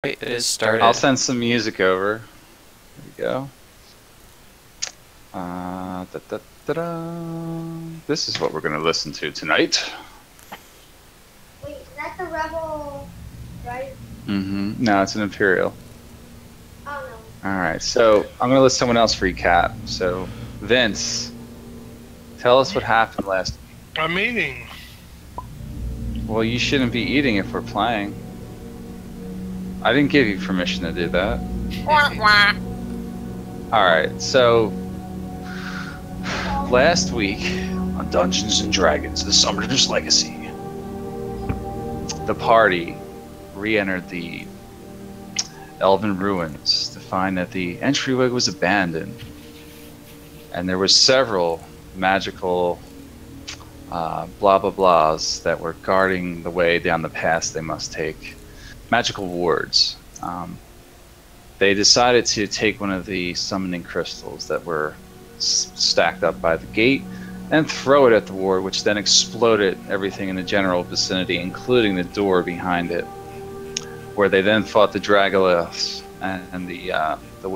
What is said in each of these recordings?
It is started. I'll send some music over. There we go. Da, da, da, da. This is what we're going to listen to tonight. Wait, is that the Rebel, right? Mm-hmm. No, it's an Imperial. Oh, no. All right, so I'm going to let someone else recap. So, Vince, tell us what happened last week. I'm eating. Well, you shouldn't be eating if we're playing. I didn't give you permission to do that. All right, so last week on Dungeons and Dragons: The Summoner's Legacy, the party re-entered the Elven Ruins to find that the entryway was abandoned, and there were several magical blah blah blahs that were guarding the way down the path they must take. Magical wards. They decided to take one of the summoning crystals that were stacked up by the gate and throw it at the ward, which then exploded everything in the general vicinity, including the door behind it, where they then fought the Dragoliths and the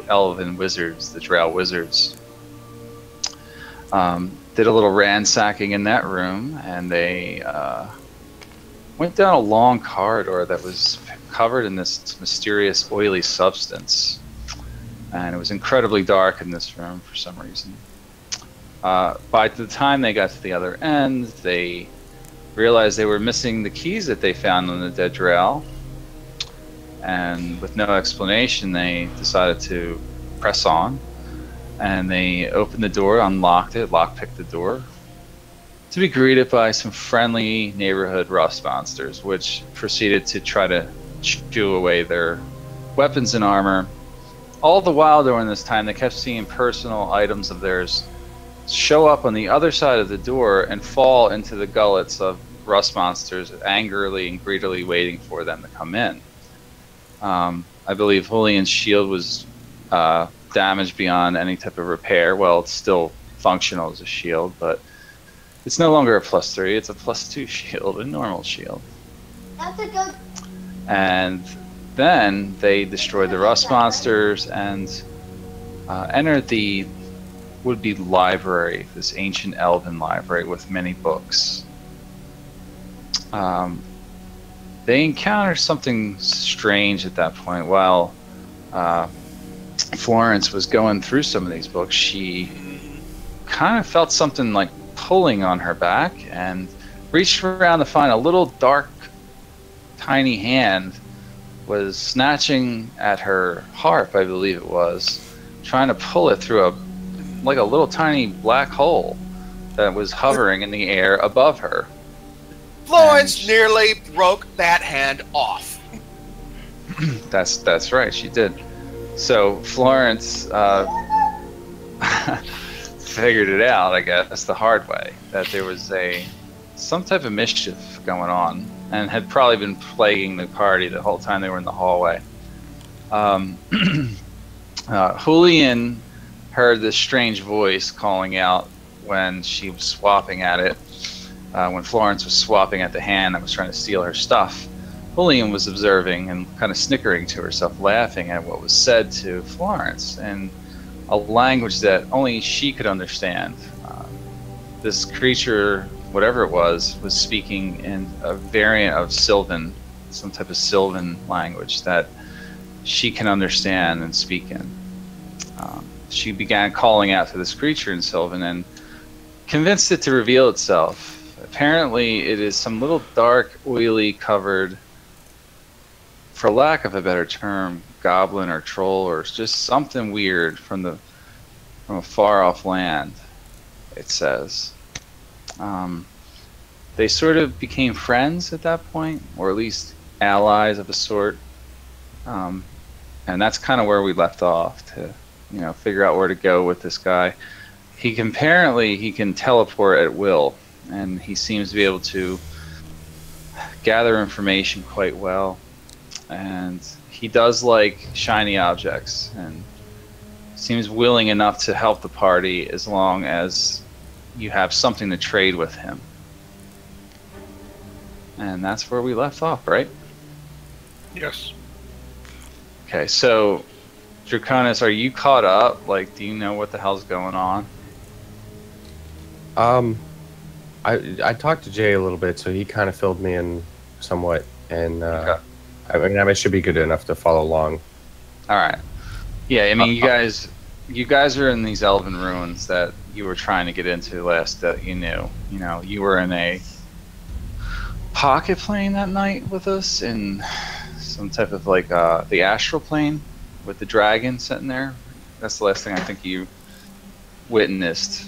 Elven wizards, the Drow wizards. Did a little ransacking in that room, and they went down a long corridor that was covered in this mysterious oily substance, and it was incredibly dark in this room for some reason. By the time they got to the other end, they realized they were missing the keys that they found on the dead drow, and with no explanation they decided to press on, and they opened the door, unlocked it, lockpicked the door, to be greeted by some friendly neighborhood rust monsters, which proceeded to try to chew away their weapons and armor. All the while during this time, they kept seeing personal items of theirs show up on the other side of the door and fall into the gullets of rust monsters, angrily and greedily waiting for them to come in. I believe Julian's shield was damaged beyond any type of repair. Well, it's still functional as a shield, but it's no longer a +3, it's a +2 shield, a normal shield. That's a good... And then they destroyed the rust monsters and entered the would-be library, this ancient elven library with many books. They encountered something strange at that point. While Florence was going through some of these books, she kind of felt something like pulling on her back and reached around to find a little dark, tiny hand was snatching at her harp, I believe it was, trying to pull it through a little tiny black hole that was hovering in the air above her. Florence nearly broke that hand off. That's right, she did. So Florence figured it out, I guess, the hard way, that there was some type of mischief going on, and had probably been plaguing the party the whole time they were in the hallway. Julian heard this strange voice calling out when she was swapping at it, when Florence was swapping at the hand that was trying to steal her stuff. Julian was observing and kind of snickering to herself, laughing at what was said to Florence in a language that only she could understand. This creature, whatever it was speaking in a variant of Sylvan, some type of Sylvan language that she can understand and speak in. She began calling out to this creature in Sylvan and convinced it to reveal itself. Apparently it is some little dark, oily covered, for lack of a better term, goblin or troll, or just something weird from a far off land, it says. They sort of became friends at that point, or at least allies of a sort. And that's kind of where we left off, to figure out where to go with this guy. He can teleport at will, and he seems to be able to gather information quite well. And he does like shiny objects, and seems willing enough to help the party as long as you have something to trade with him. And that's where we left off, right? Yes. Okay, so Draconis, are you caught up? Like, do you know what the hell's going on? I talked to Jay a little bit, so he kind of filled me in somewhat, and Okay. I mean, I should be good enough to follow along. All right. Yeah, I mean, you guys are in these elven ruins that you were trying to get into last that you knew. You know, you were in a pocket plane that night with us in some type of like the astral plane with the dragon sitting there. That's the last thing I think you witnessed.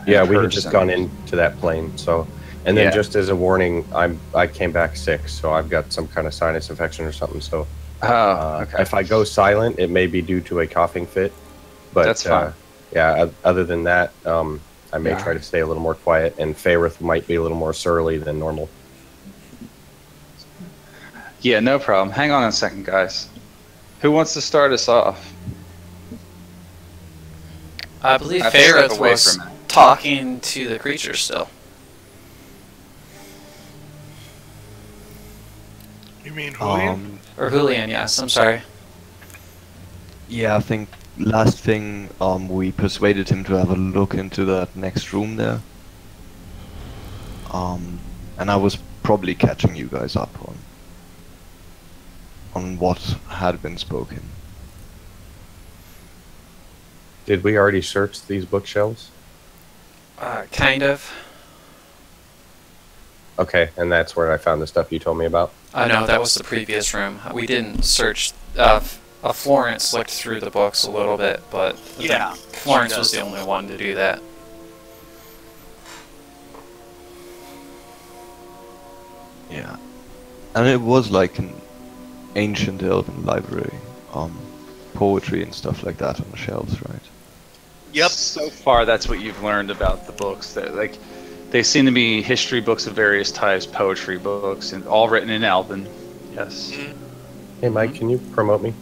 Yeah, in we had just person. gone into that plane, so. And then Yeah. just as a warning, I came back sick, so I've got some kind of sinus infection or something. So Oh, okay. if I go silent, it may be due to a coughing fit. But That's fine. yeah, other than that, I may Yeah. try to stay a little more quiet, and Faerith might be a little more surly than normal. Yeah, no problem. Hang on a second, guys. Who wants to start us off? I believe I have to step Faerith away was for a minute. talking to the creature still. You mean Julian? Or Julian, yes, I'm sorry. Yeah, I think last thing, we persuaded him to have a look into that next room there. And I was probably catching you guys up on what had been spoken. Did we already search these bookshelves? Kind of. Okay, and that's where I found the stuff you told me about. No, that was the previous room. We didn't search. Florence looked through the books a little bit, but Yeah, Florence she was does. the only one to do that. Yeah. And it was like an ancient elven library. Poetry and stuff like that on the shelves, right? Yep. So far, that's what you've learned about the books. That like, they seem to be history books of various types, poetry books, and all written in Elven. Yes. Hey, Mike, can you promote me?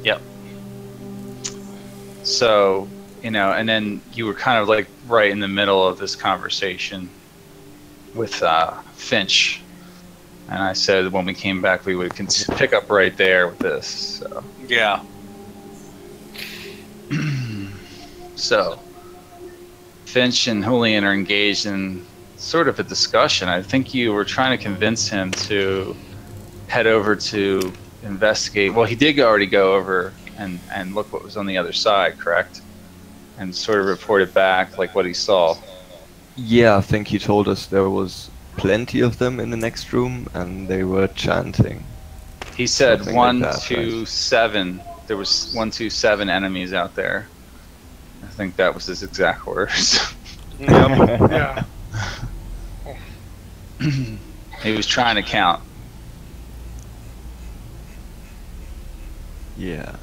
Yep. So, you know, and then you were kind of like right in the middle of this conversation with Finch, and I said when we came back we would pick up right there with this. So. Yeah. So, Finch and Julian are engaged in sort of a discussion. I think you were trying to convince him to head over to investigate. Well, he did already go over and look what was on the other side, correct? And sort of reported back like what he saw. Yeah, I think he told us there was plenty of them in the next room, and they were chanting. He said Something like one, that, two, right? 7. There was 1, 2, 7 enemies out there. I think that was his exact words. Yeah. He was trying to count. Yeah.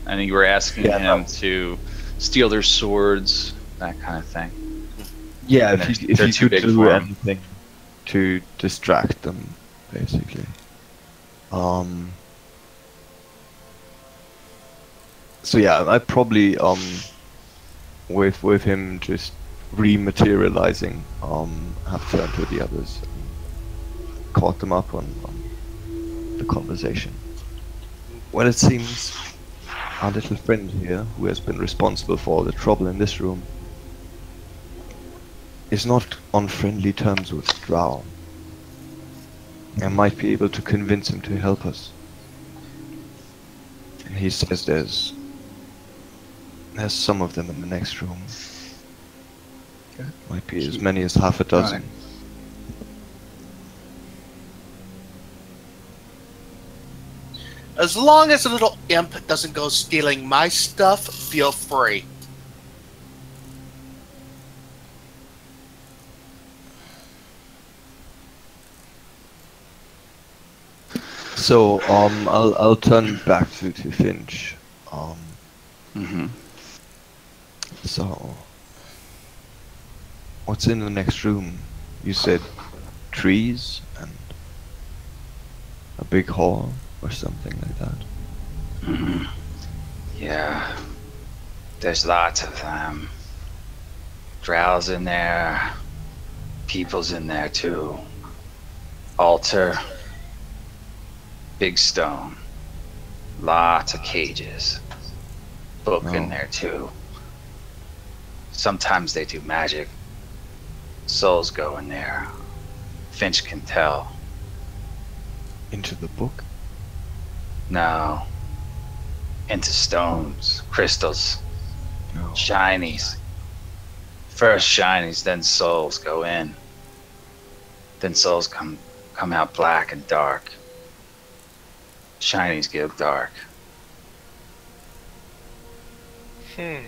And you were asking Yeah, him to steal their swords, that kind of thing. Yeah, And if you, they're if too you big could do for 'em. anything to distract them, basically. So yeah, I probably with him just rematerializing, have turned to the others, and caught them up on the conversation. Well, it seems our little friend here, who has been responsible for all the trouble in this room, is not on friendly terms with Drow. I might be able to convince him to help us. And he says there's some of them in the next room. Might be as many as half a dozen. As long as the little imp doesn't go stealing my stuff, feel free. So I'll turn back to Finch. Mm-hmm. So what's in the next room? You said trees and a big hall or something like that. Yeah. There's lots of them. Drows in there. People's in there too. Altar. Big stone. Lots of cages. Book in Oh. there too. Sometimes they do magic. Souls go in there. Finch can tell. Into the book? No. Into stones, crystals, No. shinies. First shinies, then souls go in. Then souls come out black and dark. Shinies go dark. Hmm.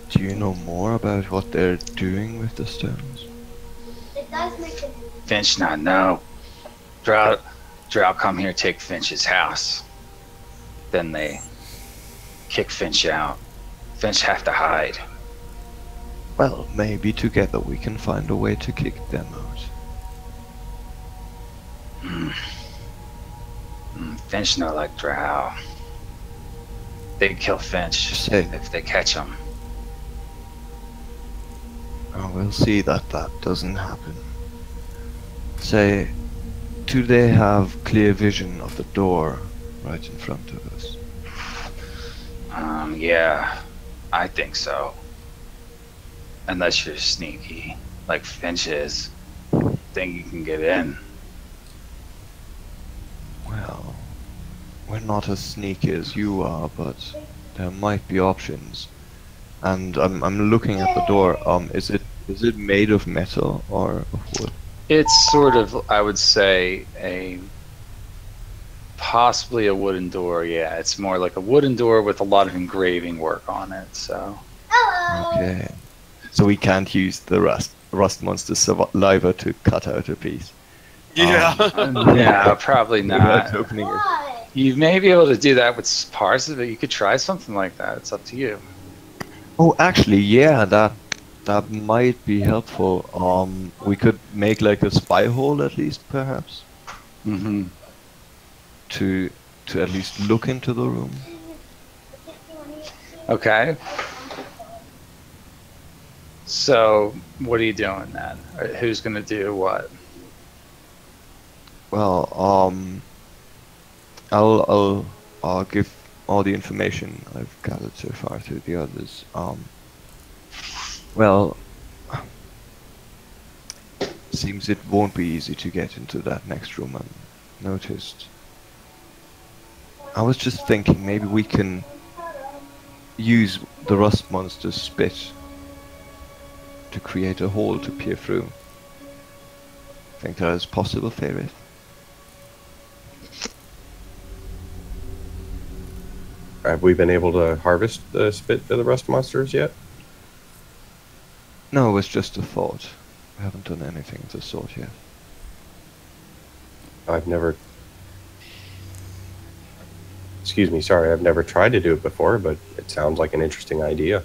Do you know more about what they're doing with the stones? It does make it. Finch not know. Drow come here, take Finch's house. Then they kick Finch out. Finch have to hide. Well, maybe together we can find a way to kick them out. Finch not like Drow. They'd kill Finch Say. if they catch him. Oh, we'll see that doesn't happen. Say, do they have clear vision of the door right in front of us? Yeah, I think so. Unless you're sneaky, like Finch is, think you can get in. Well, we're not as sneaky as you are, but there might be options. And I'm looking at the door. Is it made of metal or of wood? It's sort of, I would say, possibly a wooden door. Yeah, it's more like a wooden door with a lot of engraving work on it. So Hello. Okay. So we can't use the rust monster saliva to cut out a piece. Yeah. yeah, probably Without not. opening it. What? You may be able to do that with parts of it. You could try something like that. It's up to you. Oh, actually, yeah, that might be helpful. We could make like a spy hole at least, perhaps, Mm-hmm. to at least look into the room. Okay. So, what are you doing then? Or who's gonna do what? Well, I'll give all the information I've gathered so far to the others. Well, seems it won't be easy to get into that next room unnoticed. I was just thinking maybe we can use the rust monster's spit to create a hole to peer through. Think that is possible, Faerith? Have we been able to harvest the spit of the rust monsters yet? No, it was just a thought. I haven't done anything of the sort yet. I've never... Excuse me, sorry, I've never tried to do it before, but it sounds like an interesting idea.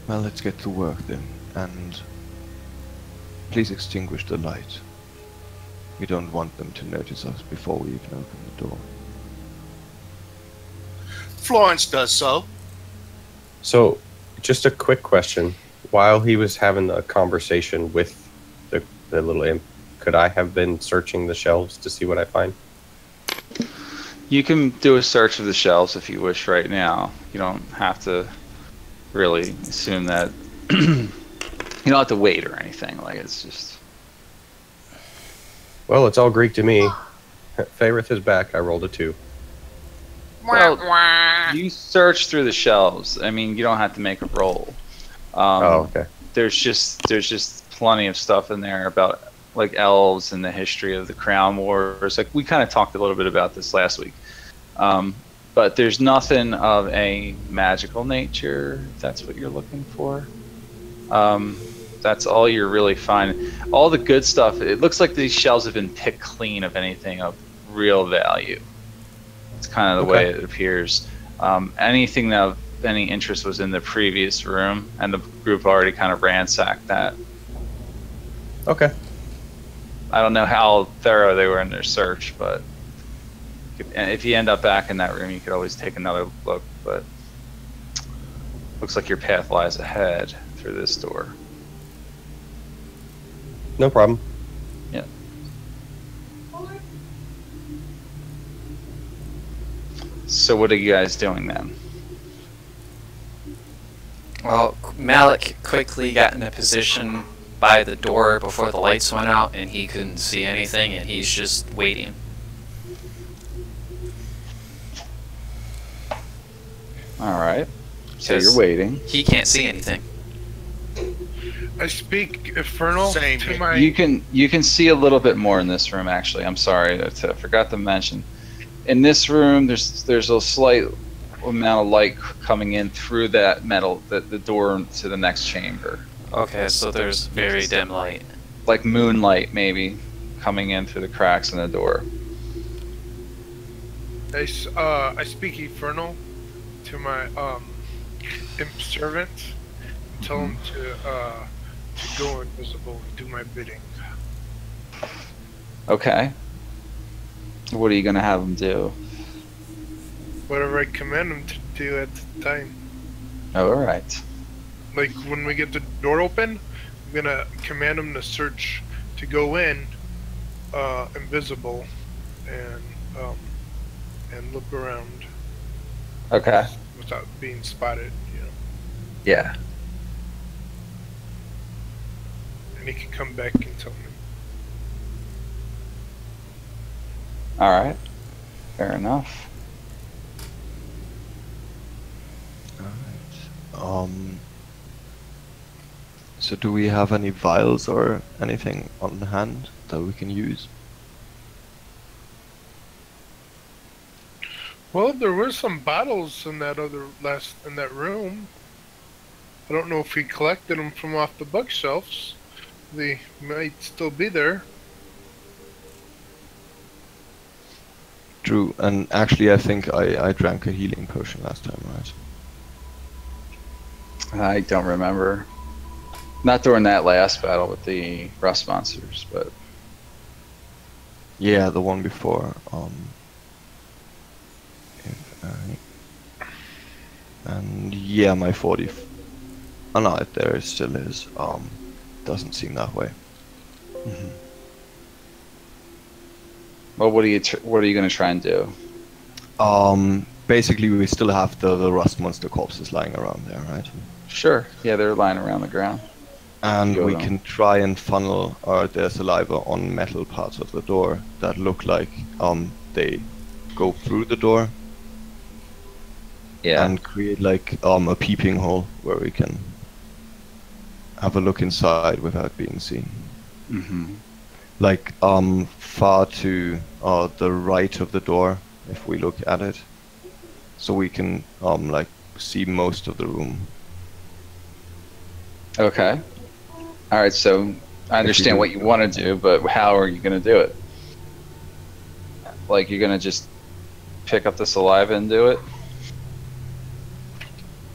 Well, let's get to work then, and please extinguish the light. We don't want them to notice us before we even open the door. Florence does so. So, just a quick question. While he was having a conversation with the little imp, could I have been searching the shelves to see what I find? You can do a search of the shelves if you wish right now. You don't have to really assume that. You don't have to wait or anything. Like, it's just. Well, it's all Greek to me. Faerith is back. I rolled a 2. Well, you search through the shelves. I mean, you don't have to make a roll. Oh, okay. There's just plenty of stuff in there about like elves and the history of the Crown Wars. Like, we kind of talked a little bit about this last week. But there's nothing of a magical nature, if that's what you're looking for. That's all you're really finding. All the good stuff, it looks like these shelves have been picked clean of anything of real value. It's kind of the way it appears. Anything that of any interest was in the previous room, and the group already kind of ransacked that. Okay. I don't know how thorough they were in their search, but if you end up back in that room, you could always take another look. But looks like your path lies ahead through this door. No problem. Yeah. So what are you guys doing then? Well, Malik quickly got in a position by the door before the lights went out, and he couldn't see anything, and he's just waiting. All right. So Yes. you're waiting. He can't see anything. I speak Infernal Same to here. my. You can see a little bit more in this room. Actually, I'm sorry, I forgot to mention. In this room, there's a slight amount of light coming in through that metal, the door to the next chamber, Okay, so there's very dim light. like moonlight maybe coming in through the cracks in the door. I speak Infernal to my imp servant. Tell him to go invisible and do my bidding. Okay. What are you gonna have him do? Whatever I command him to do at the time. All right. Like when we get the door open, I'm gonna command him to search to go in, invisible, and look around Okay. without being spotted. You know, Yeah. and he can come back and tell me. All right. Fair enough. Alright. So do we have any vials or anything on hand that we can use? Well, there were some bottles in that in that room. I don't know if he collected them from off the bookshelves. They might still be there. True, and actually I think I drank a healing potion last time, right? I don't remember. Not during that last battle with the rust monsters, but Yeah, the one before. And yeah, my 40. Oh no, there still is. Doesn't seem that way. well, what are you gonna try and do? Basically we still have the rust monster corpses lying around there, right? Sure. Yeah, they're lying around the ground. And Go we on. can try and funnel their saliva on metal parts of the door that look like they go through the door Yeah. and create like a peeping hole where we can have a look inside without being seen. Mm-hmm. Like far to the right of the door if we look at it, so we can like see most of the room. Okay. All right. So I understand do- what you want to do, but how are you gonna do it? Like you're gonna just pick up the saliva and do it?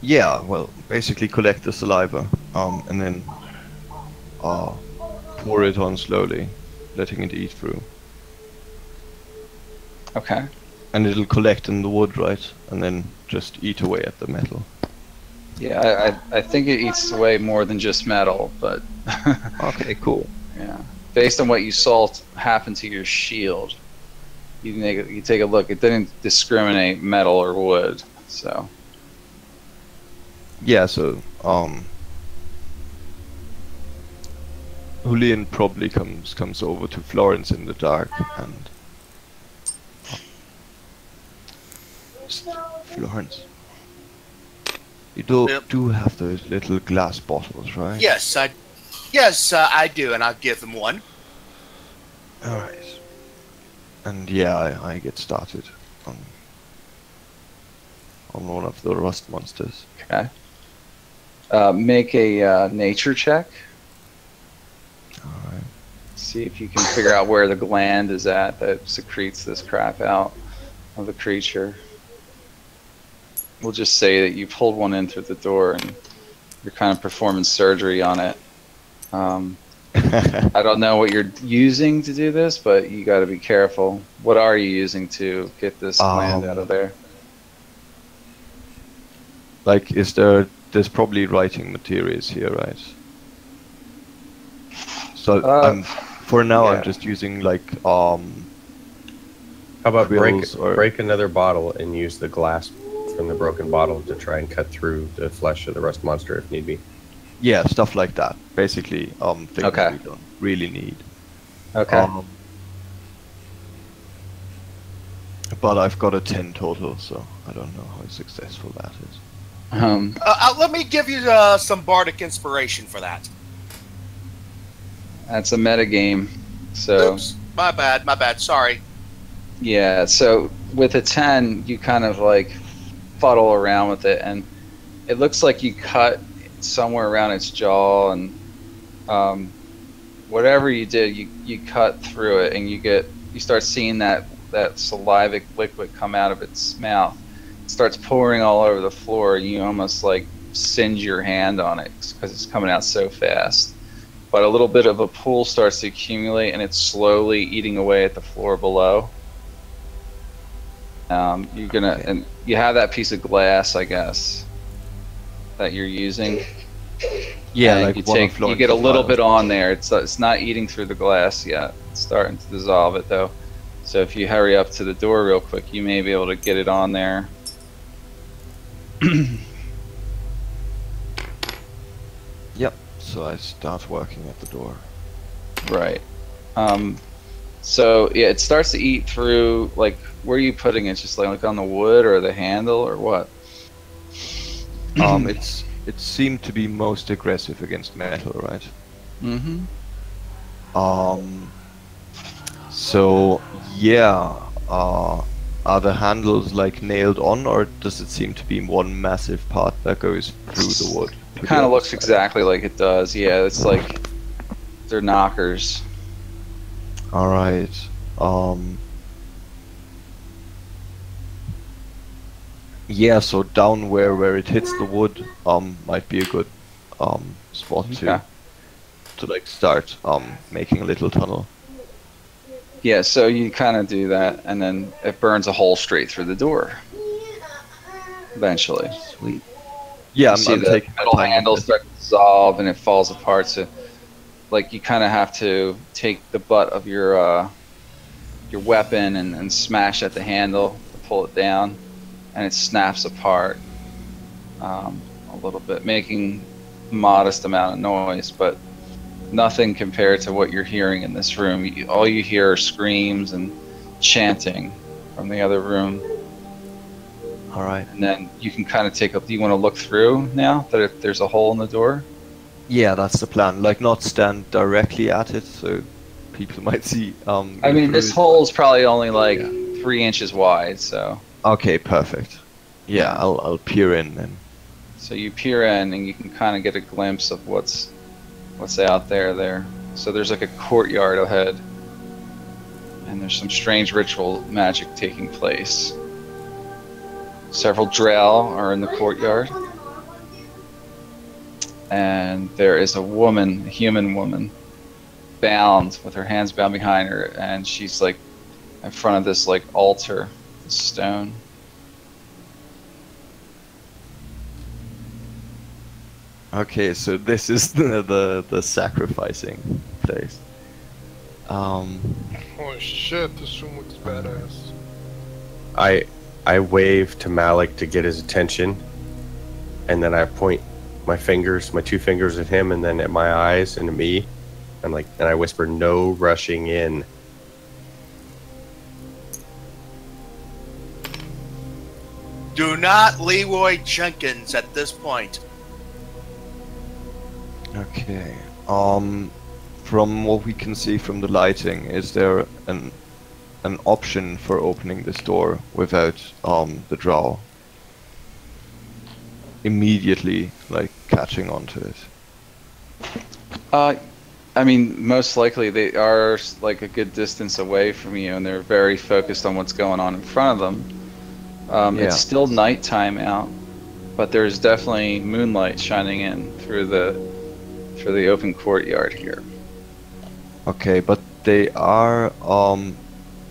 Yeah, well, basically collect the saliva, and then pour it on slowly, letting it eat through. Okay. And it'll collect in the wood, right? And then just eat away at the metal. Yeah, I think it eats away more than just metal, but Okay, cool. yeah. Based on what you saw happen to your shield, you take a look. It didn't discriminate metal or wood, so Yeah, so, Julian probably comes over to Florence in the dark and... Florence, you Yep. do have those little glass bottles, right? Yes, I do, and I'll give them one. Alright. And yeah, I get started on one of the rust monsters. okay. Make a nature check. Alright. See if you can figure out where the gland is at that secretes this crap out of the creature. We'll just say that you pulled one in through the door and you're kind of performing surgery on it. I don't know what you're using to do this, but you got to be careful. What are you using to get this gland out of there? Like, there's probably writing materials here, right? So, for now yeah. I'm just using, like, How about quills break another bottle and use the glass from the broken bottle to try and cut through the flesh of the rust monster if need be? Yeah, stuff like that. Basically, things Okay. we don't really need. Okay. But I've got a 10 total, so I don't know how successful that is. Let me give you some bardic inspiration for that. That's a metagame. So Oops, my bad. Sorry. yeah, so with a 10, you kind of like fuddle around with it, and it looks like you cut somewhere around its jaw, and whatever you did, you cut through it, and you start seeing that salivic liquid come out of its mouth. It starts pouring all over the floor, and you almost like singe your hand on it because it's coming out so fast. But a little bit of a pool starts to accumulate, and it's slowly eating away at the floor below. And you have that piece of glass, I guess, that you're using. Yeah, And like you get a little bit on there. It's not eating through the glass yet. It's starting to dissolve it though. So if you hurry up to the door real quick, you may be able to get it on there. Yep. So I start working at the door. Right. So yeah, it starts to eat through. Like, where are you putting it? Just like on the wood or the handle or what? It seemed to be most aggressive against metal, right? Mm-hmm. So yeah, are the handles like nailed on, or does it seem to be one massive part that goes through the wood? It kind of looks exactly like it does. Yeah, it's like they're knockers. All right. Yeah, so down where it hits the wood, might be a good spot Okay. to like start making a little tunnel. Yeah, so you kind of do that, and then it burns a hole straight through the door. Eventually, Sweet. Yeah, you see I'm the taking my metal time. handle start to dissolve, and it falls apart. So, like, you kind of have to take the butt of your weapon and smash at the handle to pull it down, and it snaps apart a little bit, making a modest amount of noise, but nothing compared to what you're hearing in this room. All you hear are screams and chanting from the other room. All right. And then you can kind of take up. Do you want to look through now that there's a hole in the door? Yeah, that's the plan. Like, not stand directly at it, so people might see. I mean, this hole is probably only like 3 inches wide, so. Okay, perfect. Yeah, I'll peer in then. So you peer in, and you can kind of get a glimpse of what's out there. So there's like a courtyard ahead, and there's some strange ritual magic taking place. Several drow are in the courtyard, and there is a human woman, bound with her hands bound behind her, and she's like in front of this like altar, this stone. Okay, so this is the sacrificing place. Oh shit, this room looks badass. I wave to Malik to get his attention, and then I point my 2 fingers at him, and then at my eyes and at me, and I whisper, "No rushing in." Do not Leroy Jenkins at this point. Okay. From what we can see from the lighting, is there an option for opening this door without the drow immediately like catching onto it? I mean, most likely they are like a good distance away from you, and they're very focused on what's going on in front of them. Yeah. It's still nighttime out, but there's definitely moonlight shining in through the open courtyard here. Okay, but they are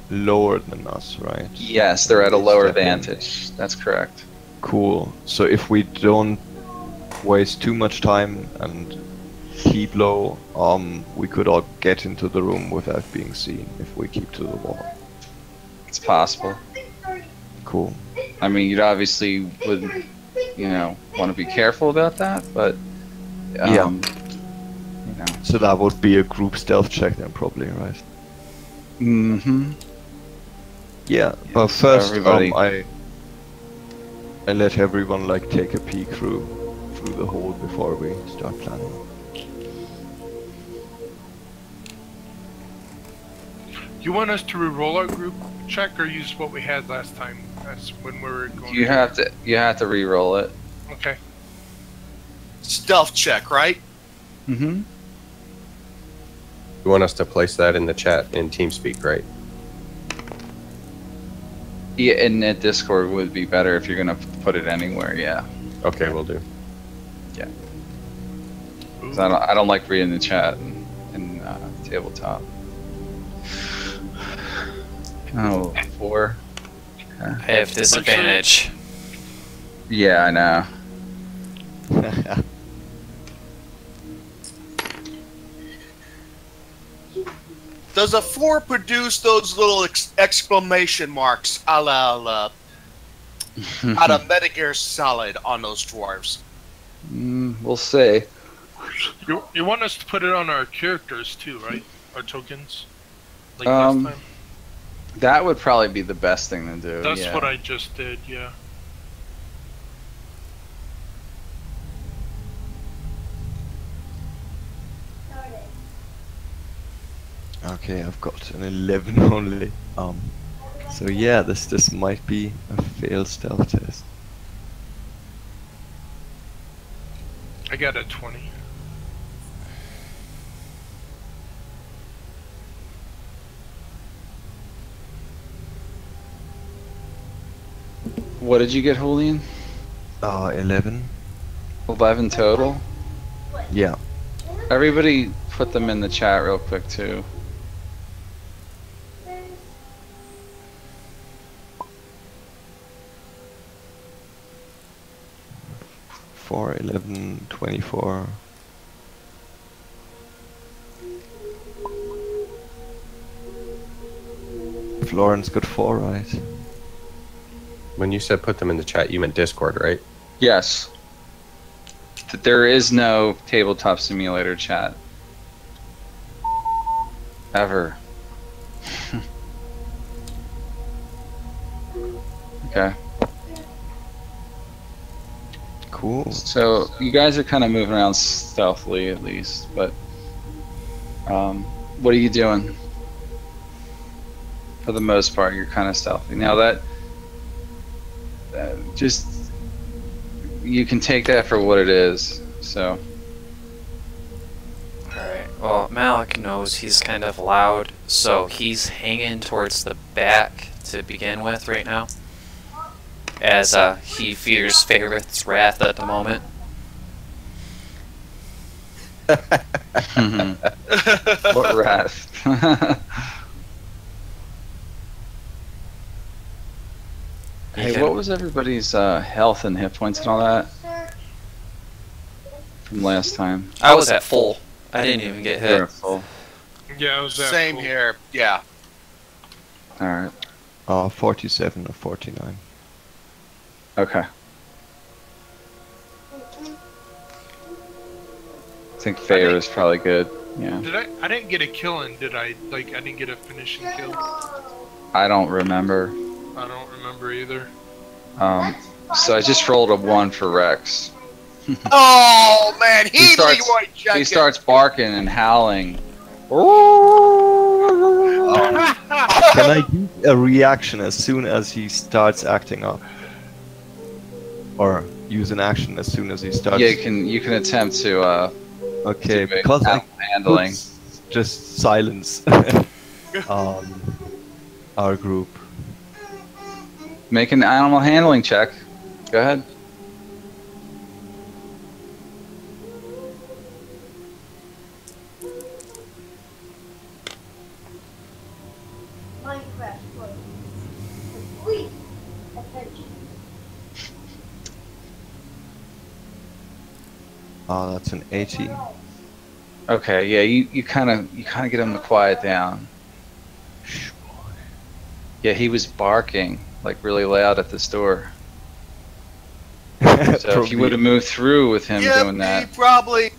lower than us, right? Yes, they're at a lower Step in. vantage. That's correct. Cool. So if we don't waste too much time and keep low, we could all get into the room without being seen if we keep to the wall. possible. Cool. I mean, you'd obviously would, want to be careful about that, but Yeah. you know. So that would be a group stealth check then, probably, right? Mm-hmm. Yeah, but Yes, first, everybody. I let everyone like take a peek through the hole before we start planning. You want us to re-roll our group check or use what we had last time? That's when we were going. You have to re-roll it. Okay. Stealth check, right? Mm-hmm. You want us to place that in the chat in TeamSpeak, right? Yeah, and that Discord would be better if you're gonna put it anywhere. Yeah. Okay, we'll do. 'Cause I don't like reading the chat in tabletop. Oh, 4. I have disadvantage. Yeah, I know. Does a 4 produce those little exclamation marks a la out of Metal Gear Solid on those dwarves? We'll see. You want us to put it on our characters too, right? Our tokens? Like Um, last time? That would probably be the best thing to do. That's yeah. what I just did, yeah. Okay, I've got an 11 only. So yeah, this might be a failed stealth test. I got a 20. What did you get, Julian? 11. 11 total. Yeah. Everybody put them in the chat real quick too. Four, 11, 24. Florence got 4 right. When you said put them in the chat, you meant Discord, right? Yes. There is no tabletop simulator chat. Ever. Okay. Cool. So you guys are kind of moving around stealthily at least, but what are you doing? For the most part, you're kind of stealthy. Now that just you can take that for what it is. So Alright, well, Malik knows he's kind of loud, so he's hanging towards the back to begin with right now. As he fears Favorite's wrath at the moment. what wrath? Hey, what was everybody's health and hit points and all that from last time? I was at full. I didn't even get You're hit. at full. Yeah, it was that Same cool. here. Yeah. All right. 47 or 49. Okay. I think Fair is probably good. Yeah. I didn't get a kill in, did I? Like, I didn't get a finishing kill. I don't remember. I don't remember either. So I just rolled a 1 for Rex. Oh man, he starts- Leroy Jenkins. He starts barking and howling. Can I use a reaction as soon as he starts acting up? Or use an action as soon as he starts? Yeah, you can attempt to Okay, make because I handling. could just silence our group. Make an animal handling check. Go ahead. Minecraft for complete attention. Oh, that's an 18. Okay, yeah, you kind of get him to quiet down. Yeah, he was barking like really loud at this door. So if you Probably- would have moved through with him Yeah, doing that, he probably.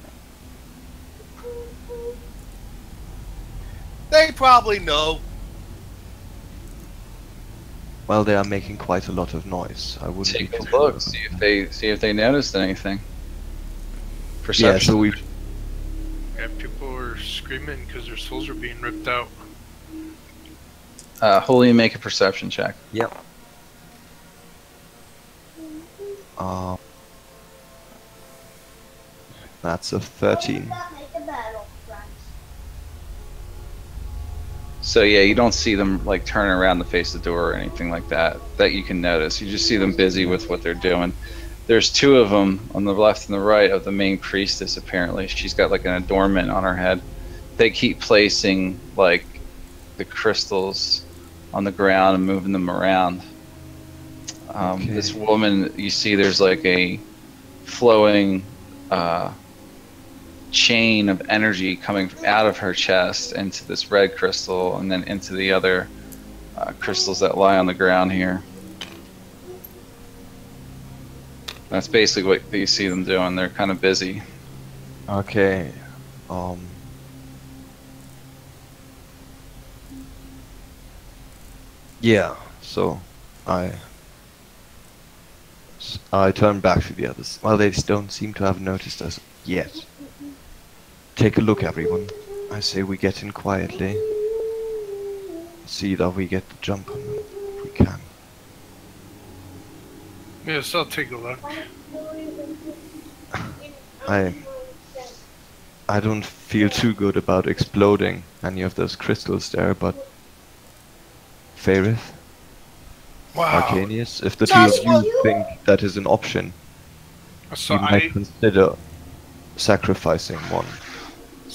They probably know. Well, they are making quite a lot of noise. I wouldn't take be a too look, sure. see if they noticed anything. Yeah, Perception. so we Yeah, people are screaming because their souls are being ripped out. Holy, make a perception check. That's a 13. So yeah, you don't see them like turn around to face the door or anything like that you can notice. You just see them busy with what they're doing. There's two of them on the left and the right of the main priestess. Apparently, she's got like an adornment on her head. They keep placing like the crystals on the ground and moving them around. Okay. This woman, you see, there's like a flowing chain of energy coming out of her chest into this red crystal and then into the other crystals that lie on the ground here. That's basically what you see them doing. They're kind of busy. Okay. Yeah, so I turn back to the others. Well, they don't seem to have noticed us yet. Take a look, everyone. I say we get in quietly. See that we get the jump on them if we can. Yes, I'll take a look. I don't feel too good about exploding any of those crystals there, but Faerith, Wow. Arcanius, if the two of you think that is an option, So you might consider sacrificing one.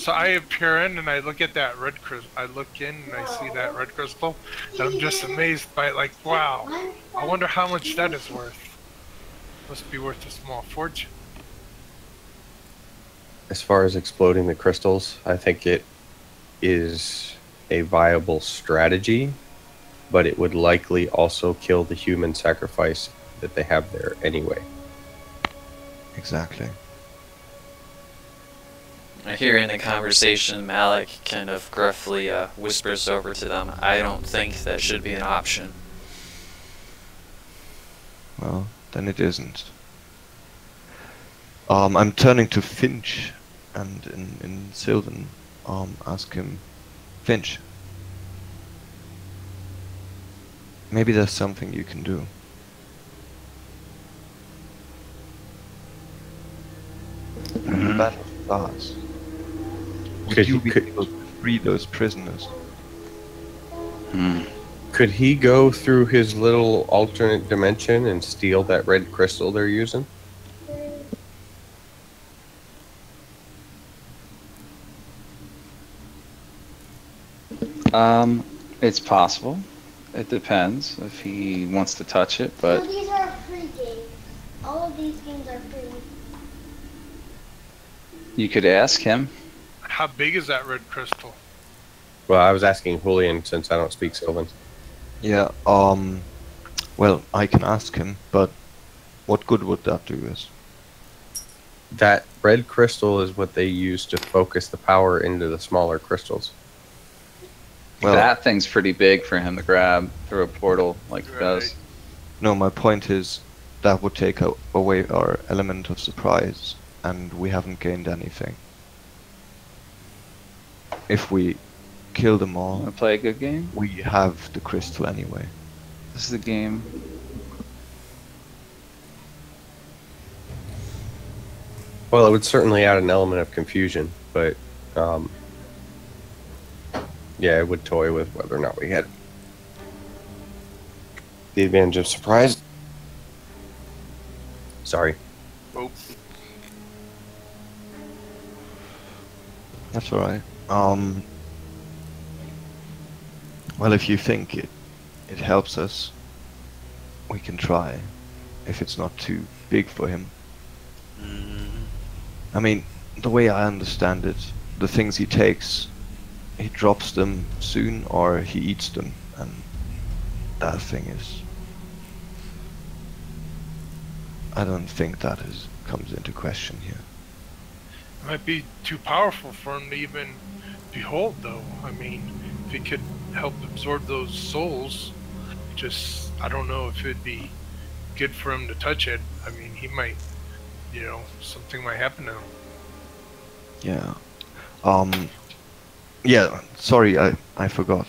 I appear in and I look at that red crystal. I look in and I see that red crystal, and I'm just amazed by it. Like, wow! I wonder how much that is worth. Must be worth a small fortune. As far as exploding the crystals, I think it is a viable strategy, but it would likely also kill the human sacrifice that they have there anyway. Exactly. I hear in the conversation, Malik kind of gruffly whispers over to them, I don't think that should be an option. Well, then it isn't. I'm turning to Finch and in Sylvan, ask him, Finch, maybe there's something you can do. When the battle starts, would you be able to free those prisoners? Could he go through his little alternate dimension and steal that red crystal they're using? It's possible. It depends if he wants to touch it, but these are free games. All of these games are free. you could ask him. How big is that red crystal? Well, I was asking Julian since I don't speak Sylvan. Yeah, well, I can ask him, but what good would that do us? That red crystal is what they use to focus the power into the smaller crystals. Well, That thing's pretty big for him to grab through a portal like he does. no, my point is that would take away our element of surprise, and we haven't gained anything. If we kill them all, Want to play a good game? we have the crystal anyway. This is the game. Well, it would certainly add an element of confusion, but yeah, it would toy with whether or not we had the advantage of surprise. Sorry. Oh, That's alright. Well, if you think it helps us, we can try. If it's not too big for him. I mean, the way I understand it, the things he takes, he drops them soon or he eats them, and that thing is. I don't think that comes into question here. It might be too powerful for him to even behold, though. I mean, if he could help absorb those souls, I don't know if it'd be good for him to touch it. I mean, he might, something might happen to him. Yeah. Yeah, sorry, I forgot.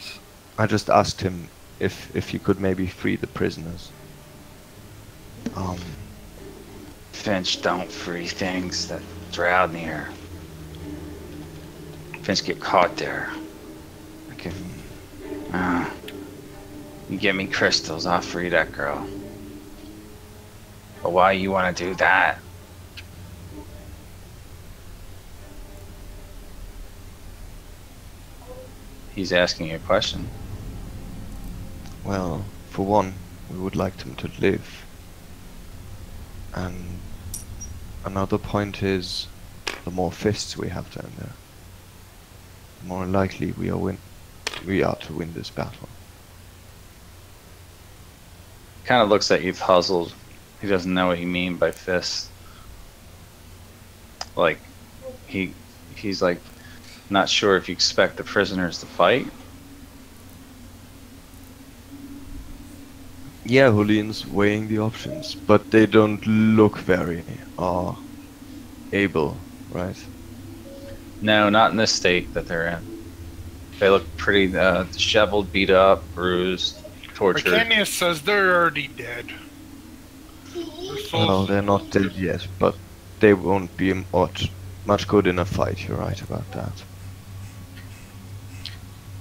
I just asked him if you could maybe free the prisoners. Finch, don't free things that drown here. Finch, get caught there. Okay. You get me crystals, I'll free that girl. But why you want to do that? He's asking you a question. Well, for one, we would like them to live. And another point is, the more fists we have down there, the more likely we are to win this battle. Kind of looks at you puzzled. He doesn't know what you mean by fist. Like, he's like, not sure if you expect the prisoners to fight. Yeah, Julian's weighing the options, but they don't look very able, right? No, not in this state that they're in. They look pretty disheveled, beat up, bruised, tortured. Arcanius says they're already dead. Well, they're not dead yet, but they won't be much good in a fight, you're right about that.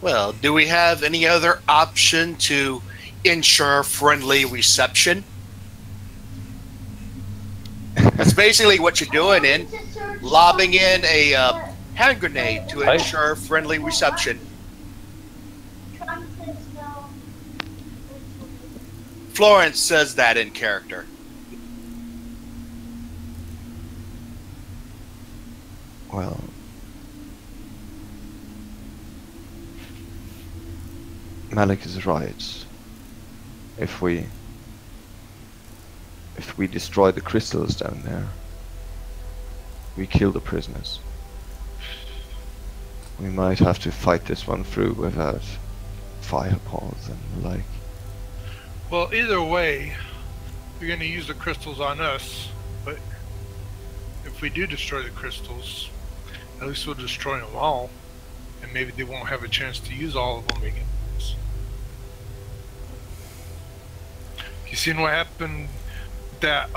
Well, do we have any other option to ensure friendly reception? That's basically what you're doing lobbing in a hand grenade to ensure friendly reception. Florence says that in character. Well, Malik is right. If we destroy the crystals down there, we kill the prisoners. We might have to fight this one through without fireballs and the like. Well, either way, you're going to use the crystals on us, but if we do destroy the crystals, at least we'll destroy them all, and maybe they won't have a chance to use all of them again. You seen what happened with that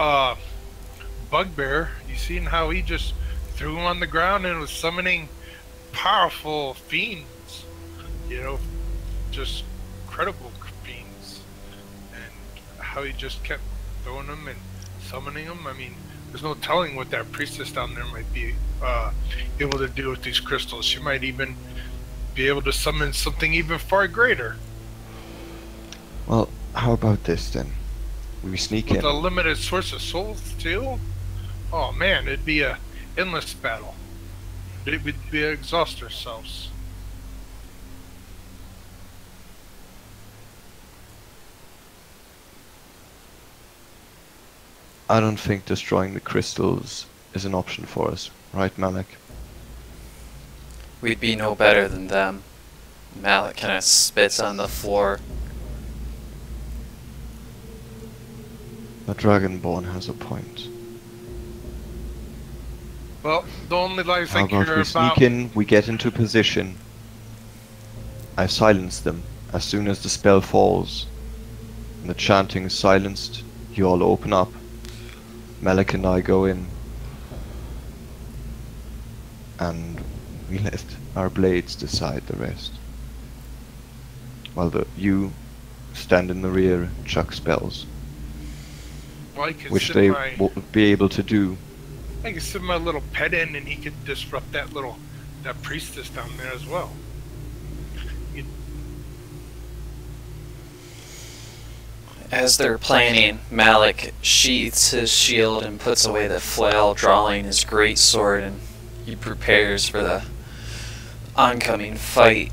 bugbear? You seen how he just threw him on the ground and was summoning powerful fiends? Just incredible fiends. And how he just kept throwing them and summoning them. I mean, there's no telling what that priestess down there might be able to do with these crystals. She might even be able to summon something even far greater. Well, how about this then? We sneak in. With a limited source of souls too? Oh man, it'd be a endless battle. It would be exhaust ourselves. I don't think destroying the crystals is an option for us, right, Malik? We'd be no better than them. Malik kind of spits on the floor. The Dragonborn has a point. Well, the only life I How care about we about... sneak in, we get into position. I silence them as soon as the spell falls. And the chanting is silenced, you all open up. Malik and I go in. And we let our blades decide the rest. While you stand in the rear and chuck spells. Well, I could Which send they my, won't be able to do. I could send my little pet in and he could disrupt that priestess down there as well. As they're planning, Malik sheaths his shield and puts away the flail, drawing his great sword, and he prepares for the oncoming fight.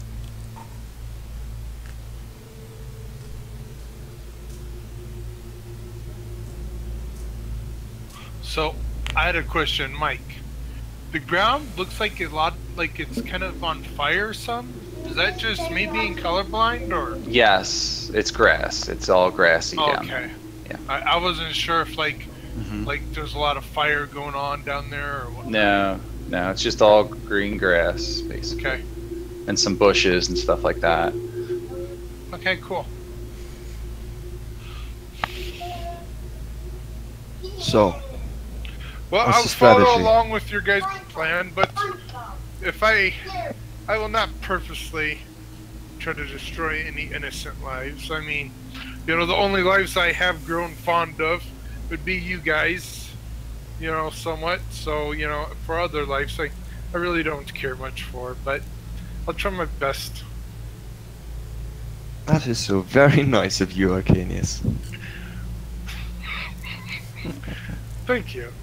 So, I had a question, Mike. The ground looks like it's kind of on fire. Some is that just me being colorblind, or? Yes, it's grass. It's all grassy down there. Okay. Yeah. I wasn't sure if like Mhm. there's a lot of fire going on down there or what. No, it's just all green grass, basically. Okay. And some bushes and stuff like that. Okay. Cool. So, Well, What's I'll the follow strategy? along with your guys' plan, but if I will not purposely try to destroy any innocent lives. I mean, the only lives I have grown fond of would be you guys, somewhat. So, for other lives, I really don't care much for, but I'll try my best. that is so very nice of you, Arcanius. Thank you.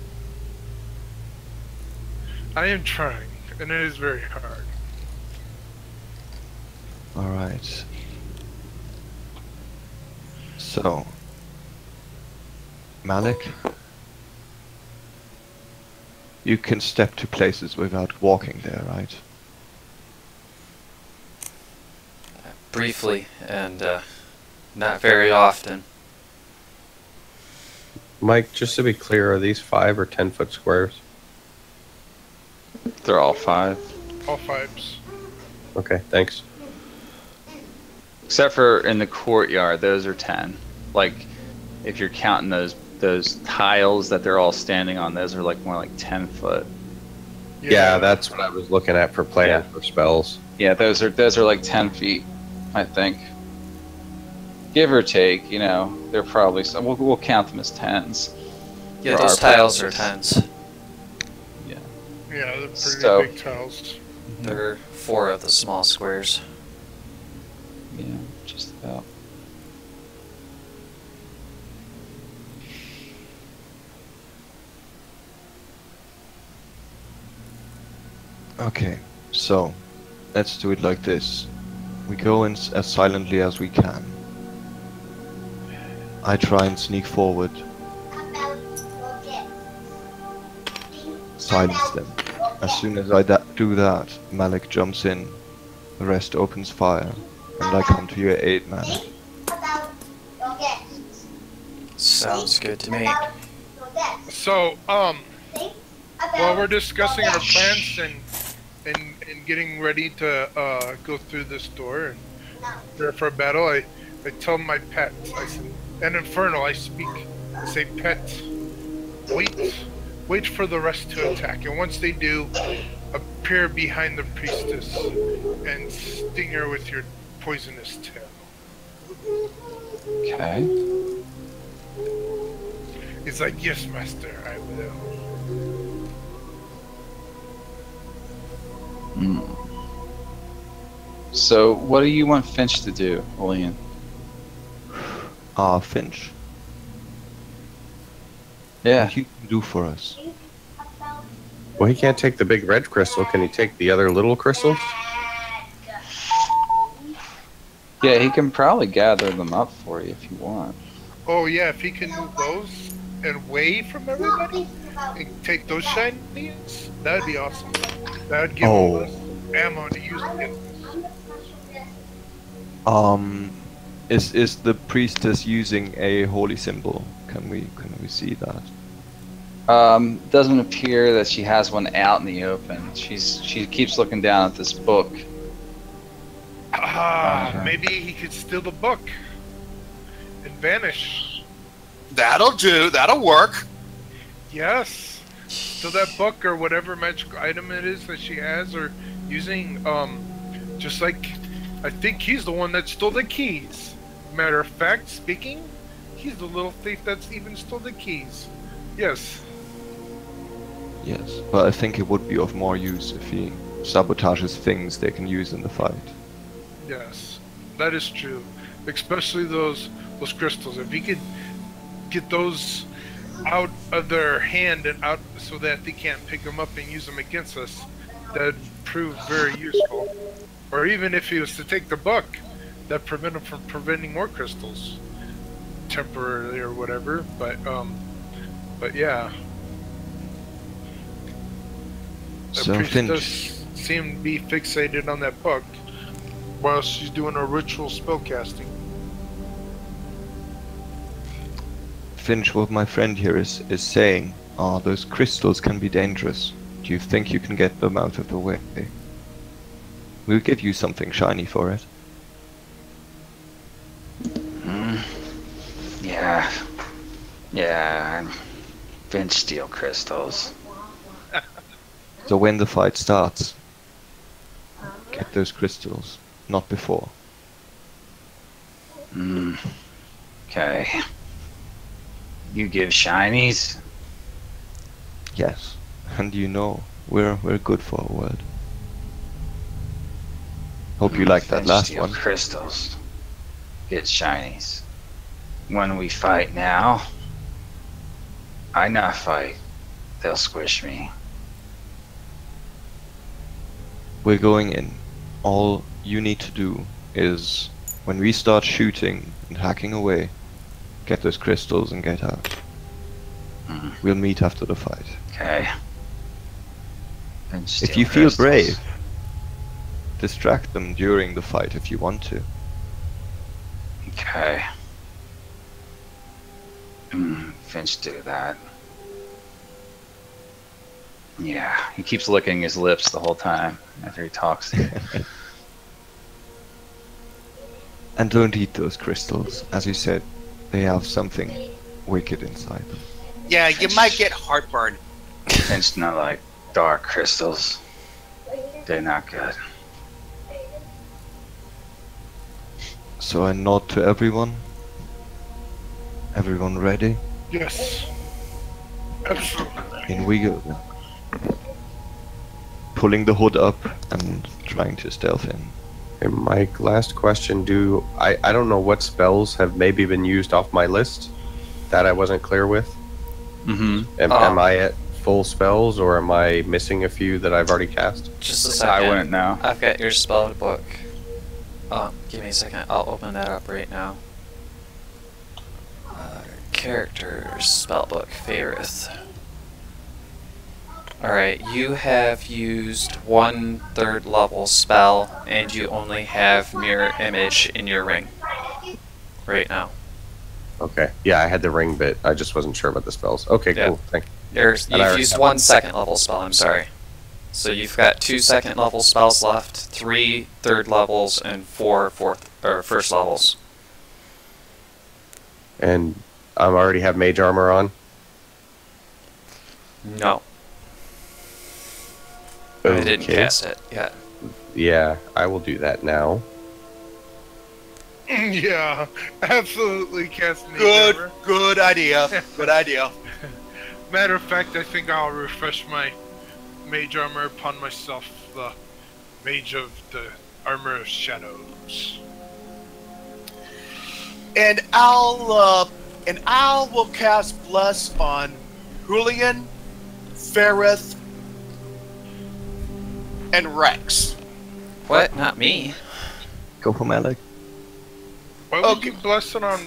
I am trying, and it is very hard. Alright. So, Malik, you can step to places without walking there, right? Briefly, and not very often. Mike, just to be clear, are these 5 or 10-foot squares? They're all 5. All fives. Okay, thanks. Except for in the courtyard, those are 10. Like, if you're counting those tiles that they're all standing on, those are like more like 10 foot. Yeah, that's what I was looking at for planning Yeah. for spells. Yeah, those are like 10 feet, I think. Give or take, they're probably some. We'll count them as 10s. Yeah, For those our tiles are purposes. 10s. Yeah, they're pretty So- big tiles. There are 4 of the small squares. Yeah, just about. Okay, so let's do it like this. We go in as silently as we can. I try and sneak forward, silence them. As soon as I do that, Malik jumps in, the rest opens fire, and I come to your aid, Malik. Sounds good to me. So, while we're discussing our plans and getting ready to go through this door and prepare for a battle, I tell my pet, I said, and Infernal, I speak, I say, pet, wait for the rest to attack, and once they do, appear behind the priestess and sting her with your poisonous tail. Okay. He's like, yes, master, I will. So, what do you want Finch to do, Olean? Finch, Yeah. what you can do for us? Well, he can't take the big red crystal. Can he take the other little crystals? Yeah, he can probably gather them up for you if you want. Oh yeah, if he can move those and away from everybody and take those shinies, that'd be awesome. That'd give Oh. us ammo to use against us. Is the priestess using a holy symbol? Can we see that? Doesn't appear that she has one out in the open. She keeps looking down at this book. Maybe he could steal the book and vanish. That'll do. That'll work. Yes. So that book or whatever magical item it is that she has or using, just like, I think he's the one that stole the keys. Matter of fact, speaking, he's the little thief that's even stole the keys. Yes. Yes, but I think it would be of more use if he sabotages things they can use in the fight. Yes, that is true. Especially those crystals. If he could get those out of their hand and out so that they can't pick them up and use them against us, that'd prove very useful. Or even if he was to take the book, that prevent him from preventing more crystals temporarily or whatever. But yeah, The So, priestess seemed to be fixated on that book while she's doing her ritual spellcasting. Finch, what my friend here is saying, those crystals can be dangerous. Do you think you can get them out of the way? We'll give you something shiny for it. Yeah. Yeah. Finch steel crystals. So when the fight starts, get those crystals, not before. Okay. You give shinies? Yes, and you know, we're good for a word. Hope you like that Finch last steel one. crystals. Get shinies. When we fight now, I not fight. They'll squish me. We're going in. All you need to do is, when we start shooting and hacking away, get those crystals and get out. We'll meet after the fight. Okay. Finch If steel you feel crystals. brave, distract them during the fight if you want to. Okay. Finch do that. Yeah, he keeps licking his lips the whole time after he talks. And don't eat those crystals. As you said, they have something wicked inside them. Yeah, you might get heartburn. Finch not like dark crystals. They're not good. So I nod to everyone. Everyone ready? Yes. Absolutely. In we go then. Pulling the hood up and trying to stealth in. And Mike, last question. I don't know what spells have maybe been used off my list that I wasn't clear with. Mm-hmm. Am I at full spells, or am I missing a few that I've already cast? Just a second. I wouldn't know. I've got your spell book. Give me a second. I'll open that up right now. Characters, spellbook, Faerith. Alright, you have used 1/3 level spell, and you only have mirror image in your ring right now. Okay. Yeah, I had the ring bit. I just wasn't sure about the spells. Okay, Yeah. cool. Thank you. You've And I already used have 1 second level spell, I'm sorry. So you've got 2 second level spells left, 3 third levels, and 4 first levels. And I already have mage armor on. No, I didn't Okay. cast it yet. Yeah, I will do that now. Yeah, absolutely, cast me. Good idea. Good idea. Matter of fact, I think I'll refresh my mage armor upon myself, the mage of the armor of shadows. And I'll will cast Bless on Julian, Faerith, and Rex. What? Not me. Go for Malik. Why would Okay. you bless it on?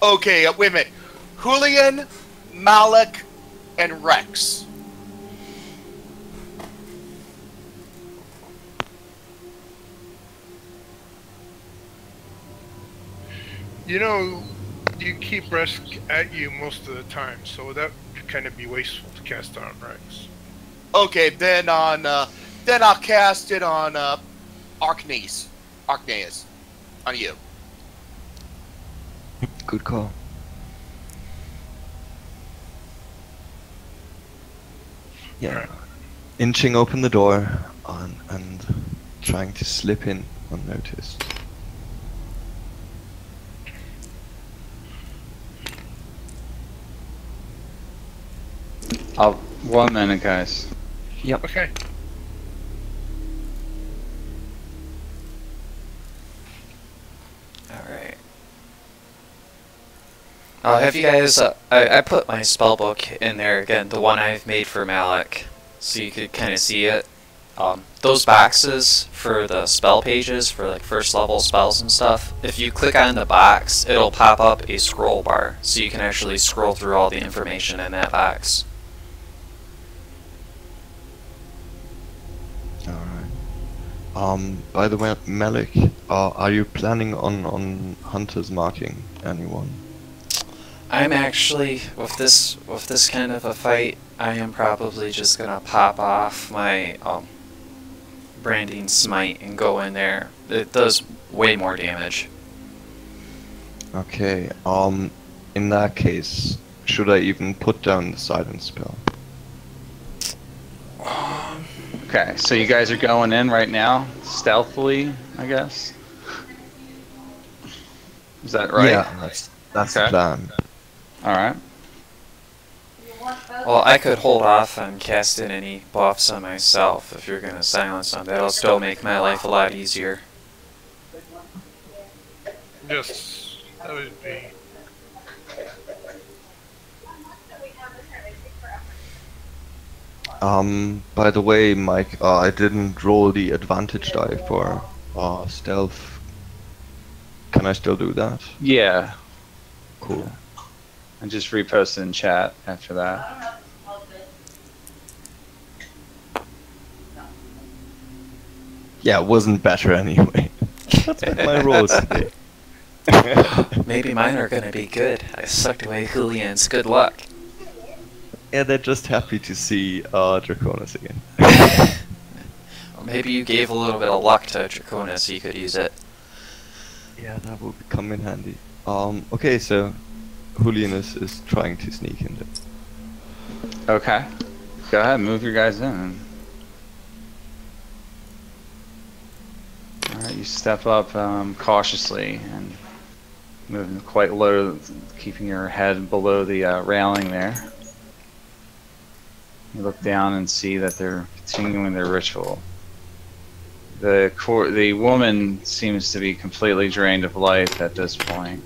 Okay, wait a minute. Julian, Malik, and Rex. You know, you keep Rex at you most of the time, so that could kind of be wasteful to cast on Rex. Okay, then I'll cast it on Archneas, on you. Good call. Yeah. Inching open the door and trying to slip in unnoticed. I'll 1 minute, guys. Okay. Alright. Have you guys, I put my spellbook in there again, the one I've made for Malik, so you could kind of see it. Those boxes for the spell pages, for like first level spells and stuff, if you click on the box, it'll pop up a scroll bar, so you can actually scroll through all the information in that box. By the way, Malik, are you planning on hunters marking anyone? I'm actually with this kind of a fight. I am probably just gonna pop off my branding smite and go in there. It does way more damage. Okay. In that case, should I even put down the silence spell? Okay, so you guys are going in right now, stealthily, I guess. Is that right? Yeah, that's the Okay. plan. All right. Well, I could hold off on casting any buffs on myself if you're gonna silence them. That'll still make my life a lot easier. Yes, that would be. By the way, Mike, I didn't roll the advantage die for stealth. Can I still do that? Yeah, Cool. I just reposted in chat after that. Yeah, it wasn't better anyway. That's what my rolls today. Maybe mine are gonna be good. I sucked away Julian's good luck. Yeah, they're just happy to see Draconis again. Or maybe you gave a little bit of luck to Draconis so you could use it. Yeah, that would come in handy. Okay, so Julian is trying to sneak in there. Okay. Go ahead, move your guys in. Alright, you step up cautiously and moving quite low, keeping your head below the railing there. You look down and see that they're continuing their ritual. The woman seems to be completely drained of life at this point.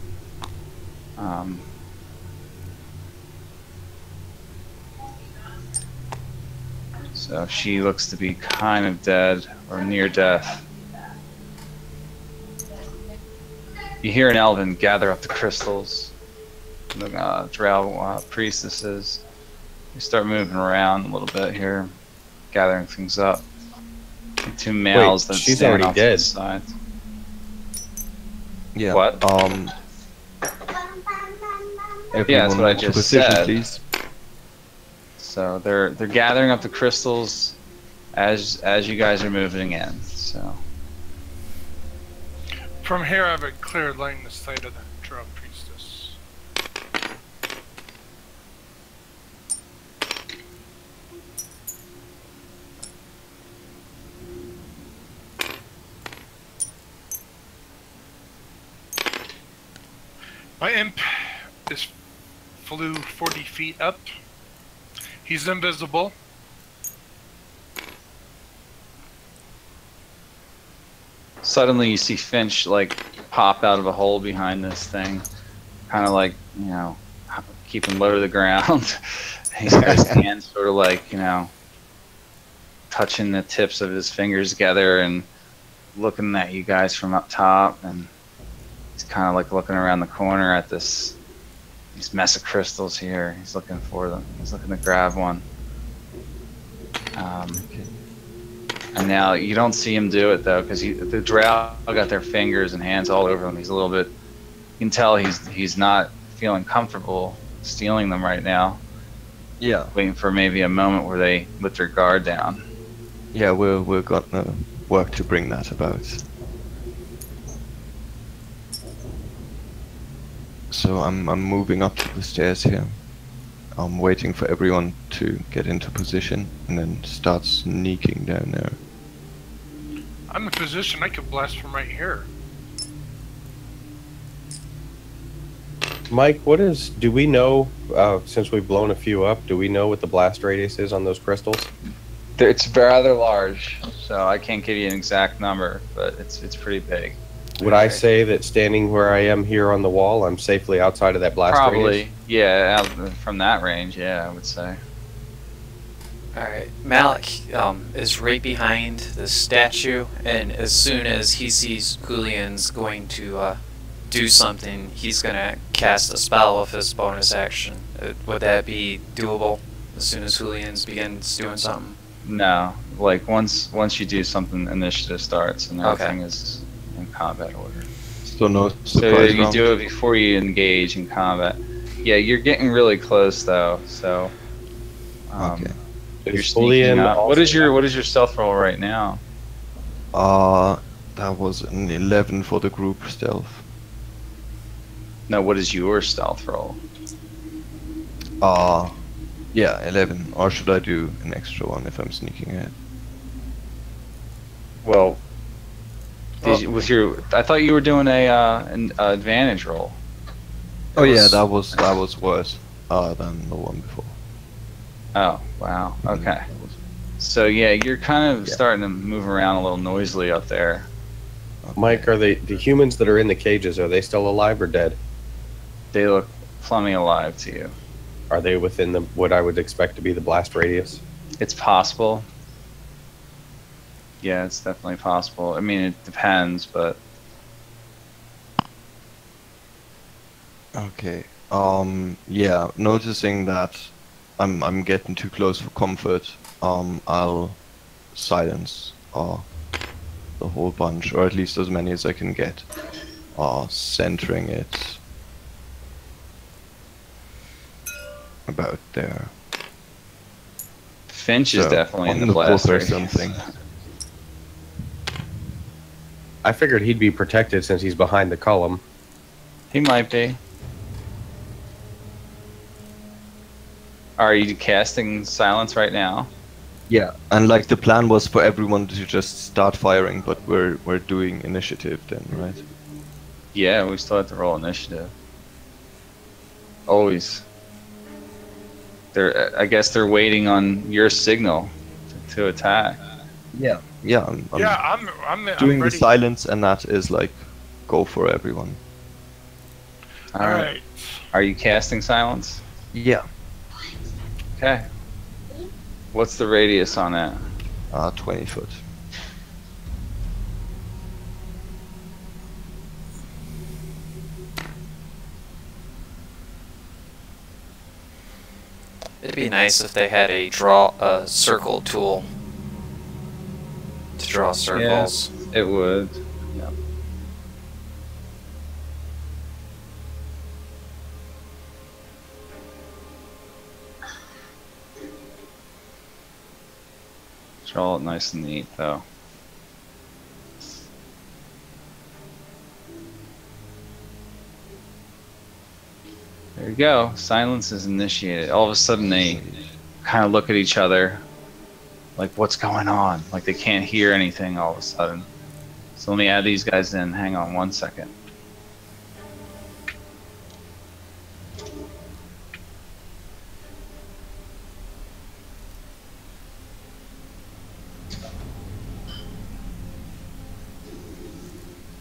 So she looks to be kind of dead or near death. You hear an elven gather up the crystals. The drow priestesses. You start moving around a little bit here, gathering things up. The two males that she's stand already off to dead. the side. Yeah. What? Yeah, that's what I just position, said. please. So they're gathering up the crystals as you guys are moving in. So From here, I have a clear line of sight of the drow priestess. My imp flew 40 feet up. He's invisible. suddenly you see Finch like pop out of a hole behind this thing, kind of like, you know, keeping low to the ground. He's got his hands sort of like, you know, touching the tips of his fingers together and looking at you guys from up top, and he's kind of like looking around the corner at these mess of crystals here. He's looking for them. He's looking to grab one. And now you don't see him do it though, because the drow got their fingers and hands all over him. He's a little bit. You can tell he's not feeling comfortable stealing them right now. Yeah. Waiting for maybe a moment where they let their guard down. Yeah, we're gonna work to bring that about. So I'm moving up to the stairs here. I'm waiting for everyone to get into position and then start sneaking down there. I'm in position. I could blast from right here. Mike, do we know, since we've blown a few up, do we know what the blast radius is on those crystals? It's rather large, so I can't give you an exact number, but it's pretty big. Would I say that standing where I am here on the wall, I'm safely outside of that blast radius? Probably, yeah, out from that range, yeah, I would say. Alright, Malik is right behind the statue, and as soon as he sees Julian's going to do something, he's going to cast a spell with his bonus action. Would that be doable as soon as Julian's begins doing something? No, like once you do something, initiative starts and Okay. everything is in combat order. So no So surprise you round. do it before you engage in combat. Yeah, you're getting really close though. So Okay. you're Is sneaking Julian up. also- What is your stealth roll right now? That was an 11 for the group stealth. No, what is your stealth roll? Yeah, 11. Or should I do an extra one if I'm sneaking ahead? Well, I thought you were doing an advantage roll. Oh yeah, was- that was worse than the one before. Oh wow. Okay. That was- So yeah, you're kind of Yeah. starting to move around a little noisily up there. okay. Mike, are the humans that are in the cages? Are they still alive or dead? They look plummy alive to you. Are they within the what I would expect to be the blast radius? It's possible. Yeah, it's definitely possible. I mean, it depends, but Okay. Yeah, noticing that I'm getting too close for comfort, I'll silence the whole bunch, or at least as many as I can get. Centering it about there. Finch is So, definitely in on the blast fourth or radius. something. I figured he'd be protected since he's behind the column. He might be. Are you casting silence right now? Yeah, and like the plan was for everyone to just start firing, but we're doing initiative then, right? Yeah, we still have to roll initiative. Always. I guess they're waiting on your signal to attack. Yeah. Yeah, I'm Yeah, I'm doing the ready. silence, and that is like go for everyone. All right. Are you casting silence? Yeah. Okay. What's the radius on that? 20 foot. It'd be nice if they had a circle tool to draw circles. It would. Yep. Draw it nice and neat, though. There you go. Silence is initiated. All of a sudden, they kind of look at each other, like, what's going on? Like they can't hear anything all of a sudden. So let me add these guys in. Hang on 1 second.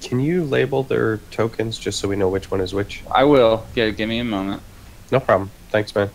Can you label their tokens just so we know which one is which? I will. Yeah, give me a moment. No problem. Thanks, man.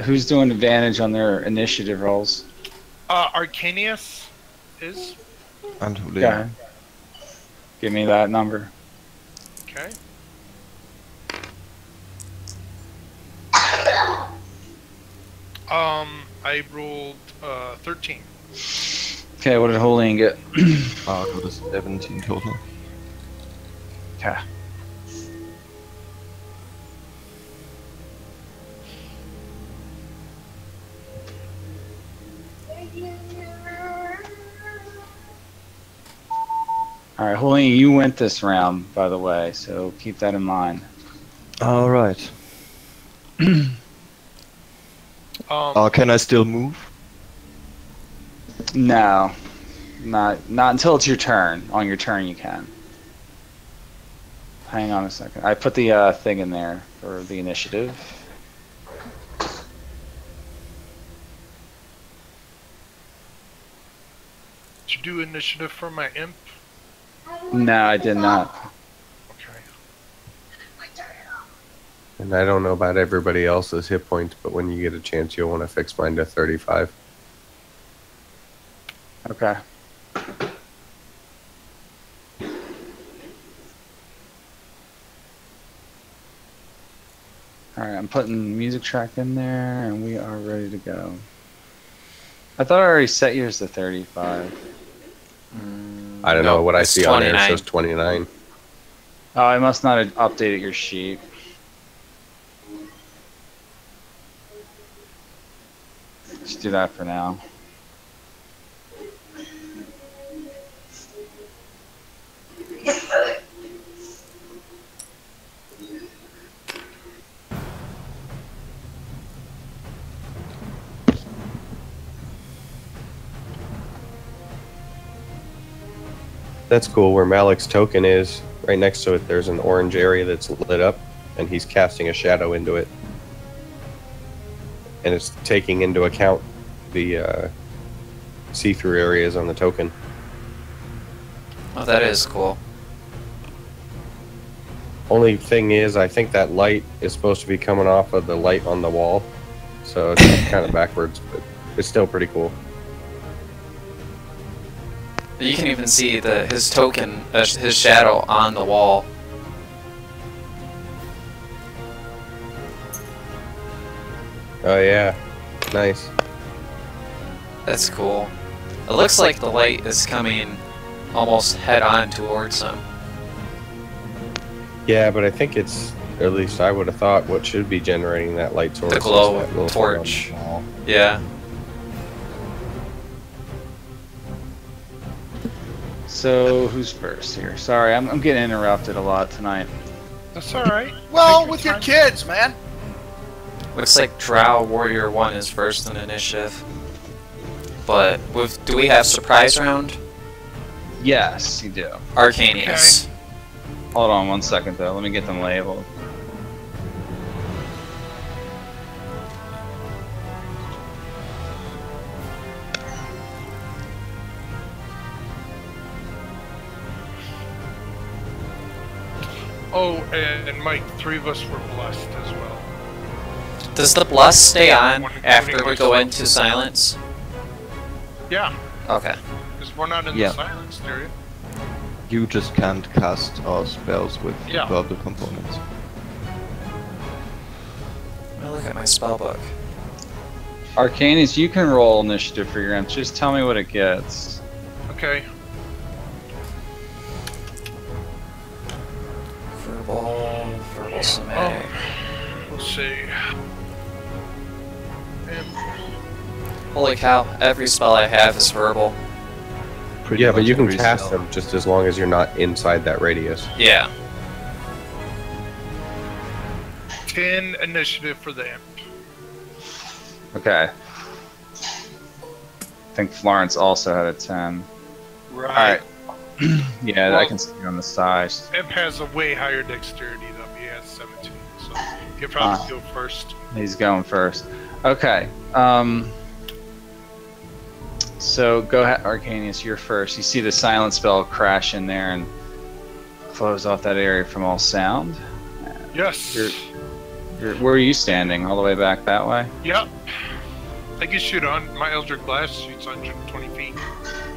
Who's doing advantage on their initiative rolls? Arcanius is And Julian. Yeah. Give me that number. okay. I rolled 13. Okay, what did Julian get? Got a 17 total. Okay. All right, Julian, you went this round, by the way, so keep that in mind. All right. Can I still move? No, not until it's your turn. On your turn, you can. Hang on a second. I put the thing in there for the initiative. do initiative for my imp? No, I did not. Okay. And I don't know about everybody else's hit points, but when you get a chance, you'll want to fix mine to 35. Okay. Alright, I'm putting the music track in there, and we are ready to go. I thought I already set yours to 35. I don't know what I it's see on there. It 29. says 29. Oh, I must not have updated your sheet. Just do that for now. That's cool. Where Malik's token is, right next to it, there's an orange area that's lit up, and he's casting a shadow into it. And it's taking into account the see-through areas on the token. Oh, that is cool. Only thing is, I think that light is supposed to be coming off of the light on the wall, so it's kind of backwards, but it's still pretty cool. You can even see his token, his shadow on the wall. Oh yeah, nice. That's cool. It looks like the light is coming almost head on towards him. Yeah, but I think it's, or at least I would have thought, what should be generating that light source. The is glow that little torch. thing on the wall. Yeah. So, who's first here? Sorry, I'm getting interrupted a lot tonight. That's alright. Well, with your kids, man. Looks like Drow Warrior 1 is first in initiative. But do we have surprise round? Yes, you do. Arcanius. Hold on 1 second though, let me get them labeled. Oh, and Mike, 3 of us were blessed as well. Does the bless stay on after we go into silence? Yeah, Okay. because we're not in Yeah. the silence area. You just can't cast spells with Yeah. verbal components. Let me look at my spell book. Arcanius, you can roll initiative for your imp. Just tell me what it gets. Okay. Verbal somatic. We'll see. And Holy cow, every spell I have is verbal. Pretty Yeah, but much you can every cast spell. them just as long as you're not inside that radius. Yeah. 10 initiative for the imp. Okay. I think Florence also had a 10. Right. Yeah, Well- I can see you on the side. Imp has a way higher dexterity though. He has 17, so he'll probably Ah. go first. He's going first. Okay. So go ahead, Arcanius. You're first. You see the silent spell crash in there and close off that area from all sound. Yes. Where are you standing? All the way back that way? Yep. I can shoot on my Eldritch Blast shoots 120 feet,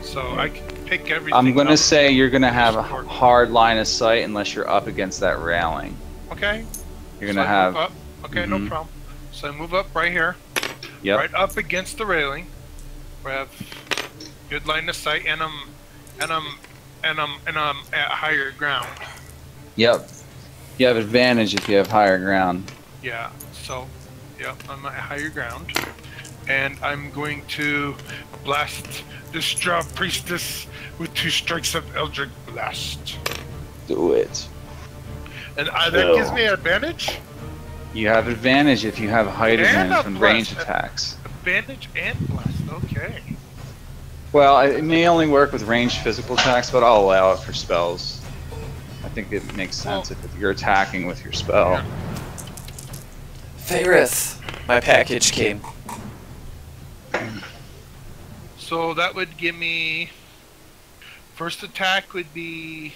so I can pick everything. I'm gonna up. say you're gonna have a hard line of sight unless you're up against that railing. Okay. You're So gonna I have. move up. Okay, no Mhm. problem. So I move up right here, Yep. right up against the railing. We have good line of sight, and I'm at higher ground. Yep. You have advantage if you have higher ground. Yeah. So, yeah, I'm at higher ground, and I'm going to blast this Drow priestess with 2 strikes of Eldritch Blast, Do it. and that gives me advantage. You have advantage if you have height And advantage a from plus. range attacks. Advantage and blast. Okay. Well, it may only work with ranged physical attacks, but I'll allow it for spells. I think it makes sense if you're attacking with your spell. Yeah. Faerith, my package came. So that would give me First attack would be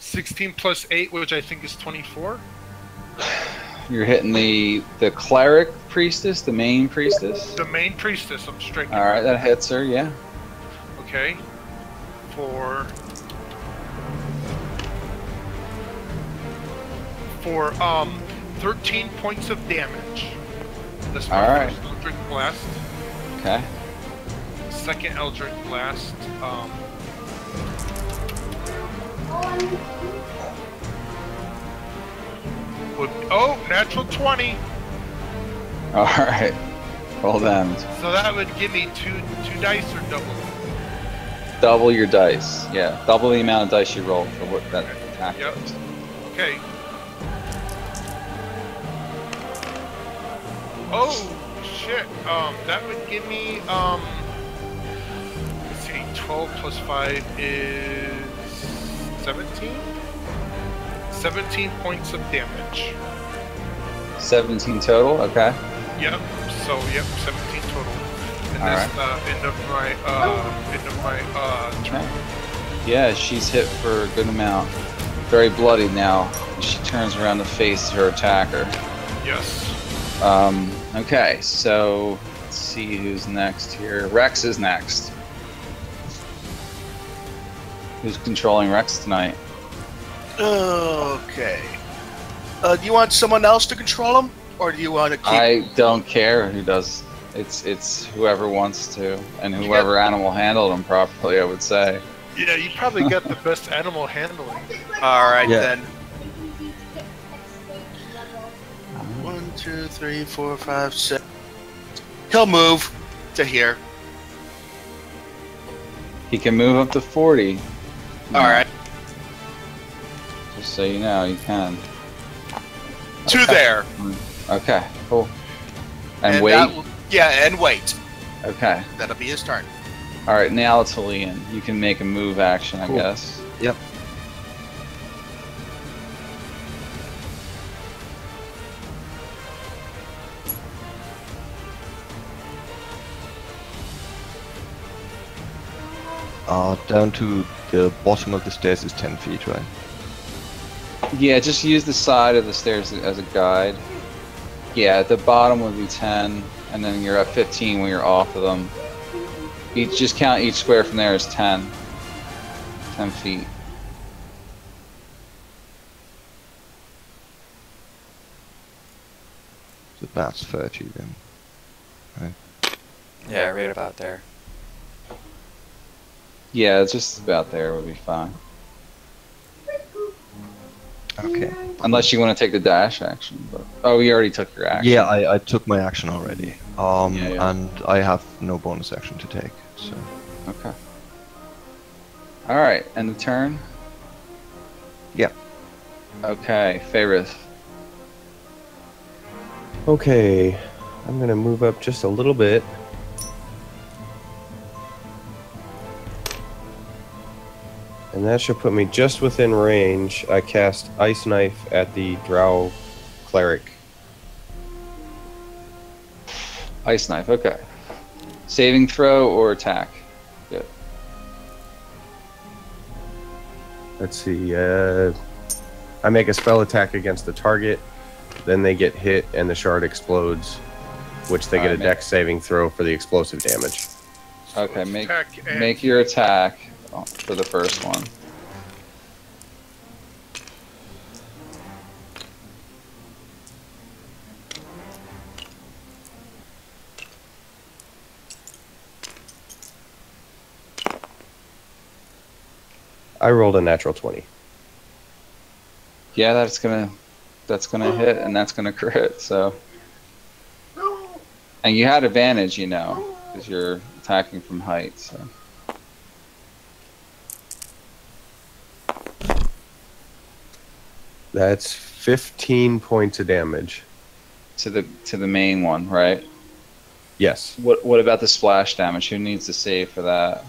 16 plus 8, which I think is 24. You're hitting the cleric priestess, the main priestess. The main priestess, I'm striking. All right, that hits her. Yeah. Okay. For 13 points of damage. That's my All right. first Eldritch Blast. Okay. Second Eldritch Blast. Natural 20. All right. Roll damage. So that would give me two dice or double. Double your dice. Yeah, double the amount of dice you roll for what that attack Yep. does. Okay. Oh shit. That would give me let's see, 12 plus 5 is 17? 17 points of damage. 17 total. Okay. Yep. So 17 total. And All that's end of my turn. Okay. Yeah, she's hit for a good amount. Very bloody now. She turns around to face her attacker. Yes. Okay, so let's see who's next here. Rex is next. Who's controlling Rex tonight? Okay. Do you want someone else to control him, or do you want to keep? I don't care who does. It's whoever wants to, and whoever animal handled him properly, I would say. Yeah, you probably got the best animal handling. All right Yeah. then. 1, 2, 3, 4, 5, 6. He'll move to here. He can move up to 40. All right. Just so you know, you can. To Okay. there. Okay, cool. And that wait. will- yeah, and wait. Okay. That'll be his turn. All right, now it's Helian. You can make a move action, I Cool. guess. Yep. Down to the bottom of the stairs is 10 feet, right? Yeah, just use the side of the stairs as a guide. Yeah, at the bottom would be 10, and then you're at 15 when you're off of them. Just count each square from there as 10. 10 feet. So that's 30 then. Yeah, right about there. Yeah, it's just about there would be fine. Okay. Unless you want to take the dash action. But oh, you already took your action. Yeah, I took my action already. Yeah. And I have no bonus action to take, so. Okay. Alright, and the turn? Yeah. Okay, Faerith. Okay, I'm gonna move up just a little bit. And that should put me just within range. I cast Ice Knife at the Drow Cleric. Ice Knife, okay. Saving throw or attack? Good. Let's see, I make a spell attack against the target, then they get hit and the shard explodes, which they get a Alright, dex saving throw for the explosive damage. Okay, make Attack and make your attack for the first one. I rolled a natural 20. Yeah, that's gonna hit and that's gonna crit. So, and you had advantage, you know, because you're attacking from height. So. That's 15 points of damage. To the main one, right? Yes. What about the splash damage? Who needs to save for that?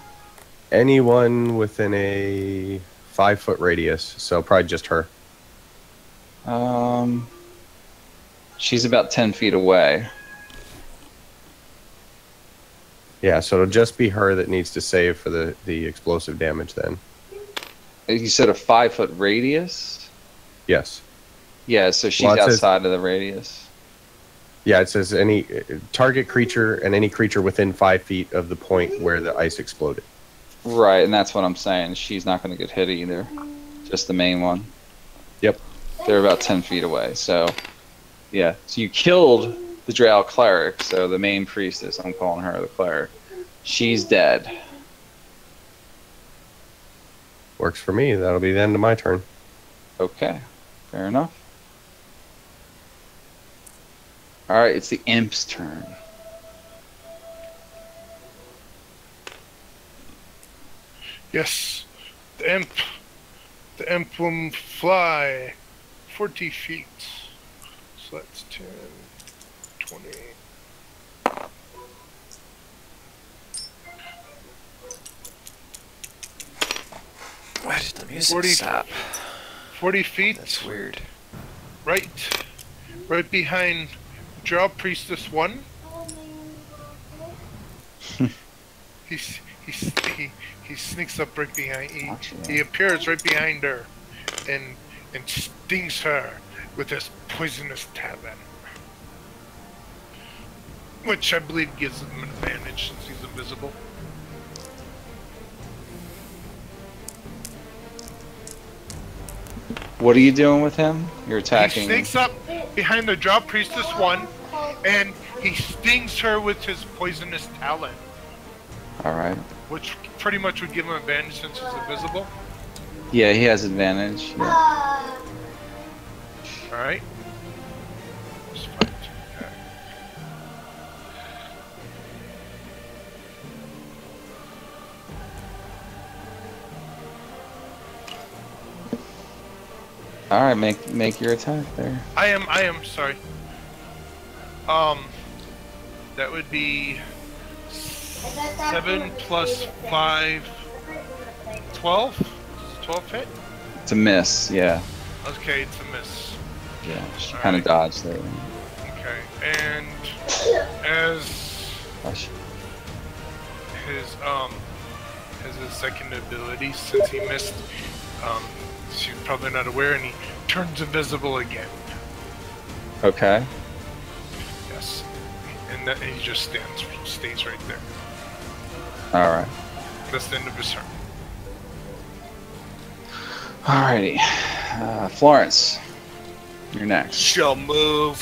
Anyone within a 5-foot radius, so probably just her. She's about 10 feet away. Yeah, so it'll just be her that needs to save for the explosive damage then. You said a 5-foot radius? Yes. Yeah, so she's Well, it says- outside of the radius. Yeah, it says any target creature and any creature within 5 feet of the point where the ice exploded. Right, and that's what I'm saying. She's not going to get hit either. Just the main one. Yep. They're about 10 feet away, so... Yeah, so you killed the Drow cleric, so the main priestess, I'm calling her the cleric. She's dead. Works for me. That'll be the end of my turn. Okay, fair enough. Alright, it's the imp's turn. Yes, the imp will fly 40 feet. So that's 10, 20. Why did the music 40 stop? 40 feet, That's weird. right behind Drow Priestess 1. He sneaks up right behind. He appears right behind her, and stings her with his poisonous talon, which I believe gives him an advantage since he's invisible. What are you doing with him? You're He attacking... sneaks up behind the Drow Priestess 1, and he stings her with his poisonous talon, Alright. which pretty much would give him advantage since he's invisible. Yeah, he has advantage. Yeah. Alright. Let's fight. Okay. Alright, make your attack there. I am sorry. That would be 7 plus 5, 12? 12 hit? It's a miss, yeah. Okay, it's a miss. Yeah, she kind of Alright. dodged there. Okay, and as Gosh. his second ability, since he missed, she's probably not aware, and he turns invisible again. Okay. Yes, and he just stays right there. Alright. That's the end of his turn. Alrighty. Florence, you're next. She'll move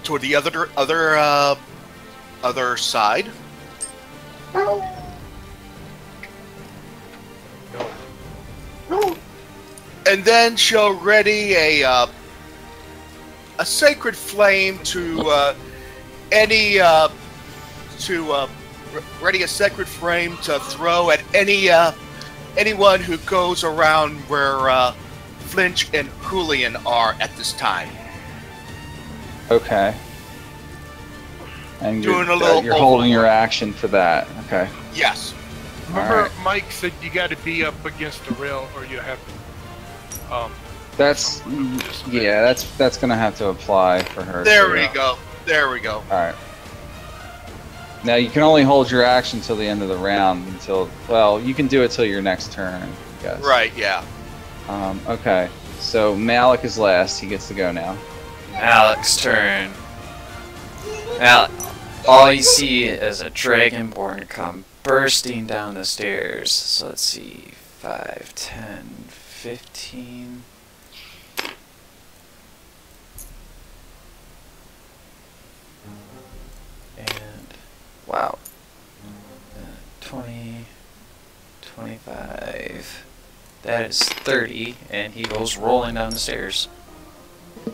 toward the other side. And then she'll ready a sacred flame to ready a sacred flame to throw at anyone who goes around where Flinch and Julian are at this time. Okay. And Doing you're, a little you're holding your action for that. Okay. Yes. Remember, Alright. Mike said you got to be up against the rail, or you have. That's yeah. That's gonna have to apply for her. There too. we go. There we go. All right. Now you can only hold your action till the end of the round. Well, you can do it till your next turn. I guess. Right. Yeah. Okay. So Malik is last. He gets to go now. Malik's turn. Malik, all you see is a dragonborn come bursting down the stairs. So let's see, 5, 10, 15. And, wow. 20, 25. That is 30, and he goes rolling down the stairs.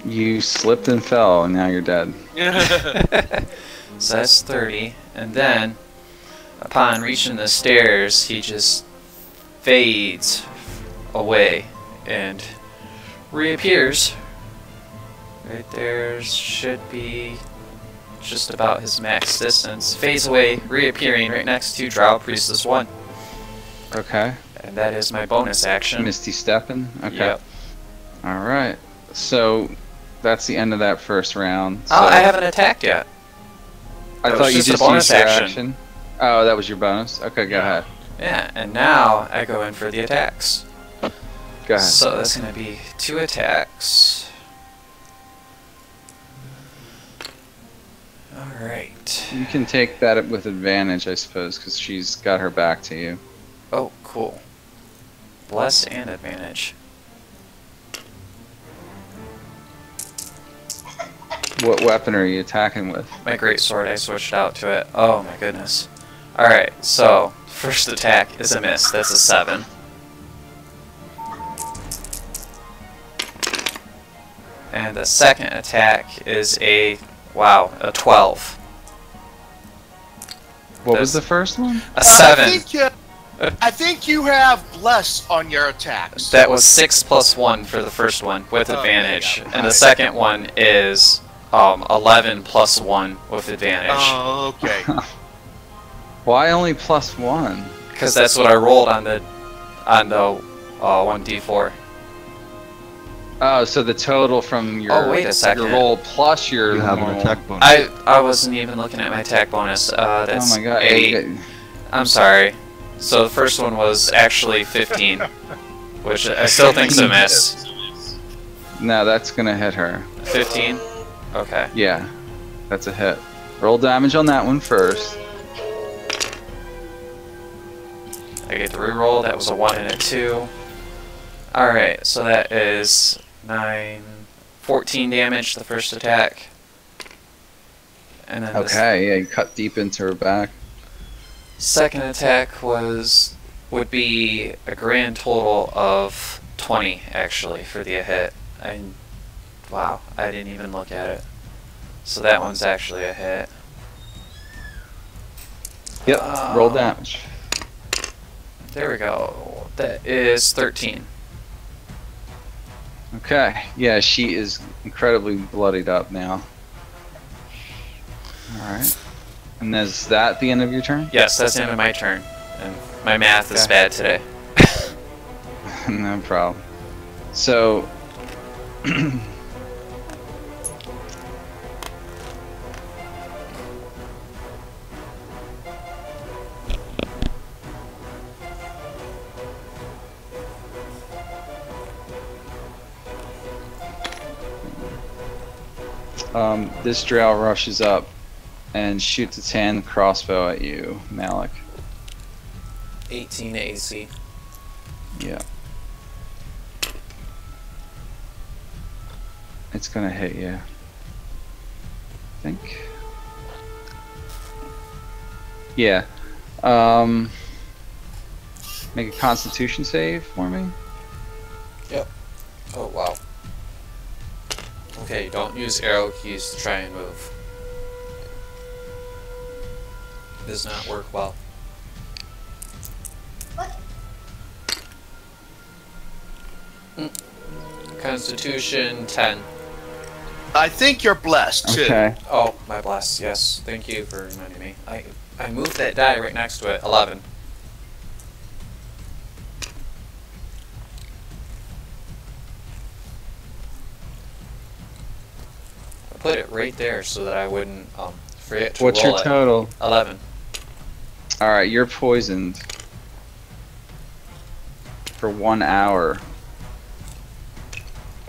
You slipped and fell, and now you're dead. So that's 30, and then upon reaching the stairs, he just fades away and reappears. Right there should be just about his max distance. Fades away, reappearing right next to Drow Priestess 1. Okay. And that is my bonus action. Misty stepping. Okay. Yep. All right. So that's the end of that first round. So Oh, I haven't attacked yet. I that thought was you just a just bonus used your action. action. Oh, that was your bonus. Okay, go ahead. Yeah, and now I go in for the attacks. Go ahead. So that's going to be 2 attacks. Alright. You can take that with advantage, I suppose, because she's got her back to you. Oh, cool. Bless and advantage. What weapon are you attacking with? My great sword, I switched out to it. Oh my goodness. Alright, so first attack is a miss. That's a 7. And the second attack is a 12. What was the first one? A 7. I think you have bless on your attacks. That was 6 plus 1 for the first one with advantage. yeah. And the second one is 11 plus 1 with advantage. Oh, okay. Why only +1? Because that's what I rolled on the 1d4. Oh, so the total from your, Oh, wait a second. your roll plus your You have an normal- attack bonus. I wasn't even looking at my attack bonus. That's Oh my god. 8. I'm sorry. So the first one was actually 15, which I still think's a miss. No, that's gonna hit her. 15? Okay. Yeah, that's a hit. Roll damage on that one first. I get the reroll. That was a 1 and a 2. Alright, so that is 14 damage, the first attack. And then the Okay, yeah, you cut deep into her back. second attack would be a grand total of 20, actually, for the hit. Wow, I didn't even look at it. So that one's actually a hit. Yep, roll damage. There we go. That is 13. Okay, yeah, she is incredibly bloodied up now. Alright. And is that the end of your turn? Yes, that's the end of my turn. And my math is Okay. bad today. No problem. So, this drow rushes up and shoots its hand crossbow at you, Malik. 18 AC. Yeah. It's gonna hit you. I think. Yeah. Make a constitution save for me. Oh, wow. Okay, don't use arrow keys to try and move. Does not work well. What? Constitution 10. I think you're blessed too. Okay. Oh, my bless. Yes, thank you for reminding me. I moved that die right next to it. 11. I put it right there so that I wouldn't forget to What's roll your it. total? 11. Alright, you're poisoned. For 1 hour.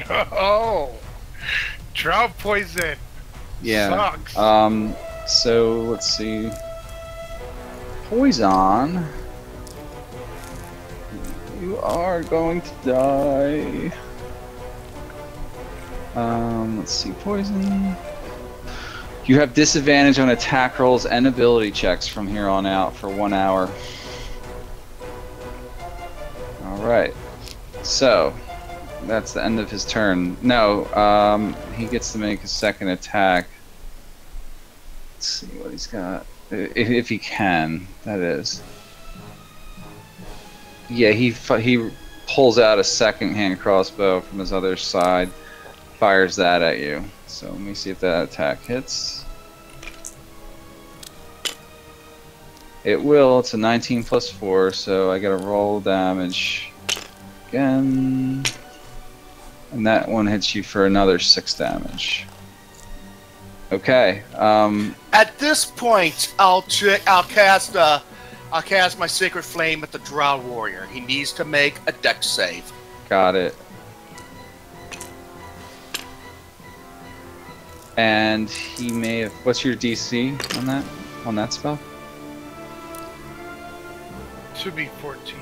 Oh, drought poison. Yeah. Sucks. So let's see. Poison. You are going to die. Let's see. Poison. You have disadvantage on attack rolls and ability checks from here on out for 1 hour. Alright. So, that's the end of his turn. No, he gets to make a second attack. Let's see what he's got. If he can, that is. Yeah, he pulls out a second-hand crossbow from his other side, fires that at you. So let me see if that attack hits. It will. It's a 19 plus 4, so I gotta roll damage again. And that one hits you for another 6 damage. Okay. At this point, I'll cast my Sacred Flame at the Drow Warrior. He needs to make a dex save. Got it. And he may have. What's your DC on that spell? Should be 14.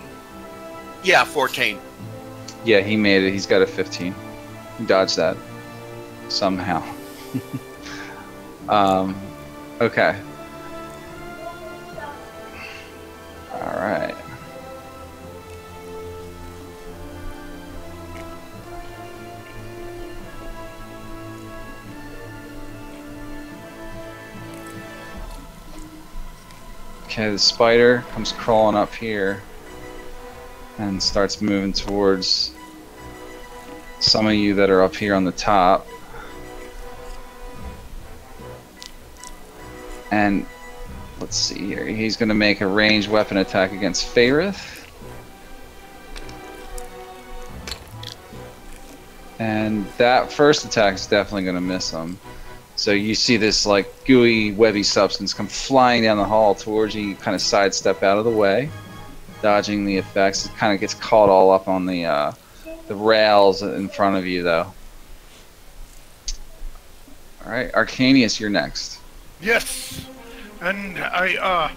Yeah, 14. Yeah, he made it. He's got a 15. He dodged that somehow. Okay. All right. Okay, the spider comes crawling up here and starts moving towards some of you that are up here on the top. And let's see here. He's going to make a ranged weapon attack against Faerith. And that first attack is definitely going to miss him. So you see this like gooey, webby substance come flying down the hall towards you. You kind of sidestep out of the way, dodging the effects. It kind of gets caught all up on the rails in front of you, though. All right, Arcanius, you're next. Yes, and I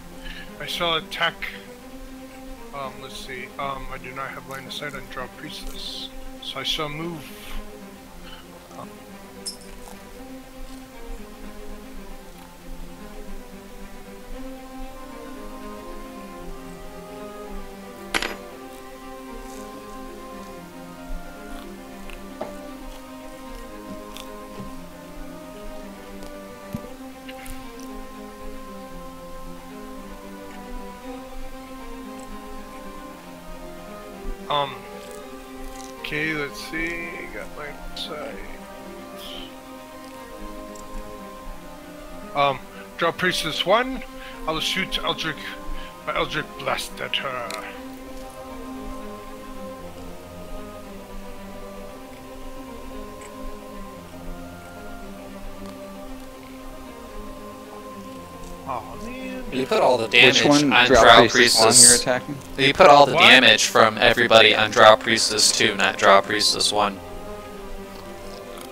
shall attack. Let's see. I do not have line of sight on Draw Priestess, so I shall move. Okay, let's see. Got my sight. Draw Priestess 1. I will shoot my Eldritch Blast at her. Oh man. You put all the damage Which one? on Drow Drow Priestess 1 you're Priestess. attacking? You put all the What? damage from everybody on Drow Priestess 2, not Drow Priestess 1.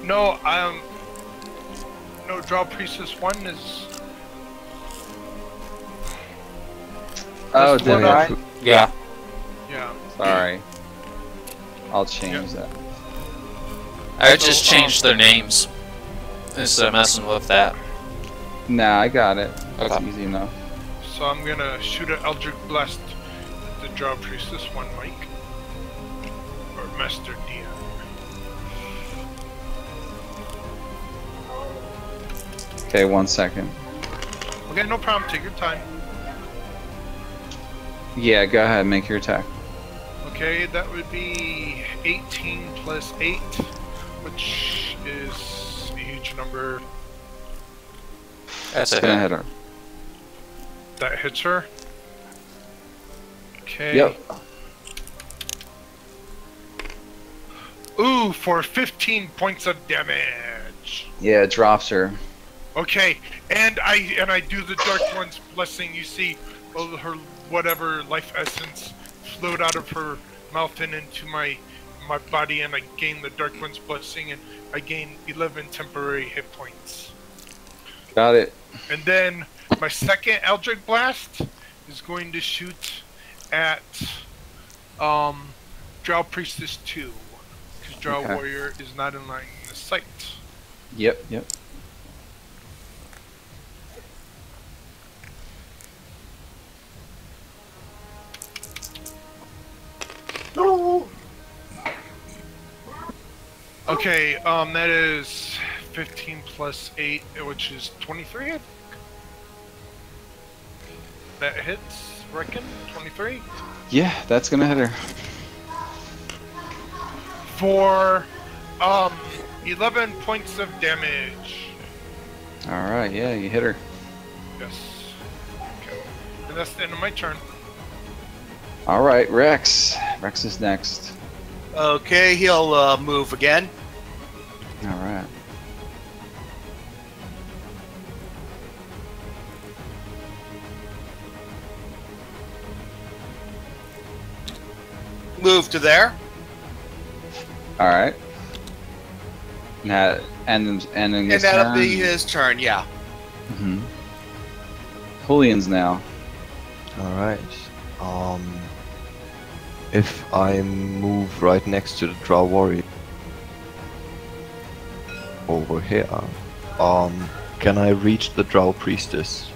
No, no, Draw Priestess 1 is... Oh, That's the one did I? up- Yeah. Yeah. Sorry. I'll change that. I would So, just change their names instead of messing with that. Nah, I got it. That's Okay. easy enough. So I'm gonna shoot an Eldritch Blast at the Draw Priestess 1, Mike. Or Master DM. Okay, 1 second. Okay, no problem, take your time. Yeah, go ahead, make your attack. Okay, that would be 18 plus 8, which is a huge number. That's It's a gonna hit. hit her. That hits her. Okay. Yep. Ooh, for 15 points of damage. Yeah, it drops her. Okay, and I do the Dark One's blessing. You see, her whatever life essence flowed out of her mouth and into my body, and I gain the Dark One's blessing, and I gain 11 temporary hit points. Got it. And then my second Eldritch Blast is going to shoot at Drow Priestess 2, because Drow Okay. Warrior is not in line of sight. Yep, yep. Okay, that is 15 plus 8, which is 23, I think. That hits, reckon? 23? Yeah, that's gonna hit her. For 11 points of damage. Alright, yeah, you hit her. Yes. Okay. And that's the end of my turn. Alright, Rex. Rex is next. Okay, he'll move again. Alright. Move to there. All right. Now, ending And his that'll turn. be his turn, yeah. Mhm. Julian's now. Alright. If I move right next to the Drow Warrior over here, can I reach the Drow Priestess?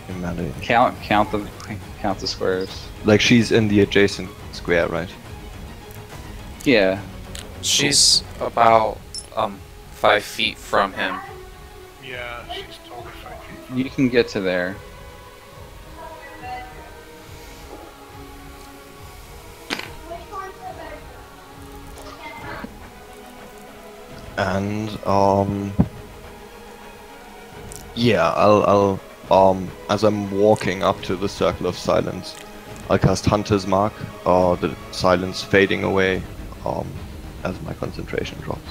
In melee? Count the squares. Like she's in the adjacent square, right? Yeah. She's about 5 feet from him. Yeah, she's totally 5 feet. You can get to there. And yeah, I'll as I'm walking up to the Circle of Silence, I'll cast Hunter's Mark, the silence fading away, as my concentration drops.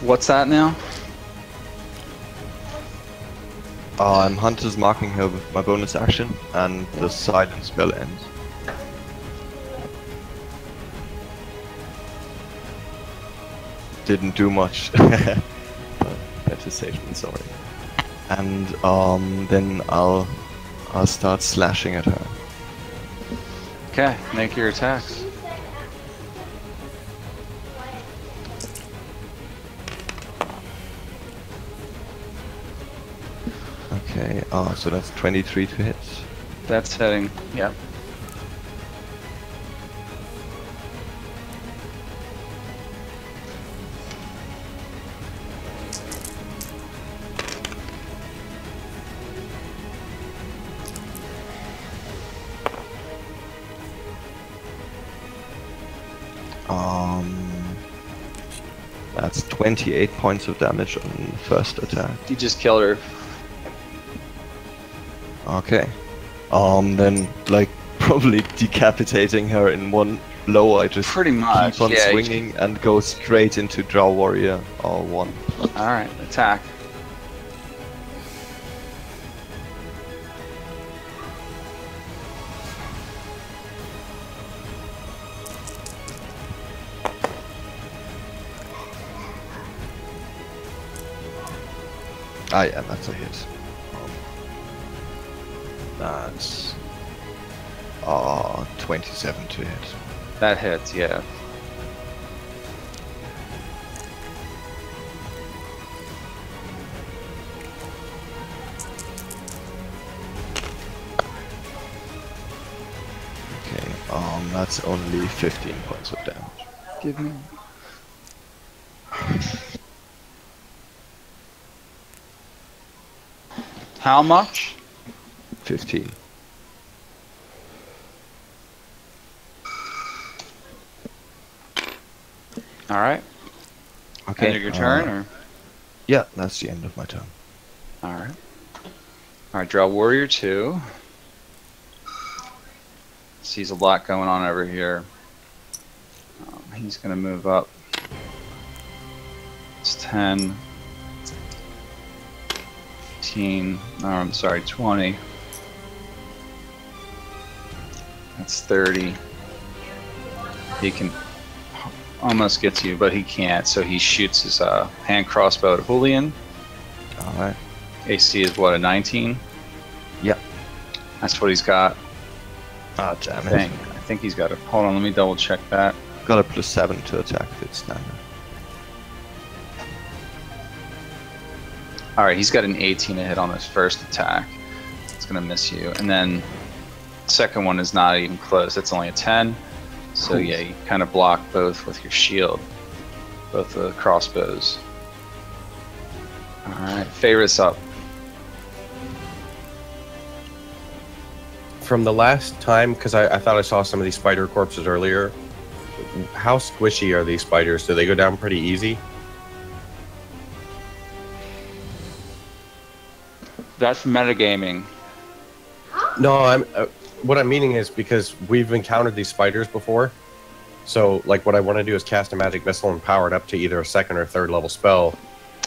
What's that now? I'm Hunter's Marking her with my bonus action, and the silence spell ends. Didn't do much. But better safe than sorry. And then I'll start slashing at her. Okay, make your attacks. Okay, so that's 23 to hit. That's hitting. Yep. That's 28 points of damage on the first attack. You just killed her. Okay. Then like probably decapitating her in one blow. I just Pretty much, keep on yeah, you swinging and go straight into Drow Warrior one. Alright, attack. Ah, yeah, that's a hit. That's 27 to hit. That hits, yeah. Okay, that's only 15 points of damage. Give me. How much? 15. Alright. Okay. End of your turn, or? Yeah, that's the end of my turn. Alright. Alright, draw Warrior 2. Sees a lot going on over here. He's gonna move up. It's 10. 15. Oh, I'm sorry, 20. That's 30. He can almost get to you, but he can't, so he shoots his hand crossbow at Julian. Alright. AC is what, a 19? Yeah. That's what he's got. Ah, damn I it. think he's got a. Hold on, let me double check that. Got a +7 to attack if it's standard. Alright, he's got an 18 to hit on his first attack. It's gonna miss you. And then second one is not even close. It's only a 10. So Cool. yeah, you kind of block both with your shield. Both the crossbows. Alright, Feyre's up. From the last time, because I thought I saw some of these spider corpses earlier, how squishy are these spiders? Do they go down pretty easy? That's metagaming. No, what I'm meaning is because we've encountered these spiders before. So, like, what I want to do is cast a magic missile and power it up to either a second or third level spell.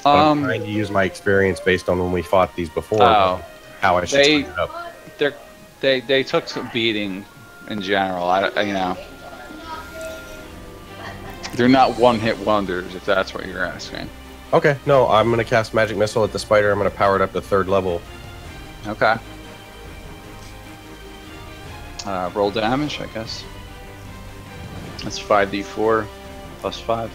But I'm trying to use my experience based on when we fought these before, Oh. how I should They- split it up. They took some beating in general. You know, they're not one-hit wonders, if that's what you're asking. Okay, no, I'm gonna cast Magic Missile at the spider. I'm gonna power it up to 3rd level. Okay. Roll damage, I guess. That's 5d4 plus 5.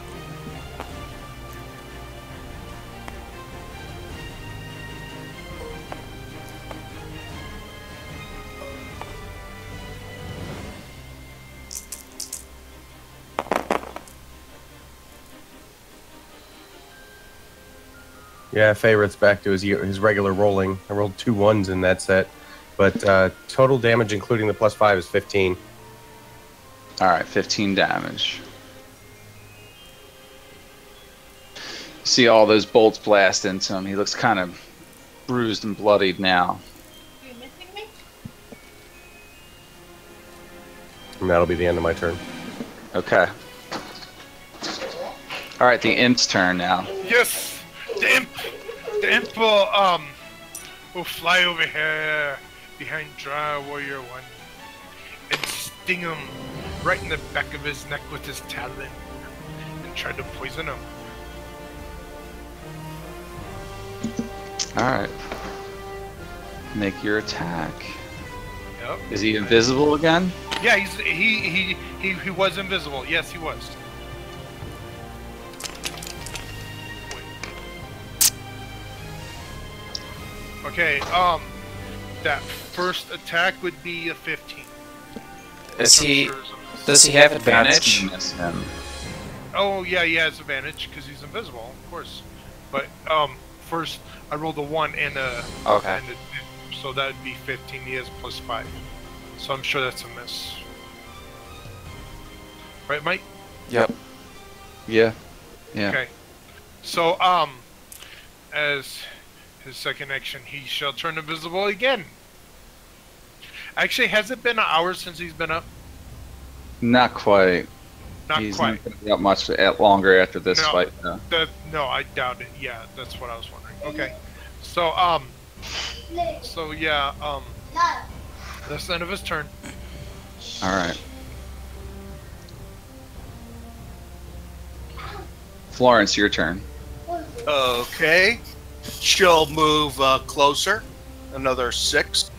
Yeah, Favorite's back to his regular rolling. I rolled 2 1s in that set, but total damage, including the +5, is 15. Alright, 15 damage. See all those bolts blast into him. He looks kind of bruised and bloodied now. Are you missing me? And that'll be the end of my turn. Okay. Alright, the imp's turn now. Yes! The imp will fly over here behind Dry Warrior 1 and sting him right in the back of his neck with his talon and try to poison him. Alright. Make your attack. Yep. Is he invisible again? Yeah, he was invisible. Yes, he was. Okay, that first attack would be a 15. Does he have advantage? Miss him. Oh yeah, he has advantage because he's invisible, of course. But first I rolled a 1 and a Okay. so that would be 15. He has +5, so I'm sure that's a miss. Right, Mike? Yep. Yeah. Yeah. Okay. So as his second action, he shall turn invisible again. Actually, has it been an hour since he's been up? Not quite. Not He's quite. not going to be up much longer after this No. fight. No. No, I doubt it. Yeah, that's what I was wondering. Okay. So yeah, that's the end of his turn. Alright. Florence, your turn. Okay. She'll move closer. Another 6.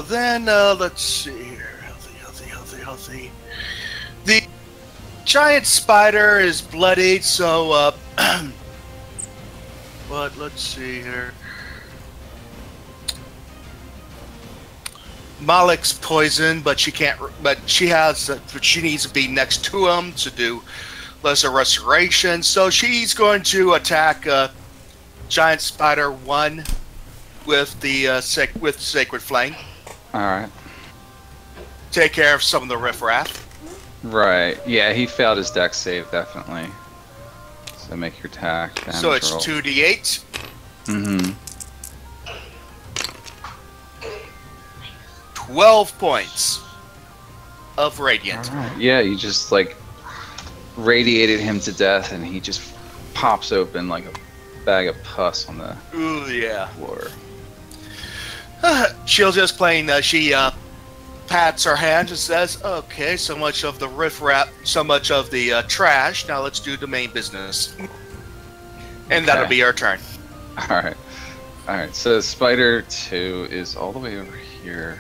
Then let's see here. Healthy. The giant spider is bloodied, so but let's see here. Malik's poisoned, but she can't. But she has. But she needs to be next to him to do lesser restoration. So she's going to attack giant spider 1 with the sacred flame. Alright. Take care of some of the riffraff. Right. Yeah, he failed his dex save, definitely. So make your attack. So it's roll. 2d8. Mm-hmm. 12 points of radiant. Alright. Yeah, you just, like, radiated him to death, and he just pops open like a bag of pus on the Ooh, yeah. floor. She'll just plain, she pats her hand and says, okay, so much of the riffraff, so much of the trash, now let's do the main business. And that'll be her turn. Alright. Alright, so Spider 2 is all the way over here.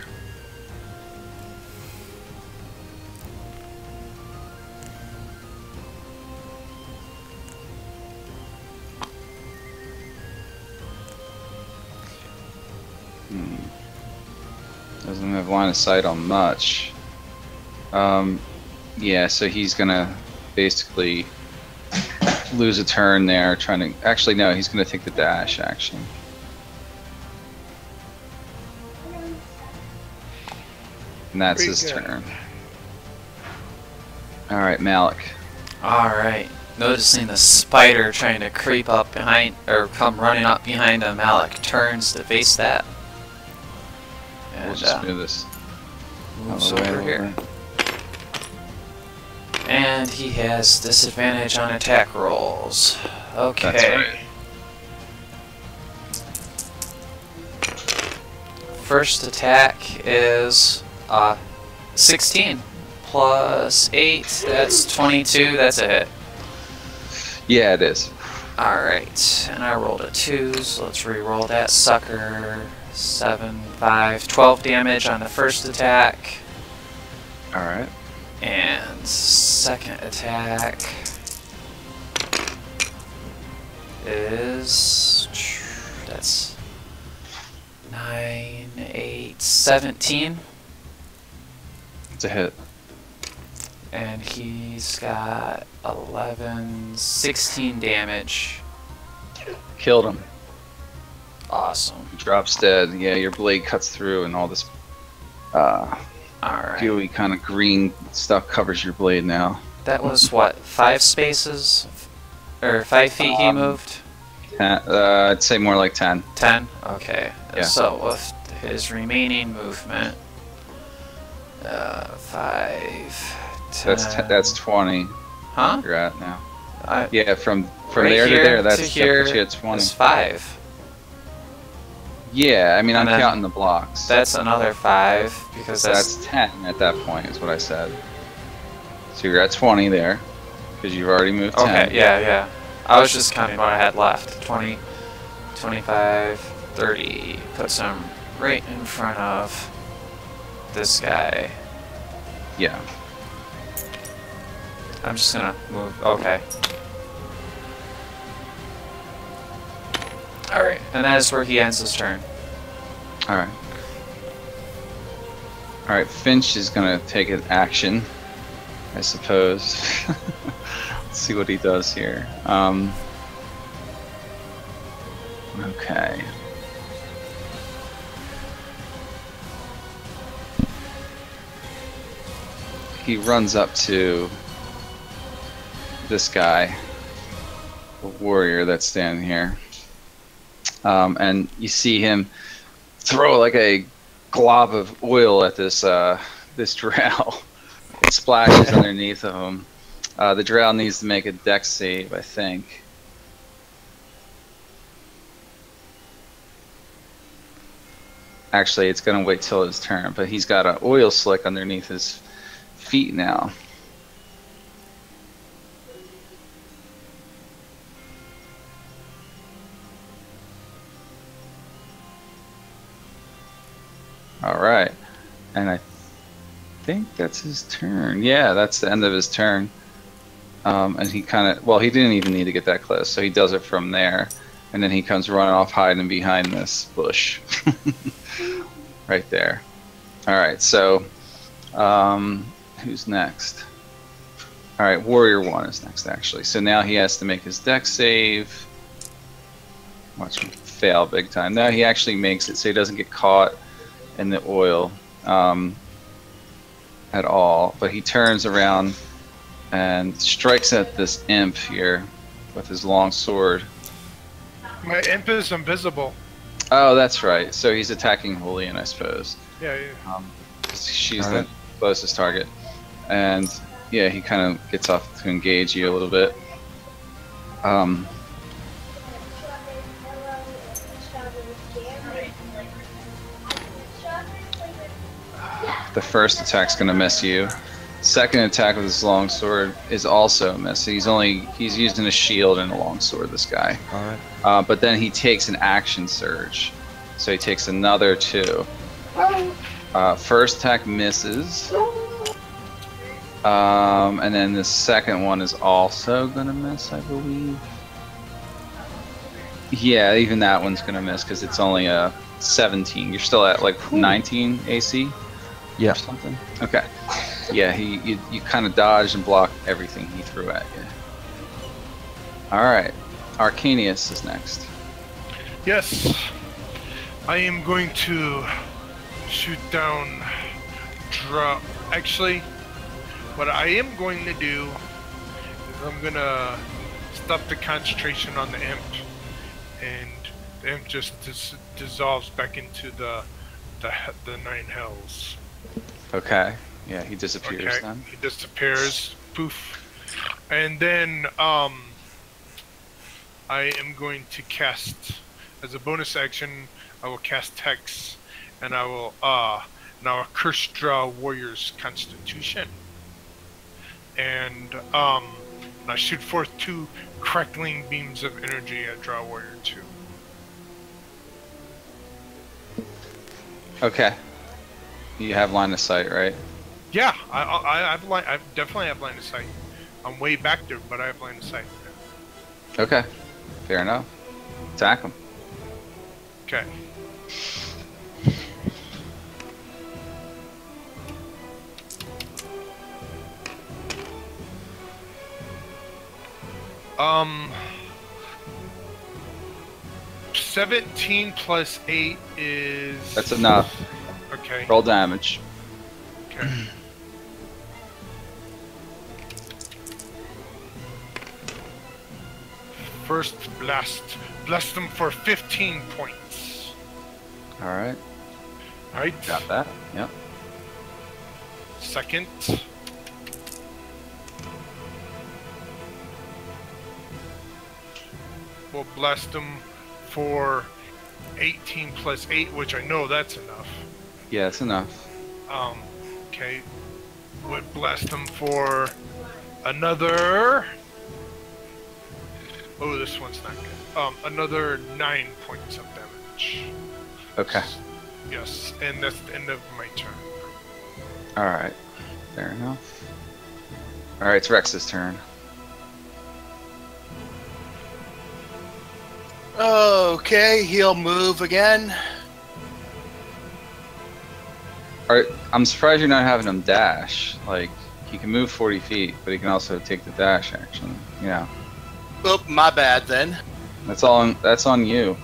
Doesn't have line of sight on much. Yeah, so he's gonna basically lose a turn there trying to... Actually, no, he's gonna take the dash action. And that's his turn. Alright, Malik. Alright. Noticing the spider trying to creep up behind, or come running up behind Malik, turns to face that. We'll just move this. Moves over here. And he has disadvantage on attack rolls. Okay. That's right. First attack is 16 plus 8. That's 22. That's a hit. Yeah, it is. Alright, and I rolled a 2, so let's re-roll that sucker. 7, 5, 12 damage on the first attack. Alright. And second attack is... that's 9, 8, 17. It's a hit. And he's got 11, 16 damage. Killed him. Awesome. He drops dead. Yeah, your blade cuts through and all this Alright. gooey kind of green stuff covers your blade now. That was what, 5 spaces? Or 5 feet he moved? I'd say more like 10. 10? Okay. Yeah. So with his remaining movement, 5, 10. That's 20. Huh? You're at now. I, Yeah, from right there to here there, that to puts here you at 20. is 5. Yeah, I mean, I'm And then counting the blocks. That's another 5 because That's 10 at that point, is what I said. So you're at 20 there, because you've already moved 10. okay. Yeah. I was just counting what I had left. 20, 25, 30. Puts him right in front of this guy. Yeah. I'm just gonna move. Okay. Alright, and that is where he ends his turn. Alright. Alright, Finch is gonna take an action, I suppose. Let's see what he does here. Okay. He runs up to this guy, the warrior that's standing here. And you see him throw like a glob of oil at this this drow. It splashes underneath of him. The drow needs to make a dex save, I think. Actually, it's gonna wait till his turn, but he's got an oil slick underneath his feet now. Alright, and I think that's his turn. Yeah, that's the end of his turn. And he kind of, well, he didn't even need to get that close, so he does it from there. And then he comes running off hiding behind this bush. Right there. Alright, so, who's next? Alright, Warrior 1 is next, actually. So now he has to make his dex save. Watch him fail big time. Now he actually makes it, so he doesn't get caught in the oil at all, but he turns around and strikes at this imp here with his long sword. My imp is invisible. Oh, that's right. So he's attacking Julian, I suppose. Yeah. She's the closest target, and yeah, he kind of gets off to engage you a little bit. The first attack's gonna miss you. Second attack with his long sword is also a miss. He's using a shield and a long sword, this guy. Alright. But then he takes an action surge, so he takes another 2. First attack misses, and then the second one is also gonna miss, I believe. Yeah, even that one's gonna miss because it's only a 17. You're still at like 19 AC. Yeah. Or something. Okay. Yeah, you kind of dodged and blocked everything he threw at you. All right, Arcanius is next. Yes. I am going to shoot down drop. Actually, what I am going to do is I'm gonna stop the concentration on the imp, and the imp just dissolves back into the the nine hells. Okay. Yeah, he disappears Okay, then. he disappears. Poof. And then I am going to cast, as a bonus action, I will cast Hex, and I will now curse draw Warrior's Constitution, and I shoot forth 2 crackling beams of energy at Draw Warrior 2. Okay. You have line of sight, right? Yeah, I definitely have line of sight. I'm way back there, but I have line of sight. Okay. Fair enough. Attack him. Okay. Um, 17 plus 8 is... That's enough. Okay. Roll damage. Okay. First blast. Blast them for 15 points. Alright. Alright. Got that. Yep. Second. We'll blast them for 18 plus 8, which I know that's enough. Yeah, it's enough. Okay. Would blast them for another... Oh, this one's not good. Another 9 points of damage. Okay. Yes, and that's the end of my turn. Alright. Fair enough. Alright, it's Rex's turn. Okay, he'll move again. Alright, I'm surprised you're not having him dash. Like, he can move 40 feet, but he can also take the dash action. You know. Oh, my bad then. That's on you.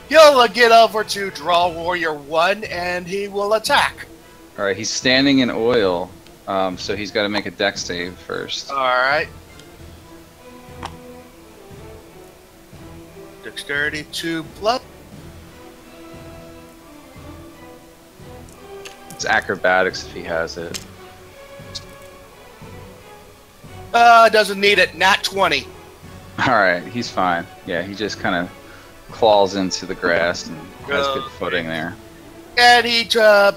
He'll get over to Draw Warrior 1 and he will attack. Alright, he's standing in oil, so he's got to make a dex save first. Alright. Dexterity 2 plus. It's acrobatics if he has it. Doesn't need it. Nat 20. Alright, he's fine. Yeah, he just kind of claws into the grass and has good footing there. And he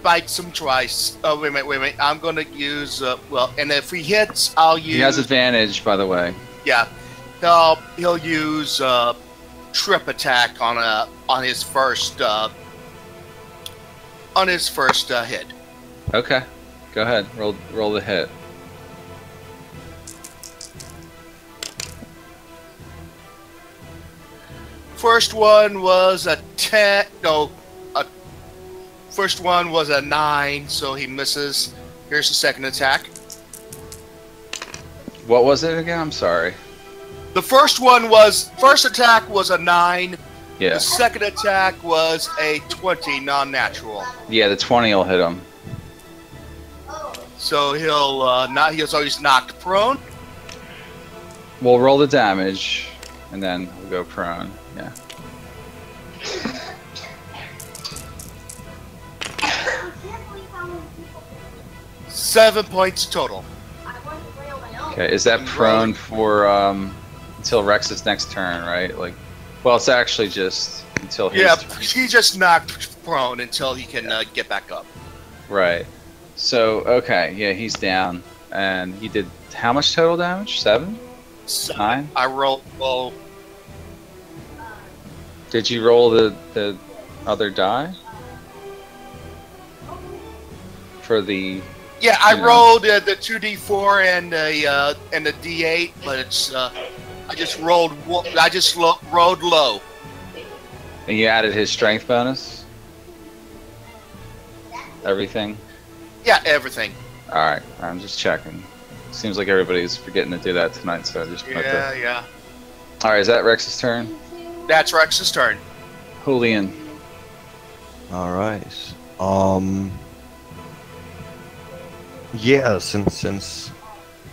bites him twice. Oh, wait a minute. I'm going to use, and if he hits, I'll use... He has advantage, by the way. Yeah. He'll use, trip attack on his first, hit. Okay. Go ahead. Roll the hit. First one was a 10. No, first one was a 9, so he misses. Here's the second attack. What was it again? I'm sorry. The first attack was a 9. Yeah. The second attack was a 20, non-natural. Yeah, the 20 will hit him. So he's always knocked prone. We'll roll the damage, and then we'll go prone. Yeah. Seven points total. Okay, is that prone for until Rex's next turn, right? Like, well, it's actually just until his turn. He just knocked prone until he can get back up. Right. So, okay, yeah, he's down, and he did how much total damage? 7? 9? I rolled well. Did you roll the other die for the? Yeah, I rolled the 2d4 and the d8, but it's I just rolled low. And you added his strength bonus. Everything. Yeah, everything. All right, I'm just checking. Seems like everybody's forgetting to do that tonight, so I just put the... Yeah. All right, is that Rex's turn? That's Rex's turn. Julian. Alright. Yeah, since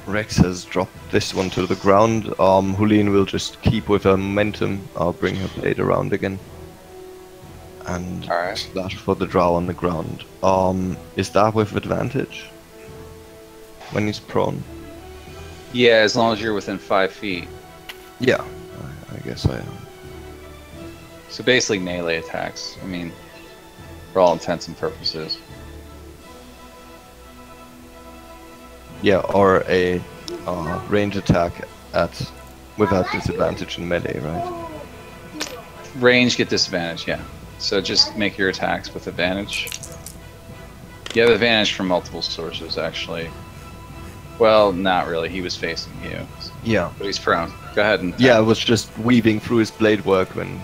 Rex has dropped this one to the ground, Julian will just keep with her momentum, bring her blade around again. And Alright. slash for the drow on the ground. Is that with advantage? When he's prone? Yeah, as long as you're within 5 feet. Yeah, I guess I am. So basically melee attacks. I mean, for all intents and purposes. Yeah, or a range attack without disadvantage in melee, right? Range get disadvantage, yeah. So just make your attacks with advantage. You have advantage from multiple sources, actually. Well, not really. He was facing you, Yeah. but he's prone. Go ahead and. Yeah, I was just weaving through his blade work when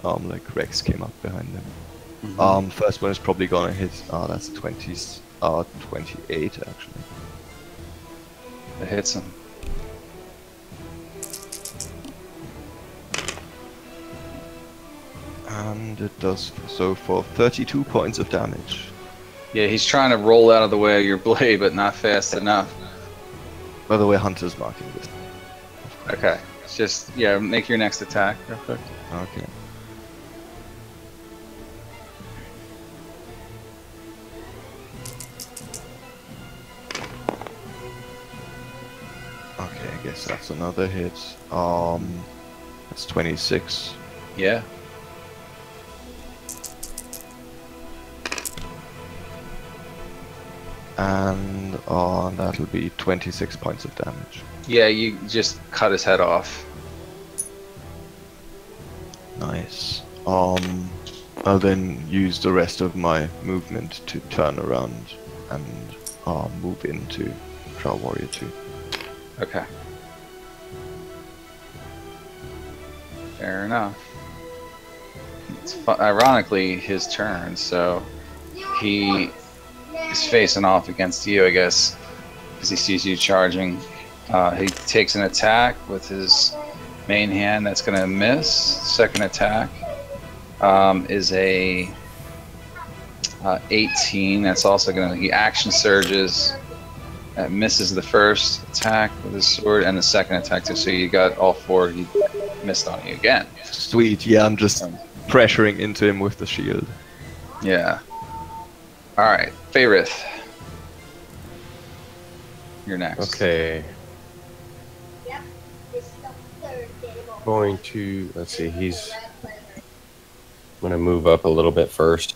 like Rex came up behind him. Mhm. First one is probably gonna hit. That's 20s. 28 actually. It hits him. And it does so for 32 points of damage. Yeah, he's trying to roll out of the way of your blade, but not fast enough. By the way, Hunter's marking this. Okay. Just, yeah, make your next attack real quick. Okay. Okay, I guess that's another hit. That's 26. Yeah. And that'll be 26 points of damage. Yeah, you just cut his head off. Nice. I'll then use the rest of my movement to turn around and move into Drow Warrior 2. Okay. Fair enough. It's ironically his turn, so he is facing off against you, I guess, because he sees you charging. He takes an attack with his main hand that's going to miss. Second attack is a 18. That's also going to. He action surges. That misses the first attack with his sword and the second attack too. So you got all four. He missed on you again. Sweet, yeah, I'm just pressuring into him with the shield. Yeah. All right, Faerith. You're next. Okay. Yep, this is the third table. Going to, let's see, he's going to move up a little bit first.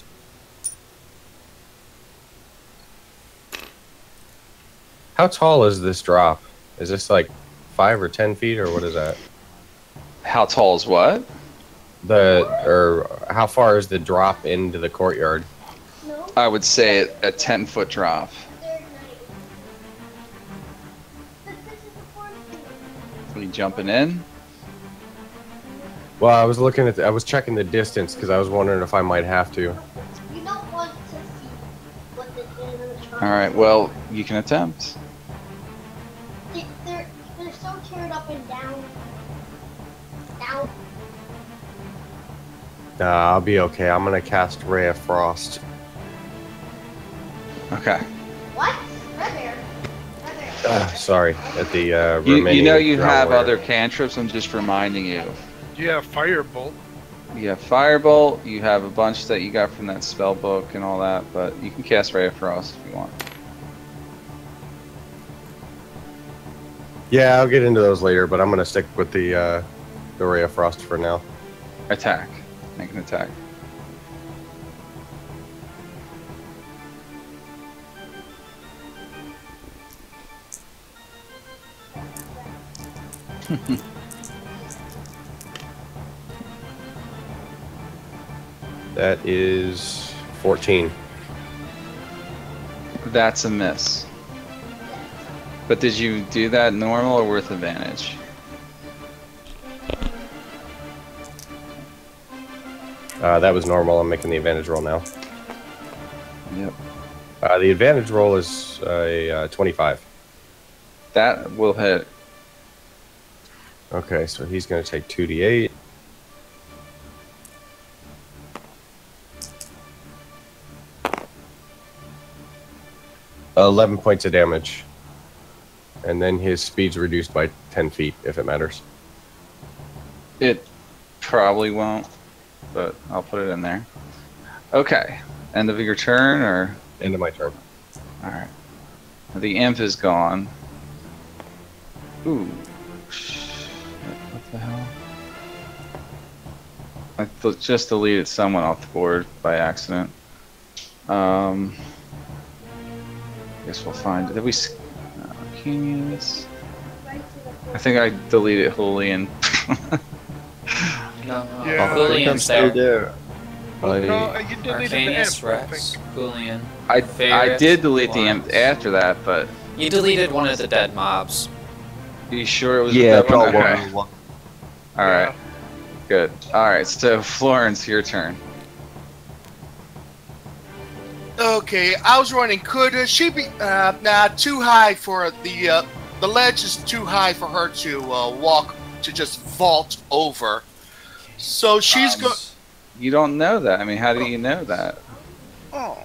How tall is this drop? Is this like 5 or 10 feet, or what is that? How tall is what? Or how far is the drop into the courtyard? No, I would say a 10-foot drop. third night. But this is the fourth table. Are you jumping in? Well, I was looking at, I was checking the distance because I was wondering if I might have to. You don't want to see what the animatronics All right. Well, you can attempt. They're so turned up and down. Down. Nah, I'll be okay. I'm gonna cast Ray of Frost. Okay. What? Red Bear. Red Bear. Sorry, at the You remaining know you Drow have warrior. other cantrips. I'm just reminding you. You have Firebolt. You have Firebolt. You have a bunch that you got from that spell book and all that. But you can cast Ray of Frost if you want. Yeah, I'll get into those later, but I'm gonna stick with the Ray of Frost for now. Attack. Make an attack. That is 14. That's a miss. But did you do that normal or with advantage? That was normal. I'm making the advantage roll now. Yep. The advantage roll is a 25. That will hit. Okay, so he's going to take 2d8. $11 points of damage. And then his speed's reduced by 10 feet, if it matters. It probably won't, but I'll put it in there. Okay. End of your turn, or End of my turn. all right. The imp is gone. Ooh. What the hell? I just deleted someone off the board by accident. Guess we'll find it. Did we? Arcanius? I think I deleted Julian. No, Yeah. Julian's still there. there. No, you deleted the Arcanius, imp, I Rex, think. Julian. I Ferret, did delete the imp Lawrence. after that, but You deleted one of the dead mobs. are you sure it was Yeah, that one? draw Okay. one. All right. Good. All right. So Florence, your turn. Okay, I was running. Could she be nah too high for the ledge is too high for her to walk to just vault over. So she's going. You don't know that. I mean, how do you know that? Oh,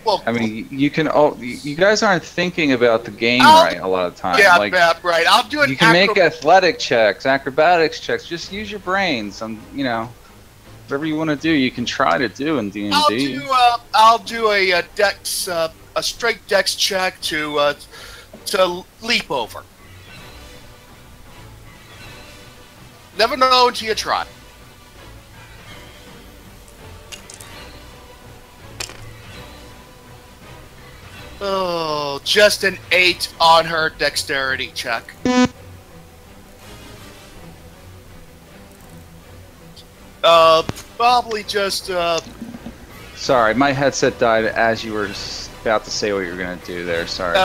well. I mean, you can. Oh, you guys aren't thinking about the game I'll- right a lot of times. yeah, Like, yeah, right. I'll do an. you can make athletic checks, acrobatics checks. Just use your brains. You know, whatever you want to do, you can try to do in D&D. I'll do a dex a straight dex check to leap over. Never know until you try. Oh, just an 8 on her dexterity check. Probably just Sorry, my headset died as you were about to say what you were going to do there. Sorry.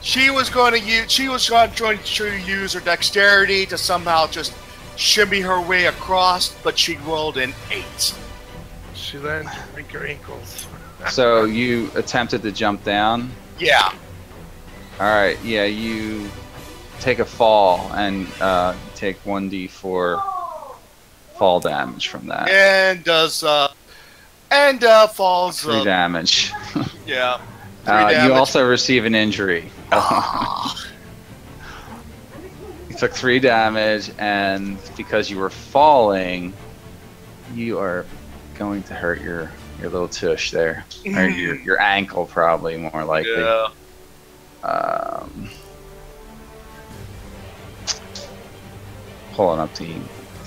she was going to use. She was going to use her dexterity to somehow just shimmy her way across, but she rolled an 8. She landed to break her ankles. So you attempted to jump down. Yeah. All right. Yeah, you take a fall and take 1d4 fall damage from that. And does falls 3 damage. yeah. You damage. also receive an injury. You took 3 damage, and because you were falling, you are going to hurt your little tush there, or your ankle probably more likely. Yeah. Pulling up the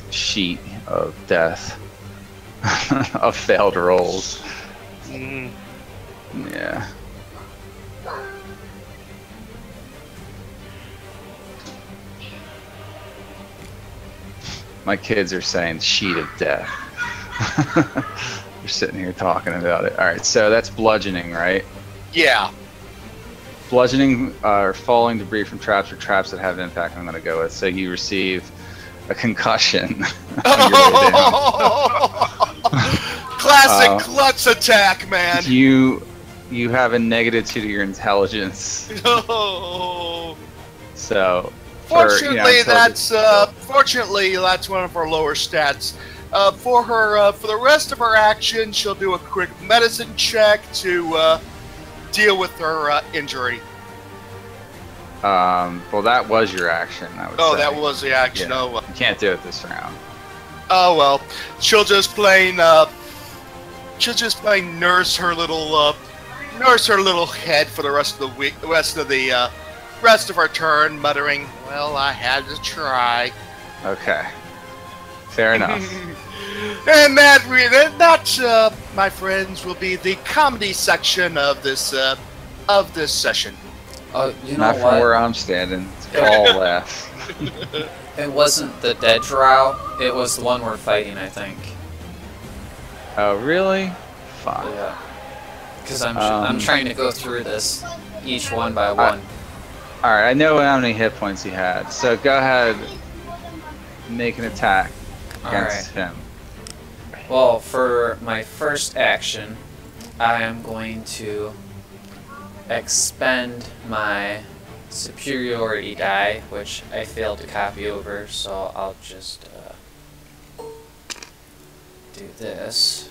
sheet of death of failed rolls. Mm. Yeah. My kids are saying sheet of death. They're sitting here talking about it. Alright, so that's bludgeoning, right? Yeah. Bludgeoning or falling debris from traps or traps that have impact, I'm going to go with. So you receive a concussion on your way down. Classic klutz attack, man. You have a -2 to your intelligence. Oh. So Fortunately, until fortunately that's one of her lower stats. For the rest of her action, she'll do a quick medicine check to deal with her injury. well, that was your action. I would Oh, say. that was the action. Yeah. Oh, well. You can't do it this round. Oh well. She'll just plain nurse her little head for the rest of the week, rest of her turn, muttering, "Well, I had to try." Okay. Fair enough. And that, my friends, will be the comedy section of this session. Oh, you know Not from what? where I'm standing. It's all laugh. It wasn't the dead drow. It was the one we're fighting, I think. Oh, really? Fuck. Yeah. Because I'm trying to go through this each one by one. Alright, I know how many hit points he had. So go ahead, make an attack against him. Well, for my first action, I am going to expend my superiority die, which I failed to copy over, so I'll just do this.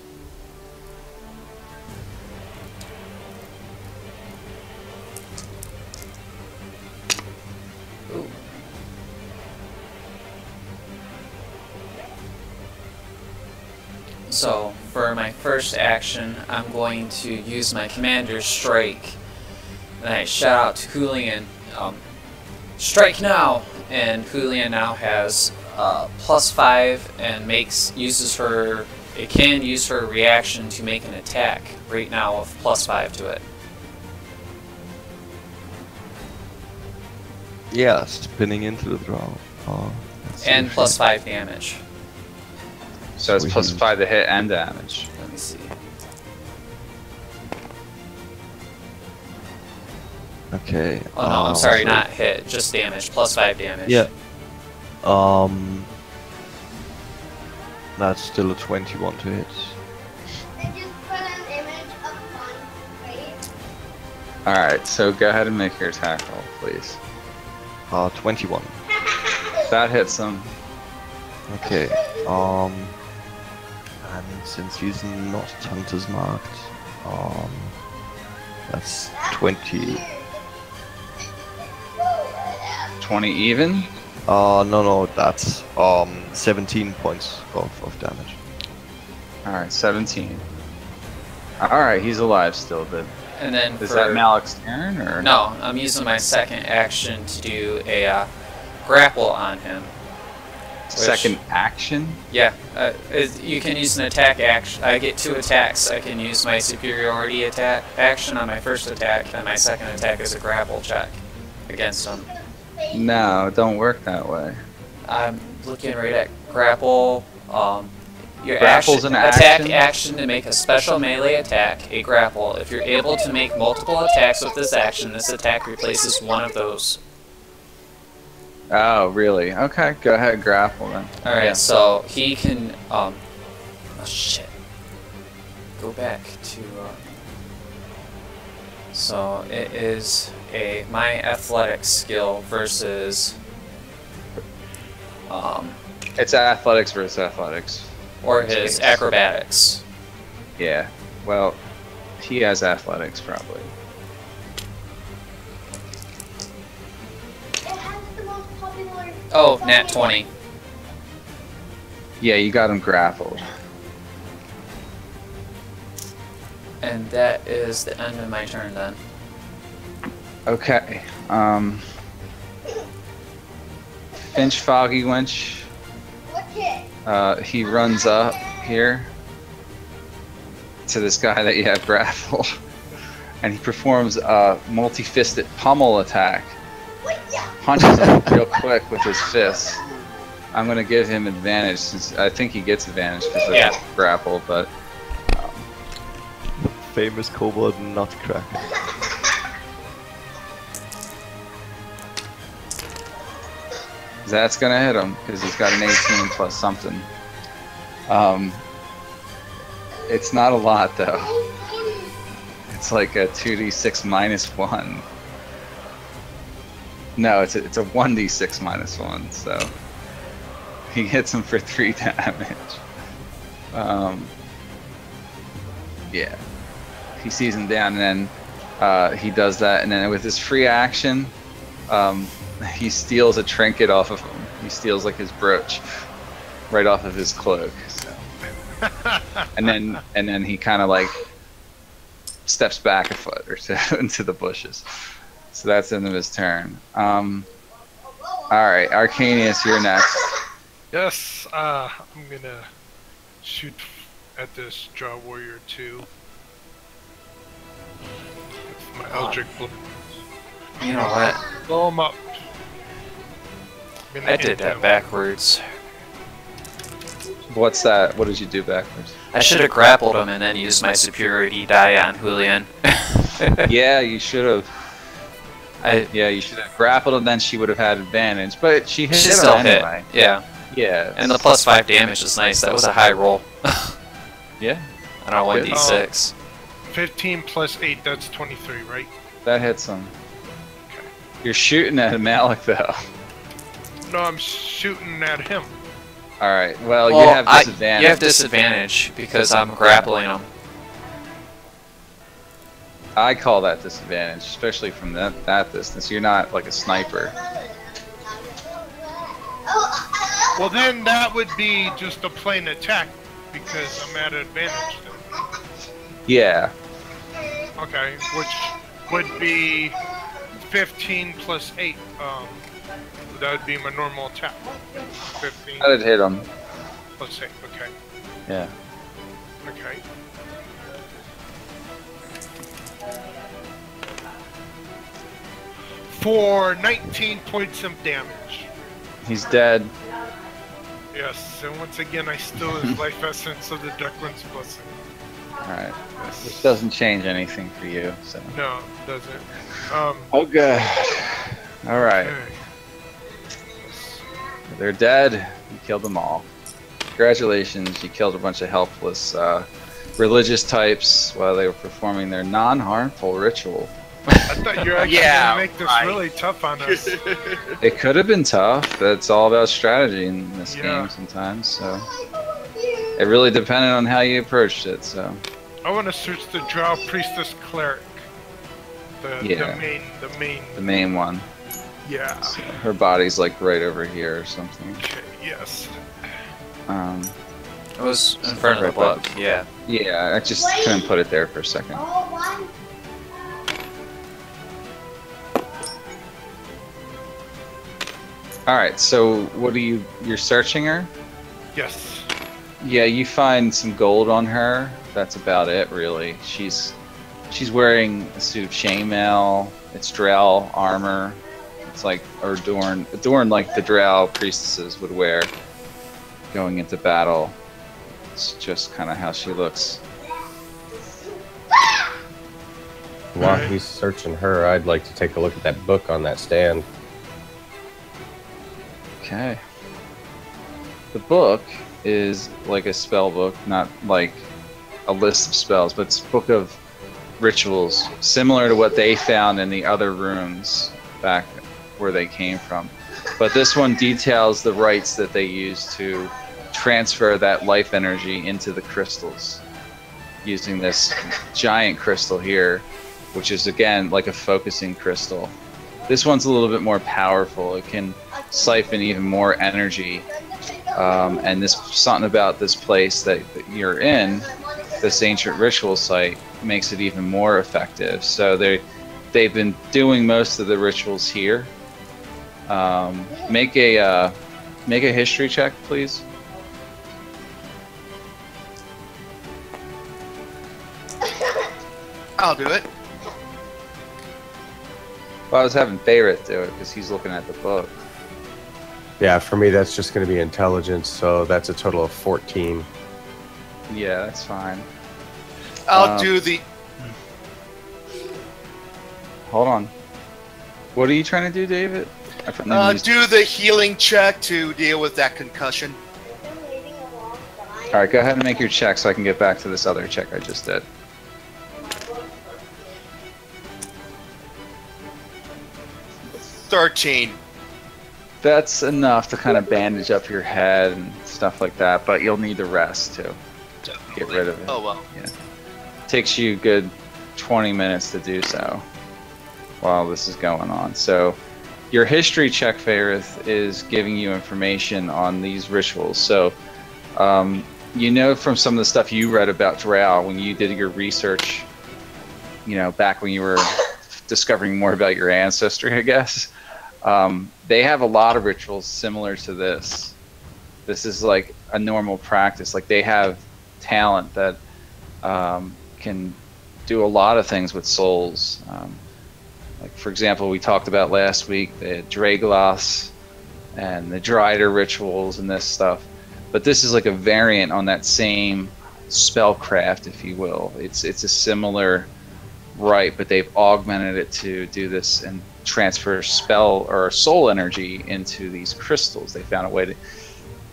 Ooh. So, for my first action, I'm going to use my Commander's Strike. And I shout out to Julian, strike now! And Julian now has +5 and it can use her reaction to make an attack right now of +5 to it. Yeah, spinning into the draw. Let's see And if +5 damage. So it's Sweet. +5 to hit and damage. Let me see. Okay. Oh no, I'm sorry, so- not hit, just damage, +5 damage. Yeah. That's still a 21 to hit. I just put an image of one face. Alright, so go ahead and make your attack roll, please. 21. That hits him. Okay. And since he's not hunter's marked, that's 20. 20 even? No, that's 17 points of damage. Alright, 17. Alright, he's alive still, but And then is for, that Malik's turn, or? No, I'm using my second action to do a grapple on him. Second action? Yeah, you can use an attack action. I get 2 attacks. I can use my superiority attack action on my first attack, and my second attack is a grapple check against him. No, it don't work that way. I'm looking right at grapple. Your Grapple's an attack action? action to make a special melee attack, a grapple. If you're able to make multiple attacks with this action, this attack replaces one of those. Oh, really? Okay, go ahead, grapple then. Alright, Yeah. so he can, oh shit. Go back to, so it is my athletics skill versus, It's athletics versus athletics. or his acrobatics. Yeah. Well, he has athletics probably. It has the most popular. Oh, nat 20. Yeah, you got him grappled. And that is the end of my turn then. Okay. Finch Foggy Winch. What kid? He runs up here to this guy that you have grappled, and he performs a multi-fisted pummel attack. Punches him real quick with his fist. I'm gonna give him advantage since I think he gets advantage because of Yeah. his grapple, but Famous kobold nutcracker. that's gonna hit him because he's got an 18 plus something. It's not a lot though. It's like a 2d6 minus 1. No, it's a 1d6 minus 1, so he hits him for 3 damage. Yeah. He sees him down, and then he does that, and then with his free action, he steals a trinket off of him. He steals like his brooch right off of his cloak. So. and then he kind of like steps back a foot or two into the bushes. So that's the end of his turn. All right, Arcanius, you're next. Yes, I'm gonna shoot at this Jaw Warrior 2. With my Eldritch Blade. You know what? Blow him up. I did that backwards. What's that? What did you do backwards? I should have grappled him and then used my superiority die on Julian. Yeah, you should have. I Yeah, you should have grappled him. Then she would have had advantage, but she hit should him still anyway. hit. Yeah. Yeah. And the +5 damage is nice. That was a high roll. Yeah, I don't know, Good. 1d6. 15 plus 8, that's 23, right? that hits him. You're shooting at Malik though. No, I'm shooting at him. All right. Well, Well, you have disadvantage. you have disadvantage because I'm grappling him. I call that disadvantage, especially from that distance. You're not like a sniper. Well, then that would be just a plain attack. because I'm at advantage then. Yeah. Okay, which would be 15 plus 8. That would be my normal attack. 15 That'd hit him. plus 8. Okay. Yeah. Okay. For 19 points of damage. He's dead. Yes, and once again I steal his life essence of the Duckman's Blessing. Alright. This doesn't change anything for you, so. No, it doesn't. Okay. Alright. Okay. They're dead. You killed them all. Congratulations, you killed a bunch of helpless religious types while they were performing their non-harmful ritual. I thought you were actually Yeah, going to make this right. really tough on us. It could have been tough, but it's all about strategy in this Yeah. game sometimes, so. It really depended on how you approached it, so. I want to search the Drow Priestess Cleric. Yeah. The main. The main one. Yeah. So her body's like right over here or something. Okay, yes. It was in front of the Right by book, yeah. Yeah, I just couldn't put it there for a second. Oh, one. Alright, so what are you're searching her? Yes. Yeah, you find some gold on her. That's about it, really. She's wearing a suit of chainmail. It's drow armor. It's like or adorned like the drow priestesses would wear going into battle. It's just kind of how she looks. While he's searching her, I'd like to take a look at that book on that stand. Okay. The book is like a spell book, not like a list of spells, but it's a book of rituals, similar to what they found in the other rooms back where they came from. But this one details the rites that they use to transfer that life energy into the crystals, using this giant crystal here, which is again like a focusing crystal. This one's a little bit more powerful. It can siphon even more energy. And this something about this place that you're in, this ancient ritual site, makes it even more effective. So they've been doing most of the rituals here. Make a history check, please. I'll do it. Well, I was having Favorite do it because he's looking at the book. Yeah, for me, that's just going to be intelligence, so that's a total of 14. Yeah, that's fine. I'll do the. Hold on. What are you trying to do, David? I forgot the Do the healing check to deal with that concussion. Been waiting a long time. All right, go ahead and make your check so I can get back to this other check I just did. 13. That's enough to kind of bandage up your head and stuff like that, but you'll need to rest too. Get rid of it. Oh well. Takes you a good 20 minutes to do so while this is going on. So your history check, Fairith, is giving you information on these rituals. So you know from some of the stuff you read about Drow when you did your research, you know, back when you were discovering more about your ancestry, I guess. They have a lot of rituals similar to this. This is like a normal practice. Like they have talent that can do a lot of things with souls. Like for example, we talked about last week the Draglas and the Drider rituals and this stuff. But this is like a variant on that same spellcraft, if you will. It's a similar rite, but they've augmented it to do this and transfer spell or soul energy into these crystals. They found a way to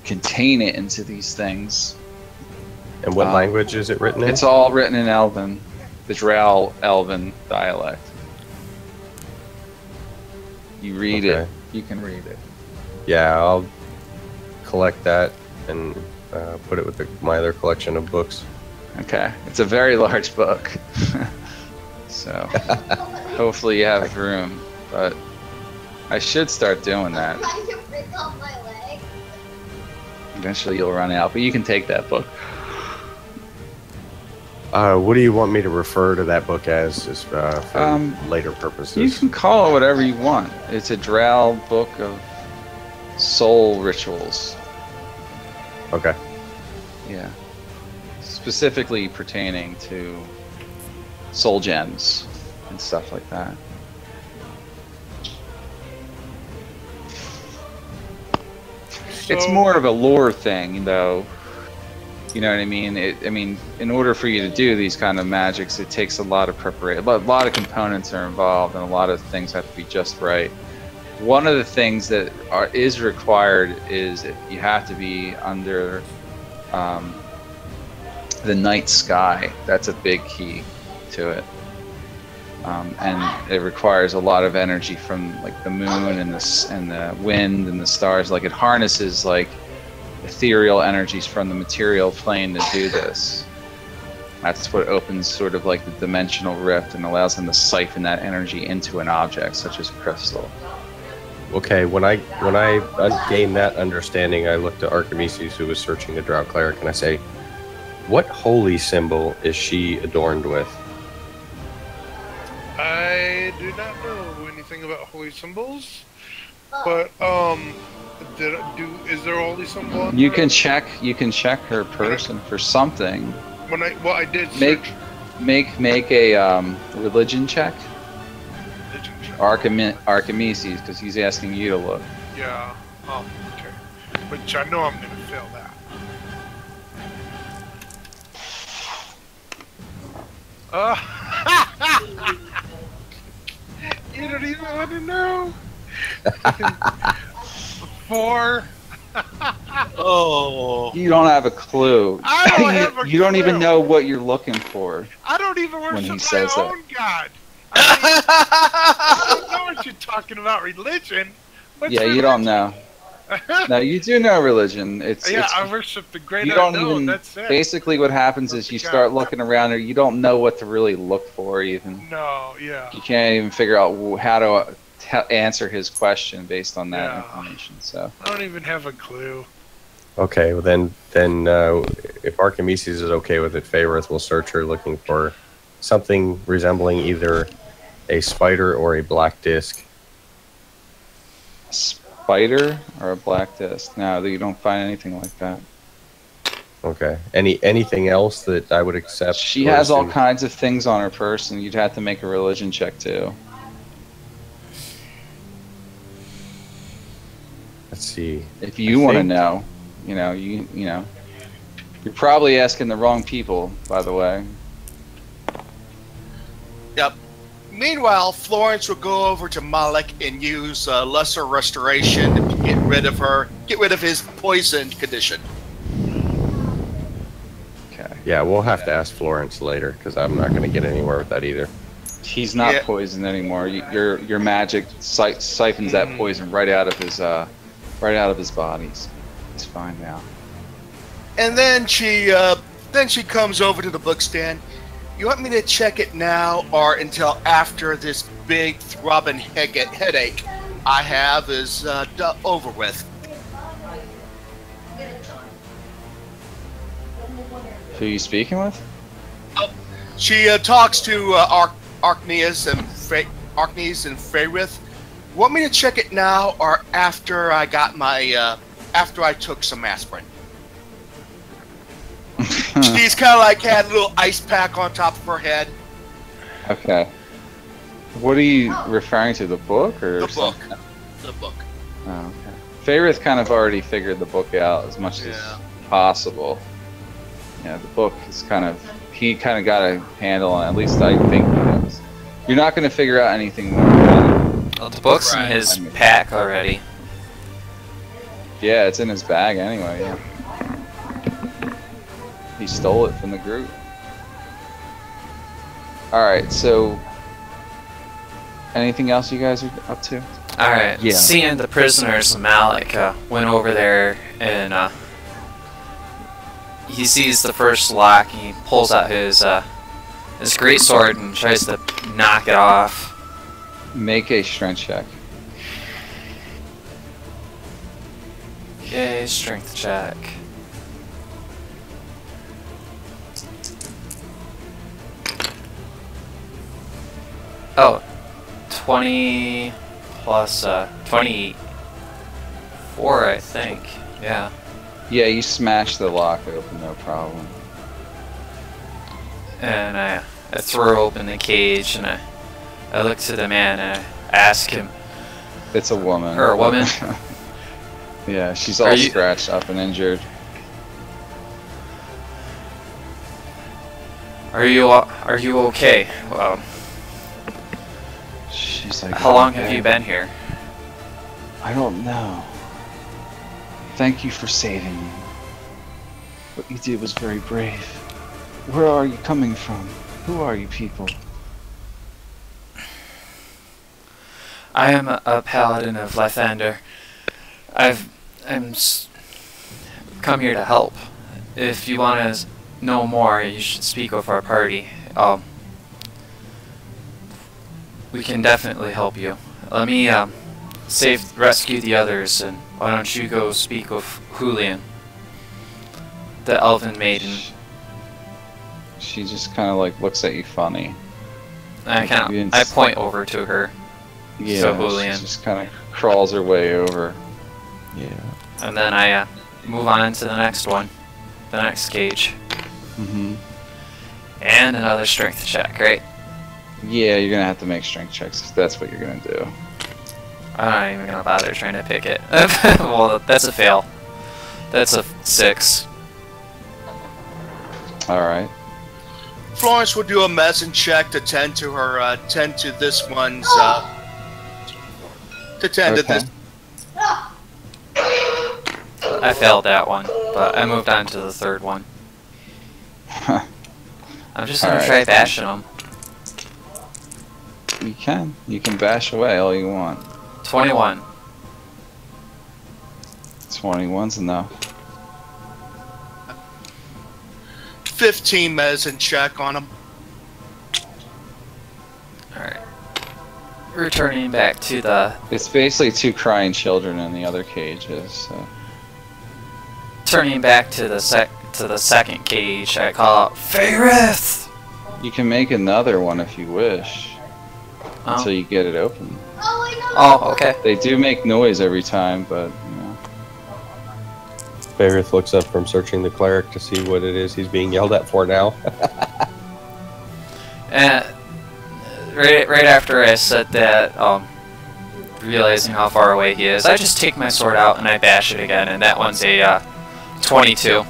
contain it into these things. And what language is it written in? It's all written in Elven, the Drow Elven dialect. You read it. You can read it. Yeah, I'll collect that and put it with my other collection of books. Okay. It's a very large book. So hopefully you have room. But I should start doing that. I can break off my leg. Eventually you'll run out, but you can take that book. What do you want me to refer to that book as for later purposes? You can call it whatever you want. It's a Drow book of soul rituals. Okay. Yeah. Specifically pertaining to soul gems and stuff like that. It's So- more of a lore thing, though. You know what I mean? In order for you to do these kind of magics, it takes a lot of preparation. A lot of components are involved, and a lot of things have to be just right. One of the things that is required is you have to be under the night sky. That's a big key to it. And it requires a lot of energy from like the moon and the wind and the stars. Like it harnesses like ethereal energies from the material plane to do this. That's what opens sort of like the dimensional rift and allows them to siphon that energy into an object such as a crystal. Okay, when I gained that understanding, I looked at Archimedes, who was searching the Drow cleric, and I say, "What holy symbol is she adorned with?" I do not know anything about holy symbols, but is there a holy symbol? on You her? can check her person for something. I did Make search. make a religion check. Religion check. Archimedes, because he's asking you to look. Yeah. Oh, okay. Which I know I'm gonna fail that. You don't even want to know. 4. Oh. You don't have a clue. I don't have a You don't even clue. know what you're looking for. I don't even When he worship says my that. own God. I don't know what you're talking about, religion. What's Yeah, you don't know. No, you do know religion. Yeah, It's I worship the great you don't unknown. even. That's it. Basically, what happens is you start looking around, or you don't know what to really look for. Even No, yeah. you can't even figure out how to answer his question based on that Yeah. information. So I don't even have a clue. Okay, well then if Archimedes is okay with it, Faerith will search her looking for something resembling either a spider or a black disc. spider or a black disc? No, you don't find anything like that. Okay. Anything else that I would accept? She or has all assume? kinds of things on her person. You'd have to make a religion check too. Let's see. If you want to think- know, you know, you're probably asking the wrong people, by the way. Yep. Meanwhile, Florence will go over to Malik and use Lesser Restoration to get rid of his poison condition. Okay. Yeah, we'll have to ask Florence later because I'm not going to get anywhere with that either. He's not Yeah. poisoned anymore. Your magic siphons that poison right out of his body. He's fine now. And then she comes over to the bookstand. You want me to check it now or until after this big throbbing headache I have is over with? Who are you speaking with? She talks to Archneas and Faerith. Want me to check it now or after I got my after I took some aspirin? She's kind of like had a little ice pack on top of her head. Okay. What are you referring to? The book or The book. something? The book. Oh, okay. Faerith kind of already figured the book out as much as possible. Yeah, the book is he kind of got a handle on it. At least I think he does. You're not going to figure out anything more about it. Well, the book's in Right. his pack already. Yeah, it's in his bag anyway. Yeah. He stole it from the group. Alright, so anything else you guys are up to? Alright, Yeah. seeing the prisoners, Malik went over there and he sees the first lock and he pulls out his great sword and tries to knock it off. Make a strength check. Okay, strength check. 20 plus 24, I think. Yeah. Yeah, you smash the lock open, no problem. And I throw open the cage and I look to the man and I ask him. It's a woman. Or a woman? Yeah, she's Are all you- scratched up and injured. Are you okay? She's like, How long have you been here? I don't know. Thank you for saving me. What you did was very brave. Where are you coming from? Who are you people? I am a paladin of Lathander. Come here to help. If you want to know more, you should speak with our party. We can definitely help you. Let me rescue the others, and why don't you go speak with Julian, the elven maiden. She just kind of like looks at you funny. I point over to her. Yeah, So Julian. she just kind of crawls her way over. Yeah. And then I move on to the next one, the next cage, Mm-hmm. and another strength check, right? Yeah, you're gonna have to make strength checks if that's what you're gonna do. I'm not even gonna bother trying to pick it. Well, that's a fail. That's a 6. Alright. Florence will do a medicine check to tend to her, tend to this one's, to tend to Okay. this. I failed that one, but I moved on to the third one. I'm just gonna Alright. try bashing them. You can. You can bash away all you want. 21. 21's enough. 15 medicine check on him. Alright. Returning back to the... It's basically 2 crying children in the other cages, so. Turning back to the second cage, I call out, Faerith! You can make another one if you wish. Until Oh. you get it open. Oh, okay. They do make noise every time, but, you know. Faerith looks up from searching the cleric to see what it is he's being yelled at for now. And right after I said that, realizing how far away he is, I just take my sword out and I bash it again, and that one's a 22.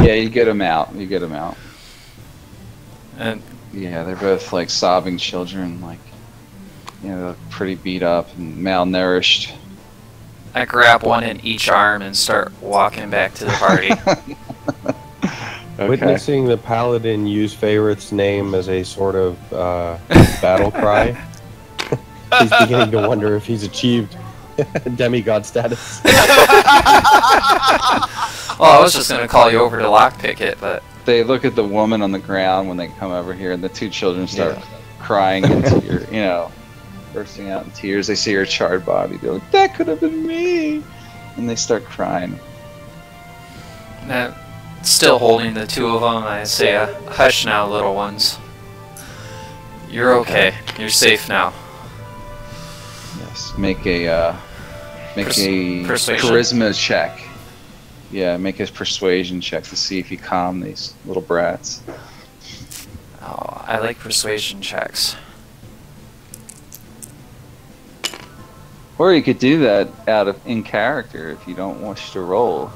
Yeah, you get them out. You get them out. And Yeah, they're both like sobbing children, like, you know, pretty beat up and malnourished. I grab one in each arm and start walking back to the party. Okay. Witnessing the paladin use Faerith's name as a sort of battle cry, he's beginning to wonder if he's achieved demigod status. Well, I was just gonna call you over to lockpick it, but They look at the woman on the ground when they come over here, and the 2 children start crying into your, you know, bursting out in tears. They see her charred body. They're like, "That could have been me," and they start crying. still holding the 2 of them, I say, hush now, little ones. You're okay. You're safe now. Yes. Make a Persuasion. charisma check. Yeah, make a persuasion check to see if you calm these little brats. Oh, I like persuasion checks. Or you could do that in character if you don't wish to roll,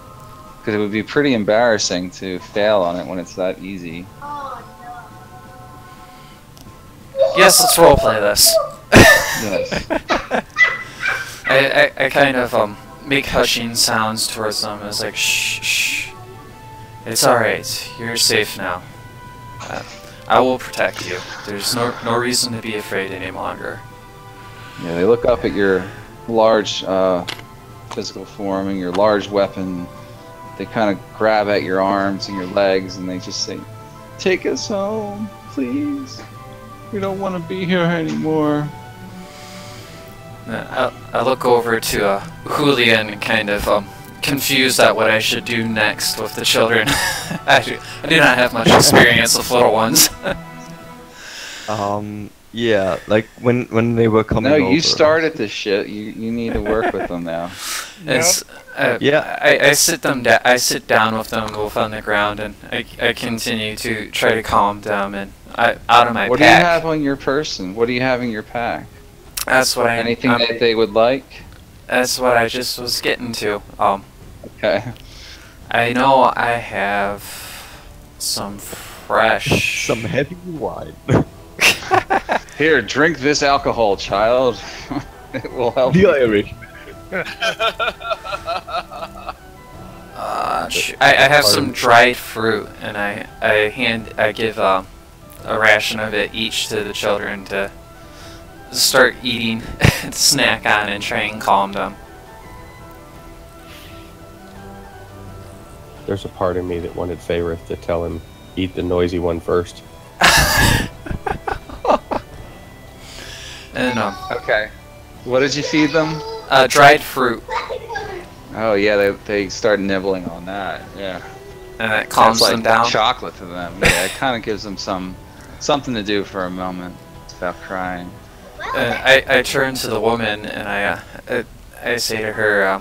because it would be pretty embarrassing to fail on it when it's that easy. Yes, let's roleplay this. Yes. I kind of make hushing sounds towards them. It's like, shh, shh. It's alright. You're safe now. I will protect you. There's no reason to be afraid any longer. Yeah, they look up at your large physical form and your large weapon. They kind of grab at your arms and your legs, and they just say, "Take us home, please. We don't want to be here anymore." I look over to Julian and kind of confused at what I should do next with the children. I do not have much experience with little ones. Yeah, like when they were coming No, over. you started this shit. You need to work with them now. It's, Yeah. I sit them down. I sit down with them both on the ground, and I continue to try to calm them and out of my What do you pack. have on your person? What do you have in your pack? That's what Anything that they would like? That's what I just was getting to. Okay. I know I have some fresh. Some heavy wine. Here, drink this alcohol, child. It will help. The Irish. I have some dried fruit, and I give a ration of it each to the children to start eating, snack on, and try and calm them. There's a part of me that wanted Favorith to tell him, eat the noisy one first. And Okay. What did you feed them? dried fruit, Oh yeah, they start nibbling on that. Yeah. and it calms That's like them down. chocolate to them. Yeah, it kind of gives them something to do for a moment without crying. And I turn to the woman and I say to her,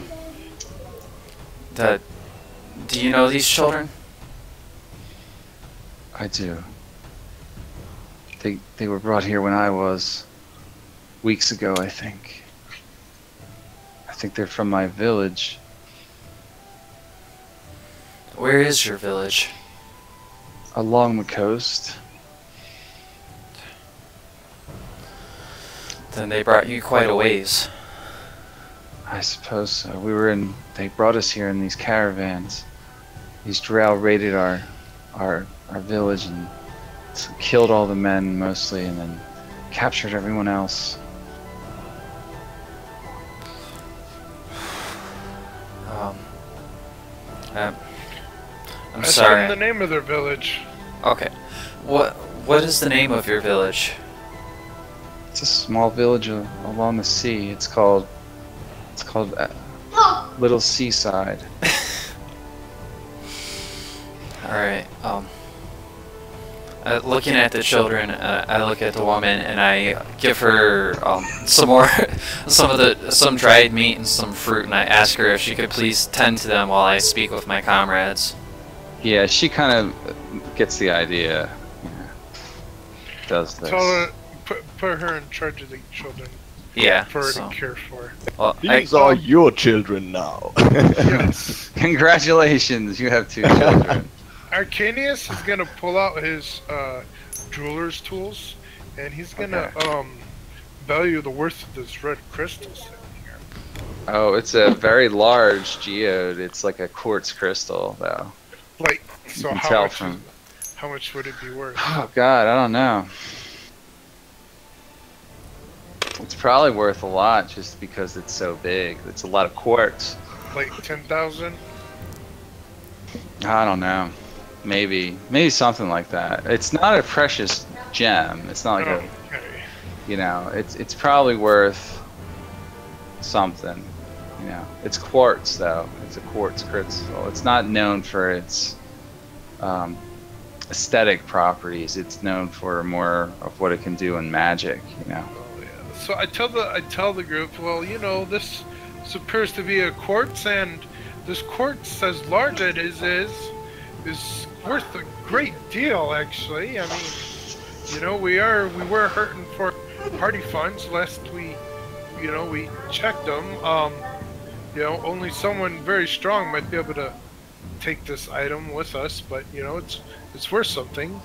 do you know these children? I do. They were brought here when I was weeks ago, I think. I think they're from my village. Where is your village? Along the coast. Then they brought you quite a ways. I suppose so. They brought us here in these caravans. These drow raided our village and killed all the men mostly, and then captured everyone else. I'm That's sorry. the name of their village. Okay. What is the name of your village? It's a small village along the sea. It's called Little Seaside. Alright, looking at the children, I look at the woman and I give her some dried meat and some fruit, and I ask her if she could please tend to them while I speak with my comrades. Yeah, she kind of gets the idea. Yeah. Does this. Tell her, put her in charge of the children Yeah. for her So, to care for. well, These are your children now. Yes. Congratulations, you have 2 children. Arcanius is gonna pull out his jeweler's tools, and he's gonna value the worth of this red crystal sitting here. Oh, it's a very large geode. It's like a quartz crystal, though. Like, You so can how tell much? from. How much would it be worth? Oh God, I don't know. It's probably worth a lot just because it's so big. It's a lot of quartz. Like 10,000? I don't know. Maybe something like that. It's not a precious gem. It's not like Okay. it's probably worth something. It's quartz though. It's a quartz crystal. It's not known for its aesthetic properties. It's known for more of what it can do in magic. Oh, yeah. So I tell the group, well, this appears to be a quartz, and this quartz, as large as it is worth a great deal, actually. I mean, we were hurting for party funds lest we checked them. Only someone very strong might be able to take this item with us, but it's worth something.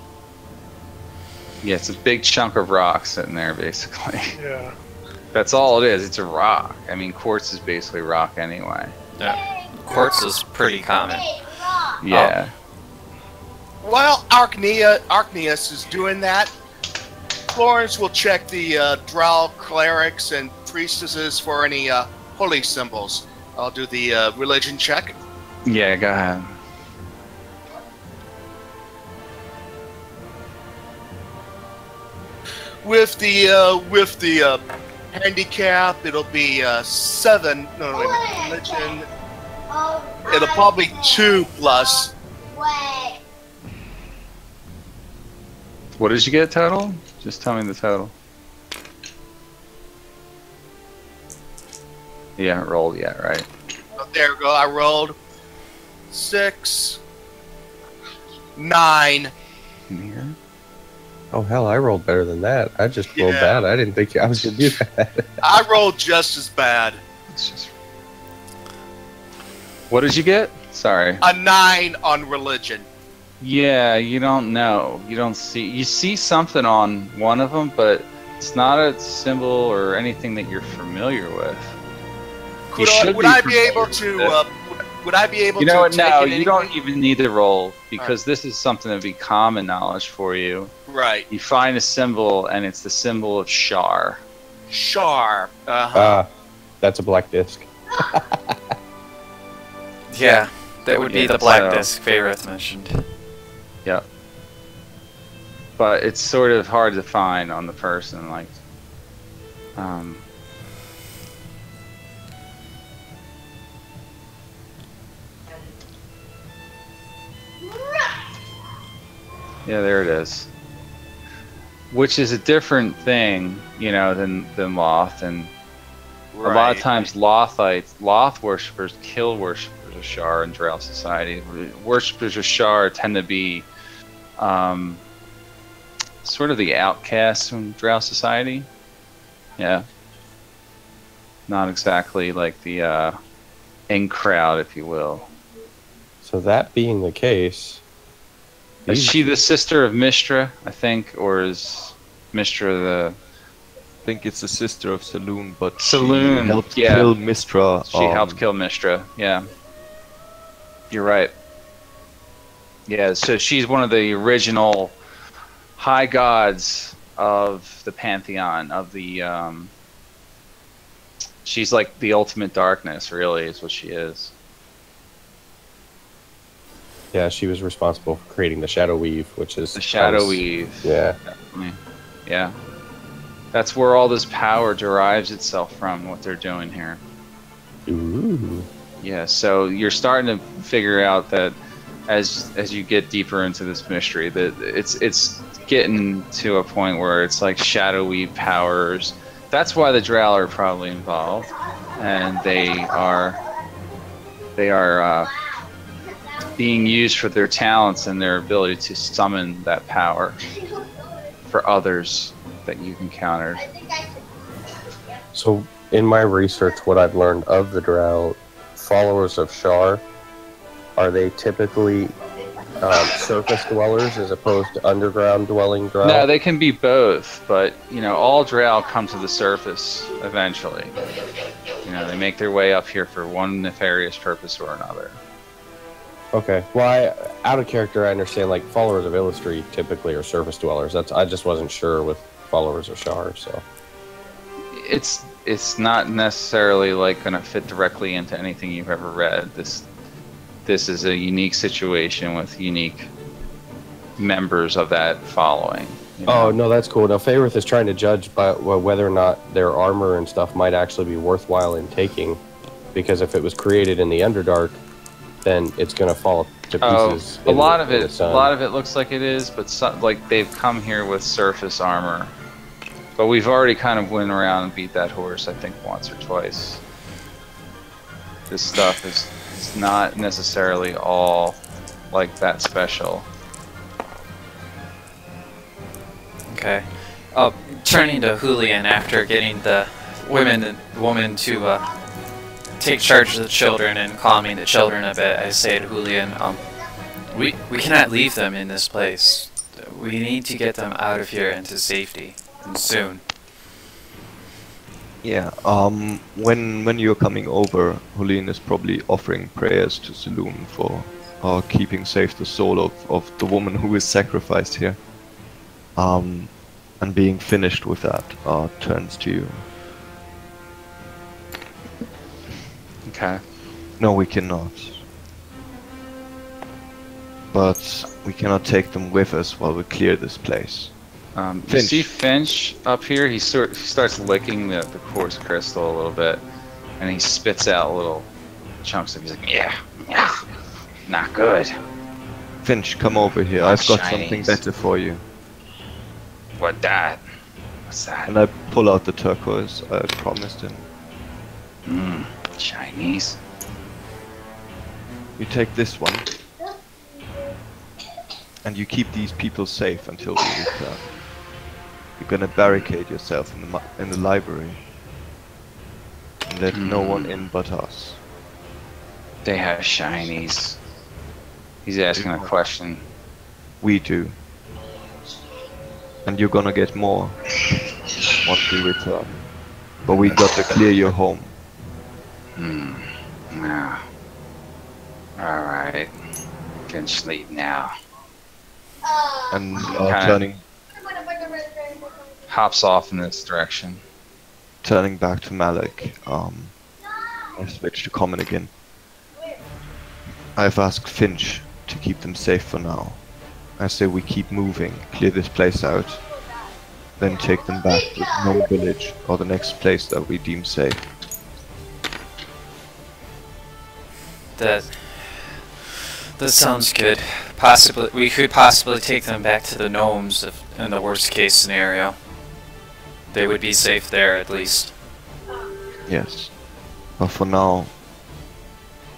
Yeah, it's a big chunk of rock sitting there, basically. Yeah. That's all it is. It's a rock. I mean, quartz is basically rock anyway. yeah. Quartz is pretty common. Yeah. While Arcneus is doing that, Florence will check the drow clerics and priestesses for any holy symbols. I'll do the religion check. Yeah, go ahead. With the handicap, it'll be 7. No, wait a minute. Religion. It'll probably 2 plus. Wait. What did you get total? Just tell me the total. You haven't rolled yet, right? Oh, there we go. I rolled 6, 9. In here. Oh hell, I rolled better than that. I just rolled Yeah. bad. I didn't think I was gonna do that. I rolled just as bad. It's just. What did you get? Sorry. A 9 on religion. Yeah, you don't know. You don't see. You see something on one of them, but it's not a symbol or anything that you're familiar with. Would I be able to? Would I be able You know to? what? No, take it you don't anyway? even need to roll because this is something that would be common knowledge for you. Right. You find a symbol, and it's the symbol of Shar. Sharp. Uh-huh. That's a black disc. Yeah, that would be Yeah, the black so- disc Favorite mentioned. Yep. But it's sort of hard to find on the person, like. Yeah, there it is. Which is a different thing, you know, than Loth, and a lot of times Loth worshippers kill worshippers of Shar in Drow society. Worshippers of Shar tend to be sort of the outcasts from Drow society. Yeah. Not exactly like the in crowd, if you will. So that being the case, Is she the sister of Mistra, I think, or is Mistra the... I think it's the sister of Saloon, but Saloon, she helped yeah. kill Mistra. She helped kill Mistra, yeah. You're right. Yeah, so she's one of the original high gods of the pantheon, of the... she's like the ultimate darkness, really, is what she is. yeah, she was responsible for creating the Shadow Weave, which is The Shadow Weave. Yeah. Definitely. Yeah. That's where all this power derives itself from, what they're doing here. Ooh. Yeah, so you're starting to figure out that as you get deeper into this mystery, that it's getting to a point where it's like shadowy powers. That's why the Drow are probably involved, and they are being used for their talents and their ability to summon that power for others that you've encountered. So, in my research, what I've learned of the Drow, followers of Shar, are they typically surface dwellers as opposed to underground dwelling Drow? No, they can be both, but you know, all Drow come to the surface eventually. You know, they make their way up here for one nefarious purpose or another. Okay. Well, out of character, I understand, like, followers of Illustri typically are surface dwellers. I just wasn't sure with followers of Shar, so... It's not necessarily like going to fit directly into anything you've ever read. This is a unique situation with unique members of that following. You know? Oh, no, that's cool. Now, Favorith is trying to judge by whether or not their armor and stuff might actually be worthwhile in taking, because if it was created in the Underdark, then it's going to fall to pieces. A lot of in the it sun. looks like it is, but like they've come here with surface armor. But we've already kind of went around and beat that horse, I think, once or twice. This stuff is not necessarily all like that special. Okay. Turning to Julian after getting the woman to take charge of the children and calming the children a bit, I say to Julian, we cannot leave them in this place. We need to get them out of here into safety, and soon. Yeah, when you're coming over, Julian is probably offering prayers to Saloon for keeping safe the soul of the woman who is sacrificed here. And being finished with that, turns to you. Okay. No, we cannot. But we cannot take them with us while we clear this place. You Finch. see Finch up here? He starts licking the quartz crystal a little bit, and he spits out little chunks of it. He's like, yeah, not good. Finch, come over here. I've got something Shinies. better for you. What that? What's that? And I pull out the turquoise I promised him. Chinese. You take this one, and you keep these people safe until we return. You're gonna barricade yourself in the library, and let no one in but us. They have shinies. He's asking a question. We do. And you're gonna get more once we return. But we got to clear your home. No. Alright. Can sleep now. And Kinda- turning Hops off in this direction. back to Malik, I switch to common again. I've asked Finch to keep them safe for now. I say we keep moving, clear this place out, then take them back to Gnome Village or the next place that we deem safe. That sounds good. Possibly we could possibly take them back to the gnomes if, in the worst case scenario. They would be safe there at least. Yes. But for now,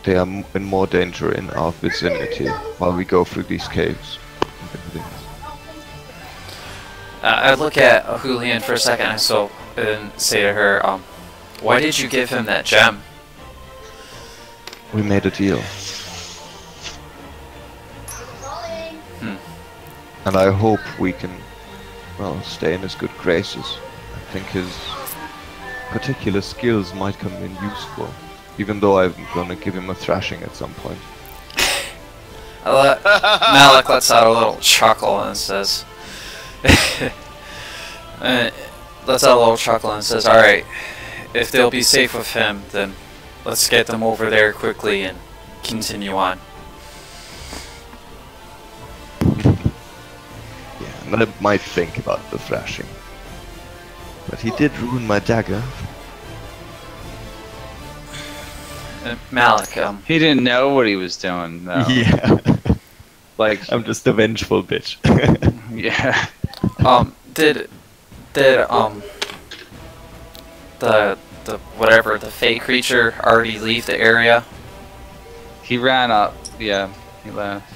they are in more danger in our vicinity while we go through these caves. I look at Julian for a second and say to her, why did you give him that gem? We made a deal. And I hope we can, well, stay in his good graces. I think his particular skills might come in useful, even though I'm gonna give him a thrashing at some point. Malik lets out a little chuckle and says, alright, if they'll be safe with him, then let's get them over there quickly and continue on. Yeah, and I might think about the thrashing. But he did ruin my dagger. Malik, He didn't know what he was doing, though. Yeah. Like, I'm just a vengeful bitch. yeah. did the whatever, the fey creature already leave the area? He ran up. Yeah, he left.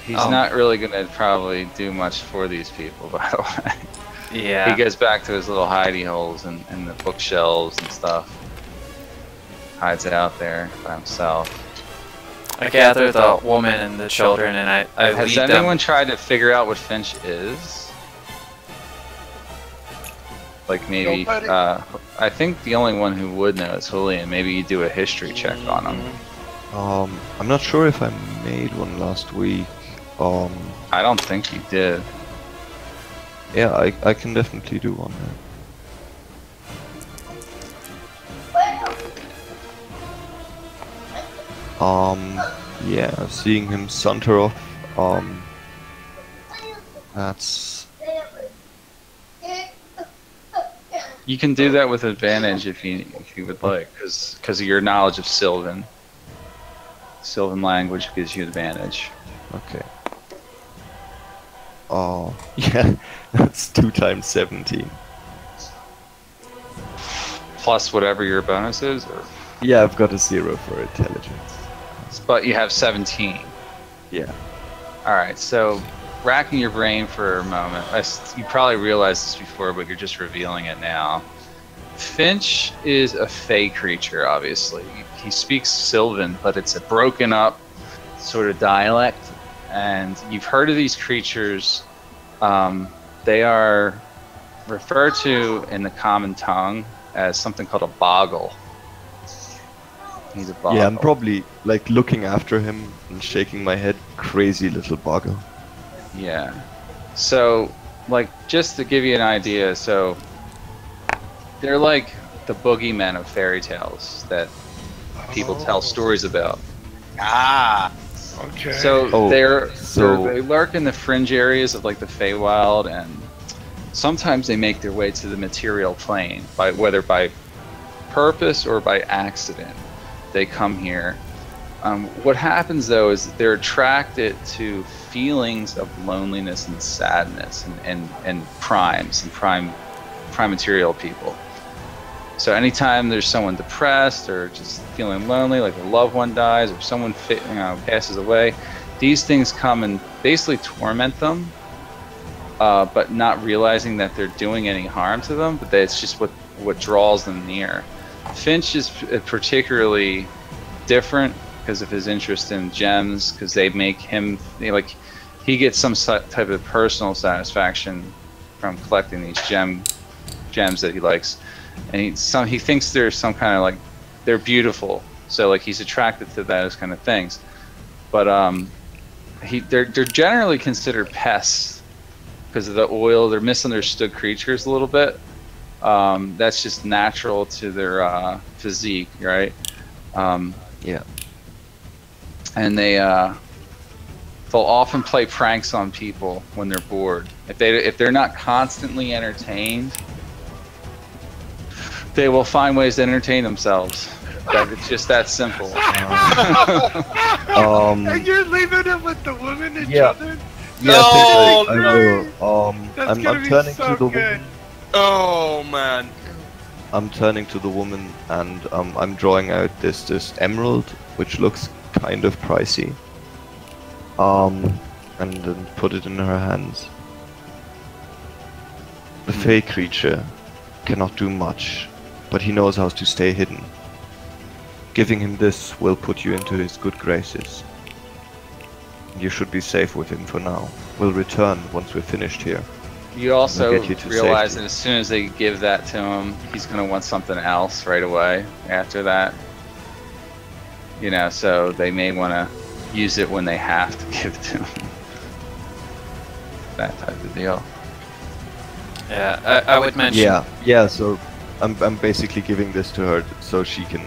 He's not really gonna probably do much for these people, by the way. Yeah. He goes back to his little hidey holes and the bookshelves and stuff. Hides out there by himself. I gather the woman and the children, and I Has lead anyone them. tried to figure out what Finch is? Like maybe, Nobody. I think the only one who would know is Julian. Maybe you do a history check on him. I'm not sure if I made one last week. I don't think you did. Yeah, I can definitely do one. Yeah, seeing him saunter off, that's... You can do that with advantage if you would like, because of your knowledge of Sylvan. Sylvan language gives you advantage. Okay. Oh, yeah, that's 2 times 17. Plus whatever your bonus is, or... Yeah, I've got a 0 for intelligence. But you have 17. Yeah. Alright, so racking your brain for a moment, you probably realized this before, but you're just revealing it now. Finch is a fey creature, obviously. He speaks Sylvan, but it's a broken up sort of dialect. And you've heard of these creatures. They are referred to in the common tongue as something called a boggle. He's a boggle. Yeah, I'm probably like looking after him and shaking my head. Crazy little boggle. Yeah. So, like, just to give you an idea, so they're like the boogeymen of fairy tales that people tell stories about. Ah. Okay. So Oh, they lurk in the fringe areas of like the Feywild, and sometimes they make their way to the material plane whether by purpose or by accident. They come here. What happens though is they're attracted to feelings of loneliness and sadness and prime material people. So anytime there's someone depressed or just feeling lonely, like a loved one dies or someone passes away, these things come and basically torment them, but not realizing that they're doing any harm to them, but that it's just what draws them near. Finch is particularly different because of his interest in gems, because they make him he gets some type of personal satisfaction from collecting these gems that he likes, and he thinks there's some kind of they're beautiful, so he's attracted to those kind of things, but they're generally considered pests because of the oil. They're misunderstood creatures a little bit. That's just natural to their physique, right? Yeah. And they'll often play pranks on people when they're bored. If they're not constantly entertained, they will find ways to entertain themselves. It's just that simple. And you're leaving it with the women and Yeah. children? Yeah, No, I will. That's I'm gonna be turning so to the good. woman. Oh man. I'm turning to the woman and I'm drawing out this emerald, which looks kind of pricey. And then put it in her hands. The Fey creature cannot do much, but he knows how to stay hidden. Giving him this will put you into his good graces. You should be safe with him for now. We'll return once we're finished here. You also Get you to realize safety. that as soon as they give that to him, he's going to want something else right away after that. So they may want to use it when they have to give it to him. That type of deal. Yeah, I would mention. Yeah. So I'm basically giving this to her so she can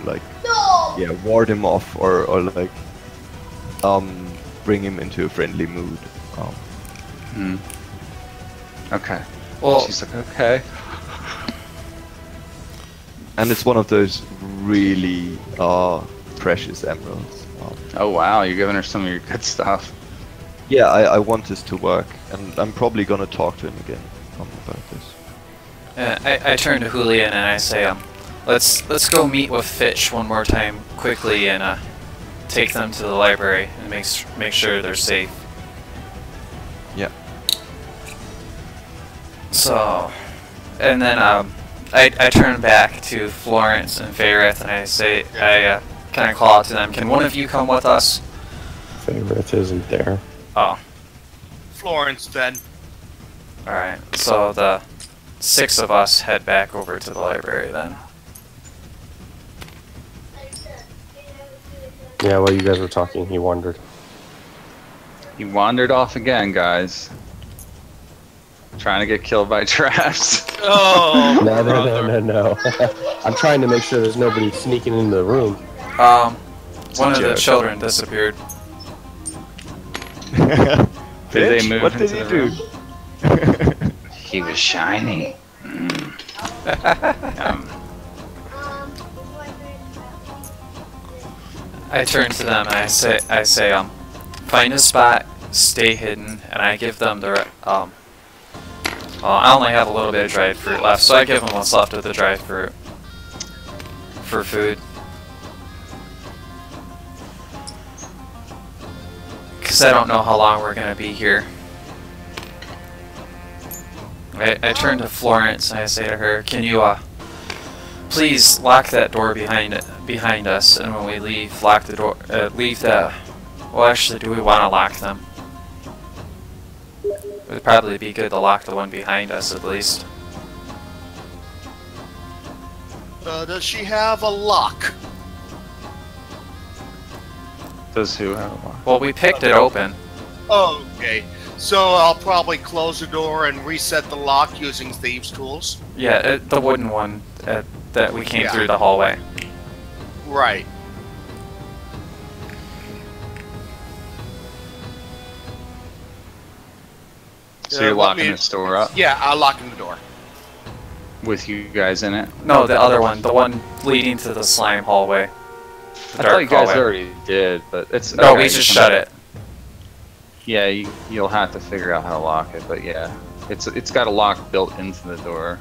No! ward him off or bring him into a friendly mood. Okay. Well, She's like, okay. And it's one of those really precious emeralds. Oh wow, you're giving her some of your good stuff. Yeah, I want this to work, and I'm probably gonna talk to him again about this. I turn to Julian and I say, let's go meet with Fitch one more time quickly and take them to the library and make sure they're safe. Yeah. So, and then I turn back to Florence and Fairith and I say, I kind of call out to them, can one of you come with us? Favorite isn't there. Oh, Florence then. alright. So the 6 of us head back over to the library then. Yeah, while you guys were talking, he wandered. He wandered off again, guys. Trying to get killed by traps. Oh, No. brother. I'm trying to make sure there's nobody sneaking into the room. One of the joke. children disappeared. Did they Bitch, move what did into he the do? He was shiny. I turn to them and I say, find a spot, stay hidden, and I give them the, well, I only have a little bit of dried fruit left, so I give them what's left of the dried fruit for food. Because I don't know how long we're going to be here. I turn to Florence and I say to her, can you, please lock that door behind us, and when we leave, lock the door, leave the, well actually, do we want to lock them? It would probably be good to lock the one behind us at least. Does she have a lock? Does who have a lock? Well, we picked it open. Oh, okay. So I'll probably close the door and reset the lock using thieves' tools. Yeah, the wooden one that we came Yeah. through the hallway. Right. So you're let locking me- this door up Yeah, I'll lock in the door. with you guys in it? No, the other one, the one leading to the slime hallway. The I dark thought you guys hallway. already did, but it's No, okay, we just shut it. Yeah, you'll have to figure out how to lock it, but yeah, it's got a lock built into the door.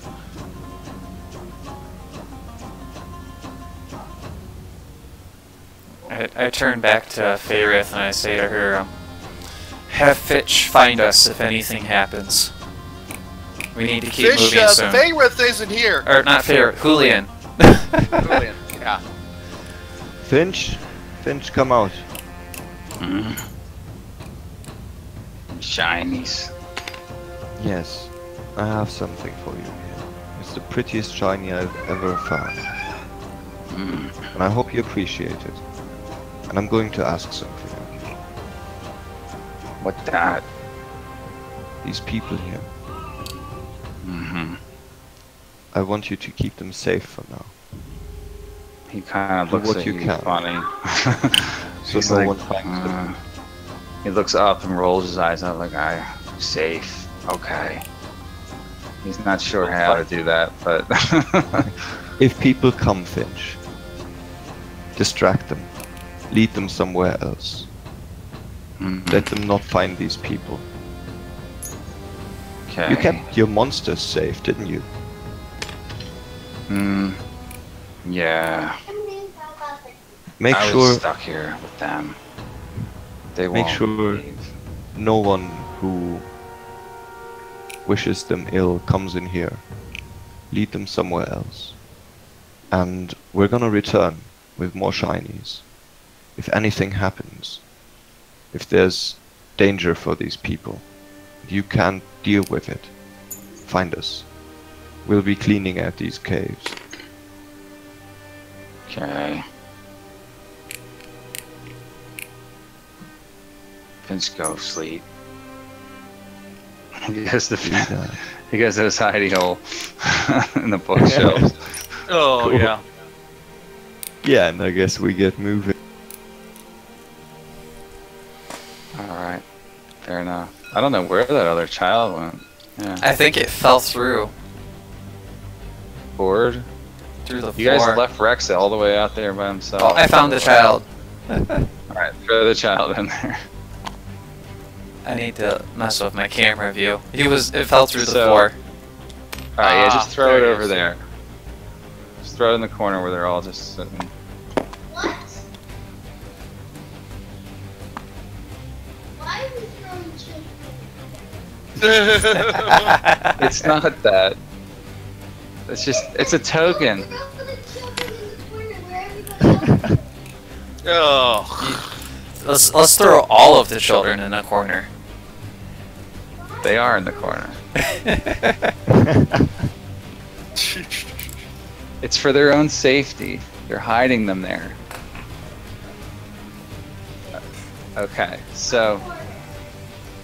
I turn back to Faerith and I say to her, have Fitch find us if anything happens. We need to keep Fish, moving soon. Faerith isn't here. Or not Faerith, Julian. Brilliant. Yeah. Finch, come out. Shinies. Yes, I have something for you here. It's the prettiest shiny I've ever found. And I hope you appreciate it. And I'm going to ask something of you. What that? These people here, Mm-hmm. I want you to keep them safe for now. He kind of Do looks what at you you can. funny. So He's no like, one finds them. he looks up and rolls his eyes up like, safe. Okay. He's not sure how to do that, but If people come, Finch, distract them. Lead them somewhere else. Let them not find these people. okay. You kept your monsters safe, didn't you? Yeah. Make I was sure stuck here with them. They Make won't sure- leave. no one who wishes them ill comes in here. Lead them somewhere else. And we're gonna return with more shinies. If anything happens, if there's danger for these people, you can't deal with it, find us. We'll be cleaning out these caves. Okay. Finch, go sleep. He goes to he goes to his hidey hole in the bookshelves. Oh, Cool. yeah. Yeah, and I guess we get moving. Alright. Fair enough. I don't know where that other child went. Yeah. I think it fell through Bored. the You guys floor. left Rex all the way out there by himself. Oh, I found the child. Alright, throw the child in there. I need to mess with my camera view. It fell through the So- floor. Alright, yeah, just throw there it it over is. there. Just throw it in the corner where they're all just sitting. What? Why are we throwing chicken? It's not that. It's just, it's a token. Throw the children in the corner where everybody else is. Oh. Let's throw all of the children in a corner. They are in the corner. It's for their own safety. They're hiding them there. Okay, so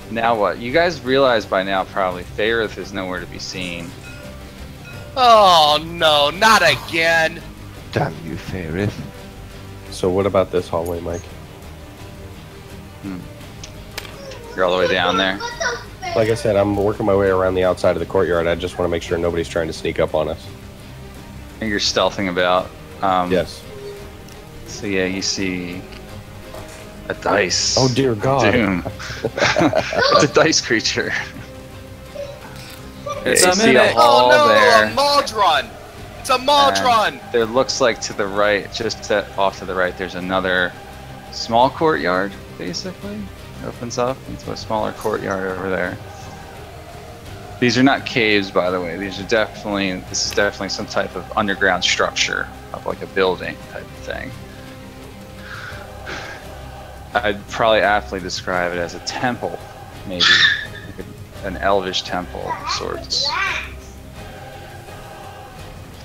now what? You guys realize by now probably Faerith is nowhere to be seen. Oh no, not again. Damn you, Faerith. So what about this hallway, Mike? You're all the way down there. What the fuck? Like I said, I'm working my way around the outside of the courtyard. I just want to make sure nobody's trying to sneak up on us. And you're stealthing about. Yes. So yeah, you see a dice. Oh dear God. Doom. It's a dice creature. It's you a see a mimic. hall Oh no, there. a Maldron. It's a Maldron. And there looks like to the right, off to the right, there's another small courtyard, basically. Opens up into a smaller courtyard over there. These are not caves, by the way. This is definitely some type of underground structure of like a building type of thing. I'd probably aptly describe it as a temple, maybe like an elvish temple of sorts.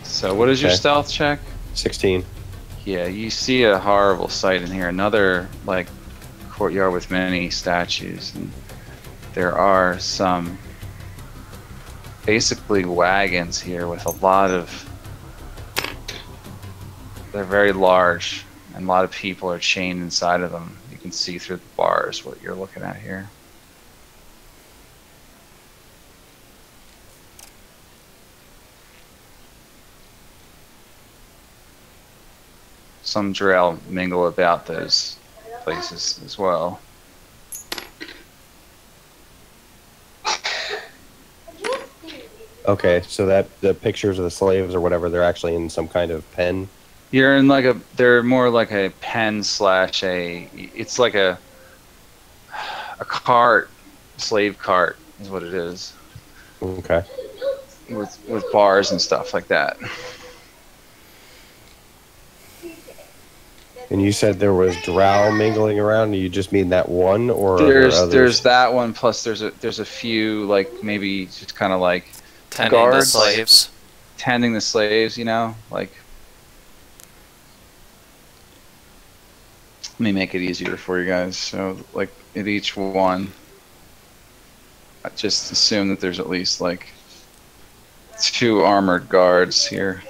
So what is your Okay. stealth check? 16. Yeah, you see a horrible sight in here. Another like courtyard with many statues, and there are some basically wagons here with a lot of. They're very large, and a lot of people are chained inside of them. You can see through the bars what you're looking at here. Some Drell mingle about those places as well. Okay, so that the pictures of the slaves or whatever, they're actually in some kind of pen You're in like a. They're more like a pen slash a. It's like a cart, slave cart is what it is, Okay. with bars and stuff like that. And you said there was drow mingling around. Do you just mean that one, or are there others? There's that one, plus there's a few, like maybe just kind of like Tending the guards. slaves. tending the slaves, you know, like. Let me make it easier for you guys. So, like, at each one, I just assume that there's at least like 2 armored guards here.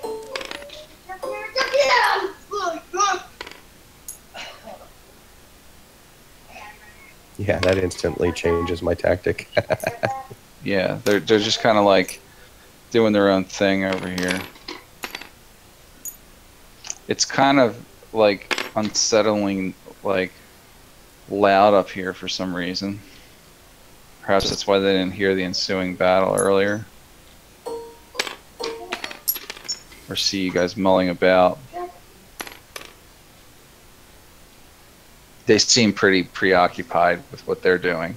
Yeah, that instantly changes my tactic. Yeah, they're just kind of like doing their own thing over here. It's kind of like unsettlingly like loud up here for some reason. Perhaps that's why they didn't hear the ensuing battle earlier, or see you guys mulling about. They seem pretty preoccupied with what they're doing.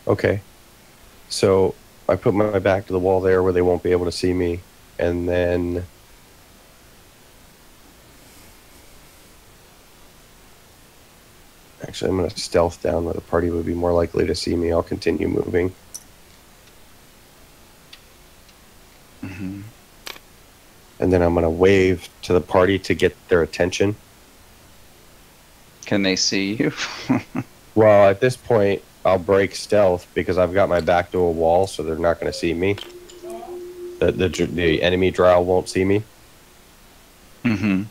Okay. So I put my back to the wall there where they won't be able to see me. And then... Actually, I'm going to stealth down where the party would be more likely to see me. I'll continue moving. Mm-hmm. And then I'm going to wave to the party to get their attention. Can they see you? Well, at this point, I'll break stealth because I've got my back to a wall, so they're not going to see me. The enemy drow won't see me. Mm-hmm.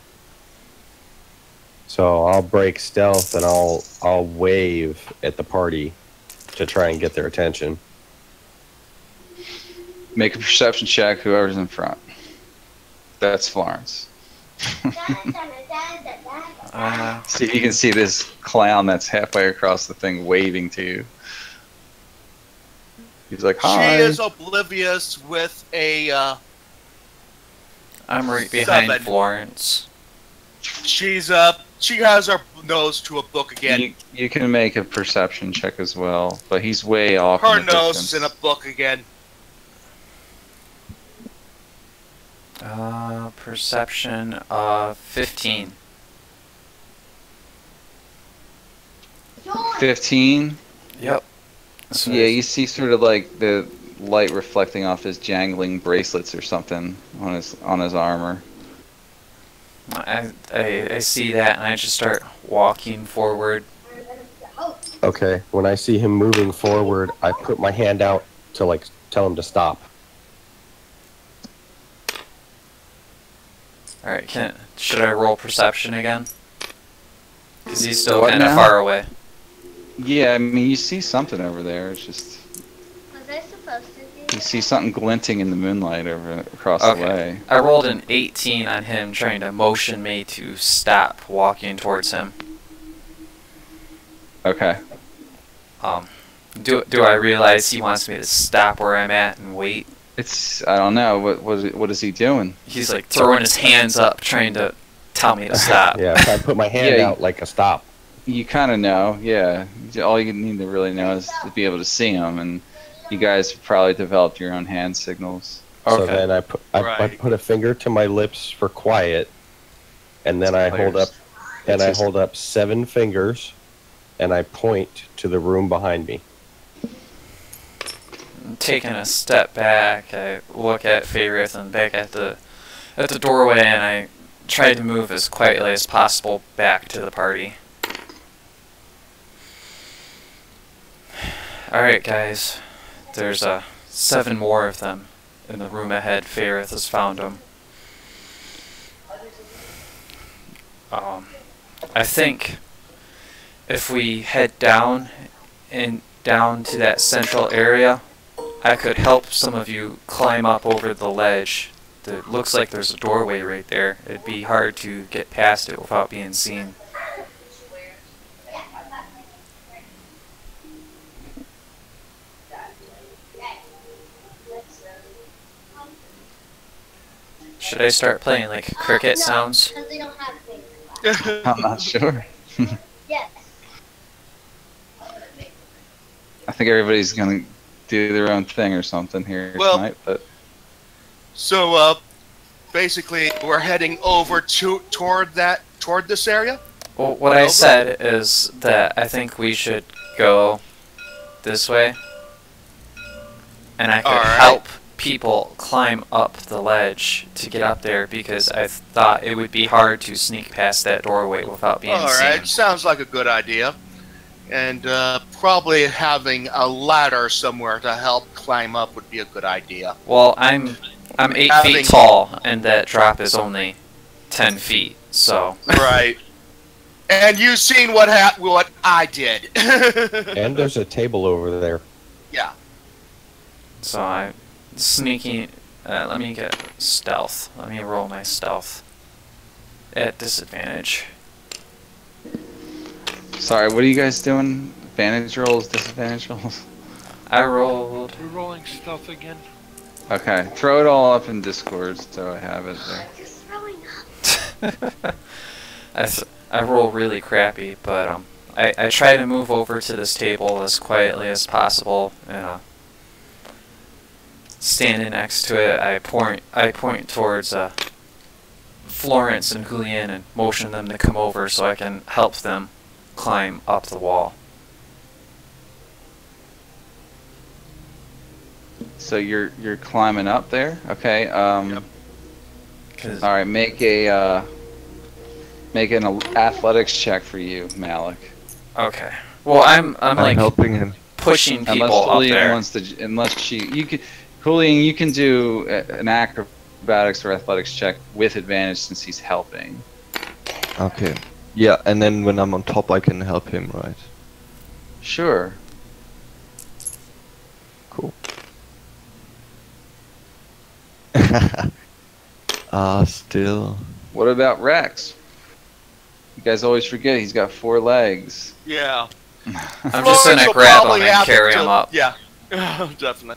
So I'll break stealth and I'll wave at the party to try and get their attention. Make a perception check, whoever's in front. That's Florence. See if you can see this clown that's halfway across the thing waving to you. He's like, hi. She is oblivious with a. I'm right behind 7. Florence. She's she has her nose to a book again. You can make a perception check as well, but he's way off. Her in the nose distance. is in a book again. Perception of 15. 15. Yep. Yeah, you see sort of like the light reflecting off his jangling bracelets or something on his armor. I see that and I just start walking forward. Okay, when I see him moving forward, I put my hand out to like tell him to stop. Alright, should I roll perception again? Because he's still What kind of now? far away. Yeah, I mean you see something over there. It's just Was I supposed to do you see something glinting in the moonlight across Okay. the way. I rolled an 18 on him trying to motion me to stop walking towards him. Okay. Do I realize he wants me to stop where I'm at and wait? I don't know what is he doing? He's like throwing his hands up trying to tell me to stop. Yeah, so I put my hand Yeah, out like a stop. You kind of know, yeah. All you need to really know is to be able to see him, and you guys have probably developed your own hand signals. So Okay. then I put a finger to my lips for quiet, and then I hold up, and I hold up 7 fingers, and I point to the room behind me. Taking a step back, I look at Faerith and back at the doorway, and I try to move as quietly as possible back to the party. Alright guys, there's 7 more of them in the room ahead. Faerith has found them. I think if we head down to that central area, I could help some of you climb up over the ledge. It looks like there's a doorway right there. It'd be hard to get past it without being seen. Should I start playing like cricket No, sounds? because they don't have paper. I'm not sure. Yes. I think everybody's gonna do their own thing or something here Well- tonight, but So, basically, we're heading over toward this area. Well, what I said is that I think we should go this way, and I could Alright. help people climb up the ledge to get up there because I thought it would be hard to sneak past that doorway without being All right, seen. sounds like a good idea. And probably having a ladder somewhere to help climb up would be a good idea. Well, I'm 8 Having- feet tall, and that drop is only 10 feet, so Right. And you've seen what I did. And there's a table over there. Yeah. so I'm sneaking. Let me get stealth. Let me roll my stealth at disadvantage. sorry, what are you guys doing? Advantage rolls, disadvantage rolls? I rolled. We're rolling stealth again. Okay, throw it all up in Discord so I have it there. Just throwing up. I roll really crappy, but I try to move over to this table as quietly as possible, and standing next to it, I point towards Florence and Julian and motion them to come over so I can help them climb up the wall. So you're climbing up there? Okay, Yep. 'Cause- alright, make an athletics check for you, Malik. Okay. Well, I'm I'm like helping him. pushing people Unless up Julian there. wants to, unless Julian, you can do an acrobatics or athletics check with advantage since he's helping. Okay. Yeah, and then when I'm on top, I can help him, right? Sure. Cool. Still. What about Rex? You guys always forget he's got 4 legs. Yeah. I'm just Florence gonna will grab probably him and have carry to- him up. Yeah, definitely.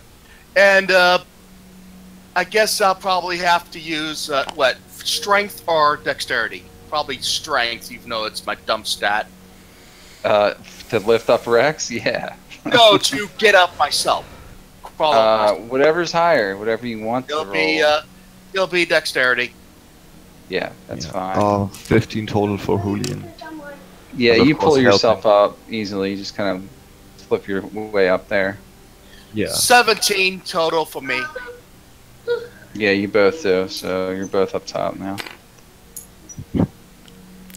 And I guess I'll probably have to use strength or dexterity. Probably strength, even though it's my dumb stat. To lift up Rex? Yeah. No, to get up myself. Crawl up myself. Whatever's higher, whatever you want to It'll roll. be dexterity. Yeah, that's Yeah. fine. Oh, 15 total for Julian. Yeah, And of you pull course yourself up easily. You just kind of flip your way up there. Yeah. 17 total for me. Yeah, you both do. So you're both up top now.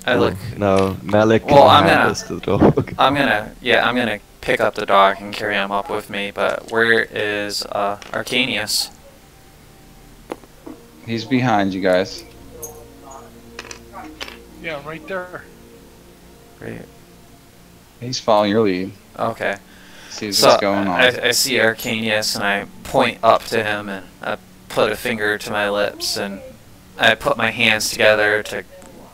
I look. No, Malik Well, I'm gonna- handles the dog. I'm gonna pick up the dog and carry him up with me. But where is Arcanius? He's behind you guys. Yeah, right there. Great. He's following your lead. Okay. Sees So what's going on. I see Arcanius and I point up to him and I put a finger to my lips and I put my hands together to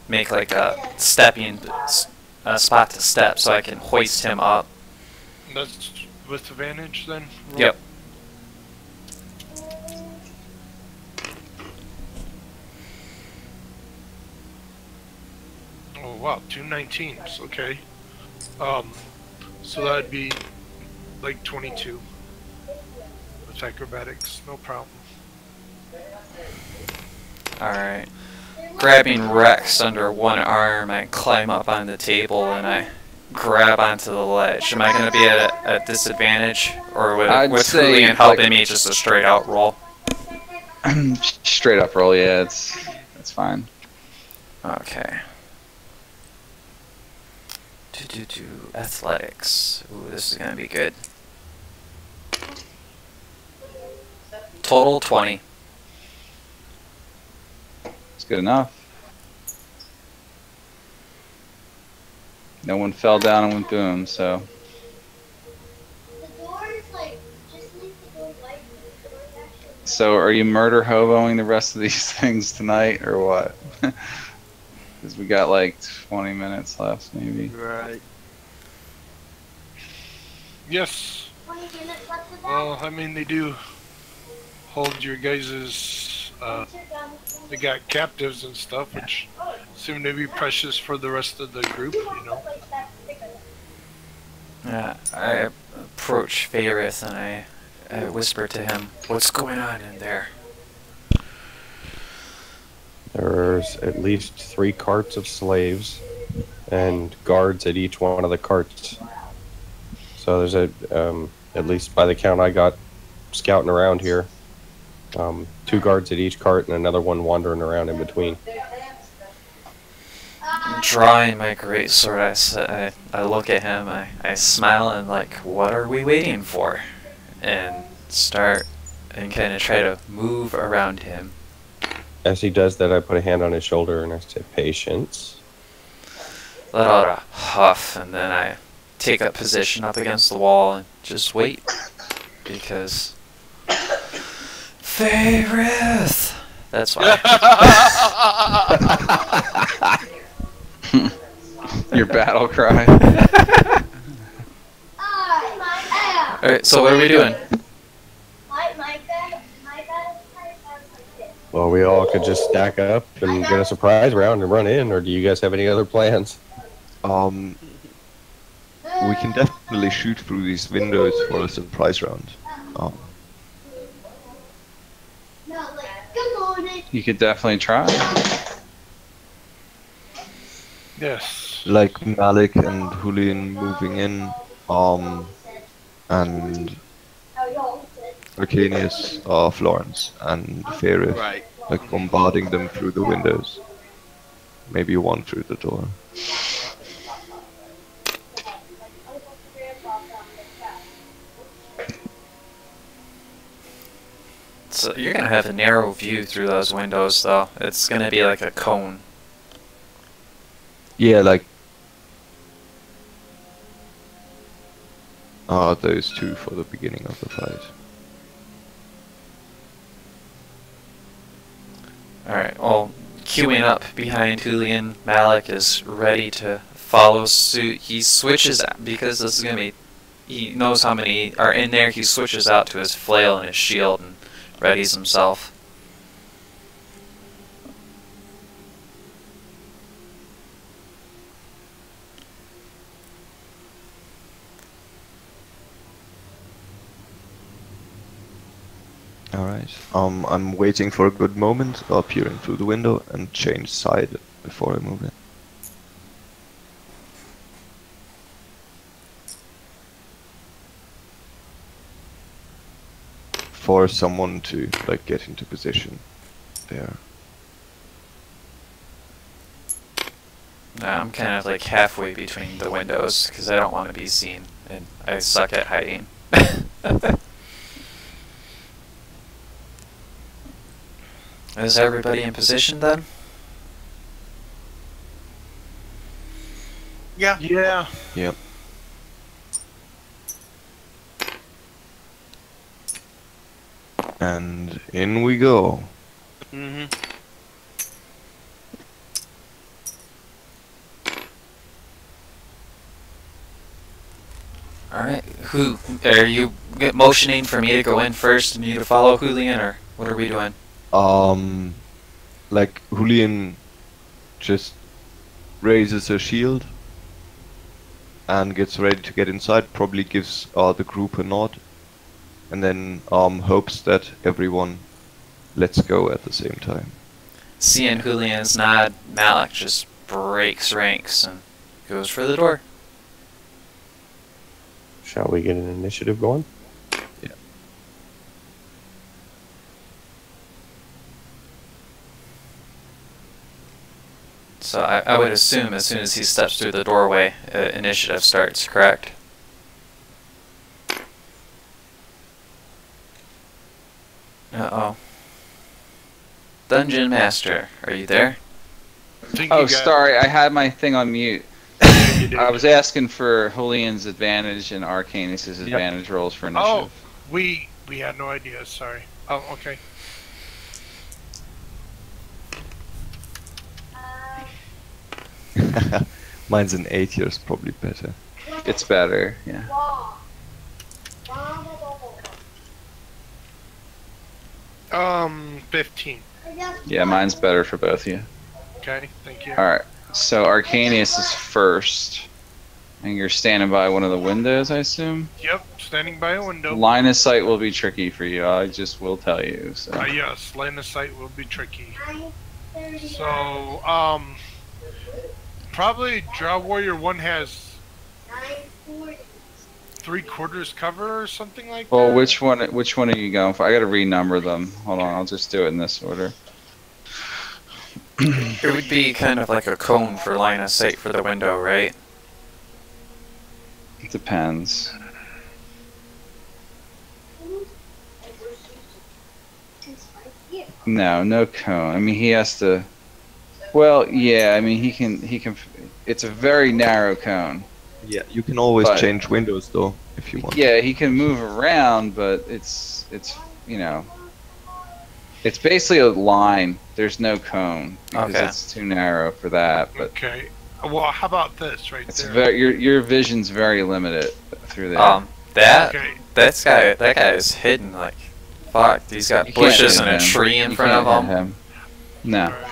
make like a spot to step so I can hoist him up. That's with advantage then? Roll. Yep. Oh wow, 219s, okay. So that'd be like 22 with acrobatics, no problem. Alright. Grabbing Rex under one arm, I climb up on the table and I grab onto the ledge. Am I going to be at a disadvantage? Or I'd with say, Julian helping like- me, just a straight out roll? Straight up roll, yeah, it's fine. Okay. Athletics. Ooh, this is going to be good. Total 20. It's good enough. No one fell down and went boom, so The door is like, just leave the door wide. The door is actually. So are you murder hoboing the rest of these things tonight, or what? Because we got like 20 minutes left, maybe. Right. Yes. 20 minutes left of that. Well, I mean, they do hold your guys's Once you're done with They got captives and stuff, which seem to be precious for the rest of the group, you know. I approach Faerith and I whisper to him, "What's going on in there?" There's at least 3 carts of slaves and guards at each one of the carts. So there's at least by the count I got scouting around here, 2 guards at each cart and another one wandering around in between. Drawing my greatsword, I look at him, I smile and like, "What are we waiting for?" And start and kind of try to move around him. As he does that, I put a hand on his shoulder and I say, "Patience." Let out a huff, and then I take a position up against the wall and just wait. Because... Faerith! That's why. Your battle cry. Alright, so what are we doing? Well, we all could just stack up and get a surprise round and run in, or do you guys have any other plans? We can definitely shoot through these windows for a surprise round. You could definitely try. Yes. Like Malik and Julian moving in, and Arcanius, Florence, and Faerith, Right. like bombarding them through the windows. Maybe one through the door. So you're gonna have a narrow view through those windows, though. It's gonna be like a cone. Yeah, like those 2 for the beginning of the fight. Alright, well, queuing up behind Julian, Malik is ready to follow suit. He switches, because this is gonna be, he knows how many are in there, he switches out to his flail and his shield and readies himself. Alright. I'm waiting for a good moment, peering through the window, and change side before I move in. For someone to like get into position there. I'm kind of like halfway between the windows, because I don't want to be seen, and I suck at hiding. Is everybody in position then? Yeah. Yeah. Yep. And in we go. Mm-hmm. Alright, who are you motioning for me to go in first and you to follow Julian, or what are we doing? Like Julian just raises her shield and gets ready to get inside, probably gives the group a nod, and then hopes that everyone lets go at the same time. Seeing Julian's nod, Malik just breaks ranks and goes for the door. Shall we get an initiative going? Yeah. So I would assume as soon as he steps through the doorway, initiative starts, correct? Uh-oh. Dungeon Master, are you there? I think Oh, you got- sorry, I had my thing on mute. Yeah, you did. I was asking for Julian's advantage and Arcanus' advantage rolls for initiative. Oh, we had no idea. Sorry. Oh, okay. Mine's an 8 years, probably better. It's better, yeah. 15. Yeah, mine's better for both of you. Okay, thank you. Alright, so Arcanius is first. And you're standing by one of the windows, I assume? Yep, standing by a window. Line of sight will be tricky for you, I just will tell you. So. Yes, line of sight will be tricky. So, probably Drow Warrior 1 has 3/4 cover or something like that. Well, which one are you going for? I gotta renumber them. Hold on, I'll just do it in this order. It would be kind of like a cone for line of sight for the window, right? It depends. No cone. I mean, he has to. Well, yeah. I mean, he can. It's a very narrow cone. Yeah, you can always But- change windows though, if you want. Yeah, he can move around, but it's you know, it's basically a line. There's no cone because Okay. it's too narrow for that. But Okay. Well, how about this right it's there? very your vision's very limited through there. That Okay. that guy is hidden like fuck. He's got You can't bushes hit and a him. tree in You front can't of hit him. No, Alright.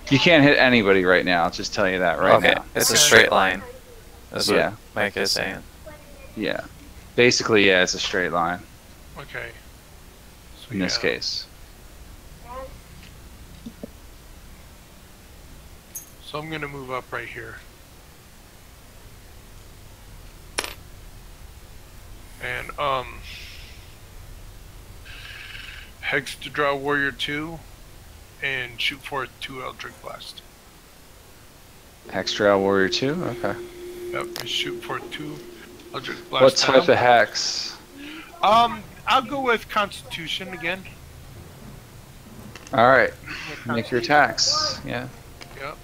you can't hit anybody right now. I'll just tell you that right Okay, now. it's a Okay. straight line. That's what Yeah. Mike is saying. Yeah, basically, yeah, it's a straight line Okay. So, in this yeah. case. So I'm gonna move up right here. And hex to Drow Warrior 2 and shoot for 2 Eldritch Blast. Hexdra Warrior 2. Okay. Yep, and shoot for 2 Eldritch Blast. What at type him. of hex? I'll go with Constitution again. All right, make your attacks. Yeah. Yep.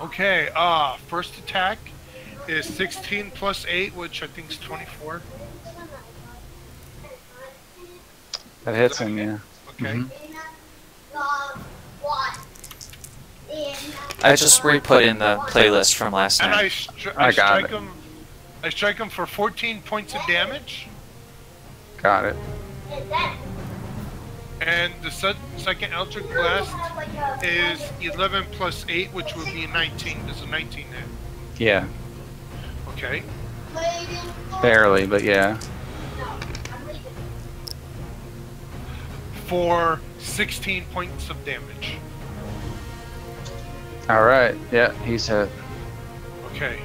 Okay, first attack is 16 plus 8, which I think is 24. That hits him. Yeah. Okay. Mhm. I just re-put in the playlist from last And night. I got strike it. him. I strike him for 14 points of damage, Got it. and the second Eldritch Blast is 11 plus 8, which would be 19. Does a 19 hit? Yeah. Okay. Barely, but yeah. For 16 points of damage. All right. Yeah, he's hit. Okay.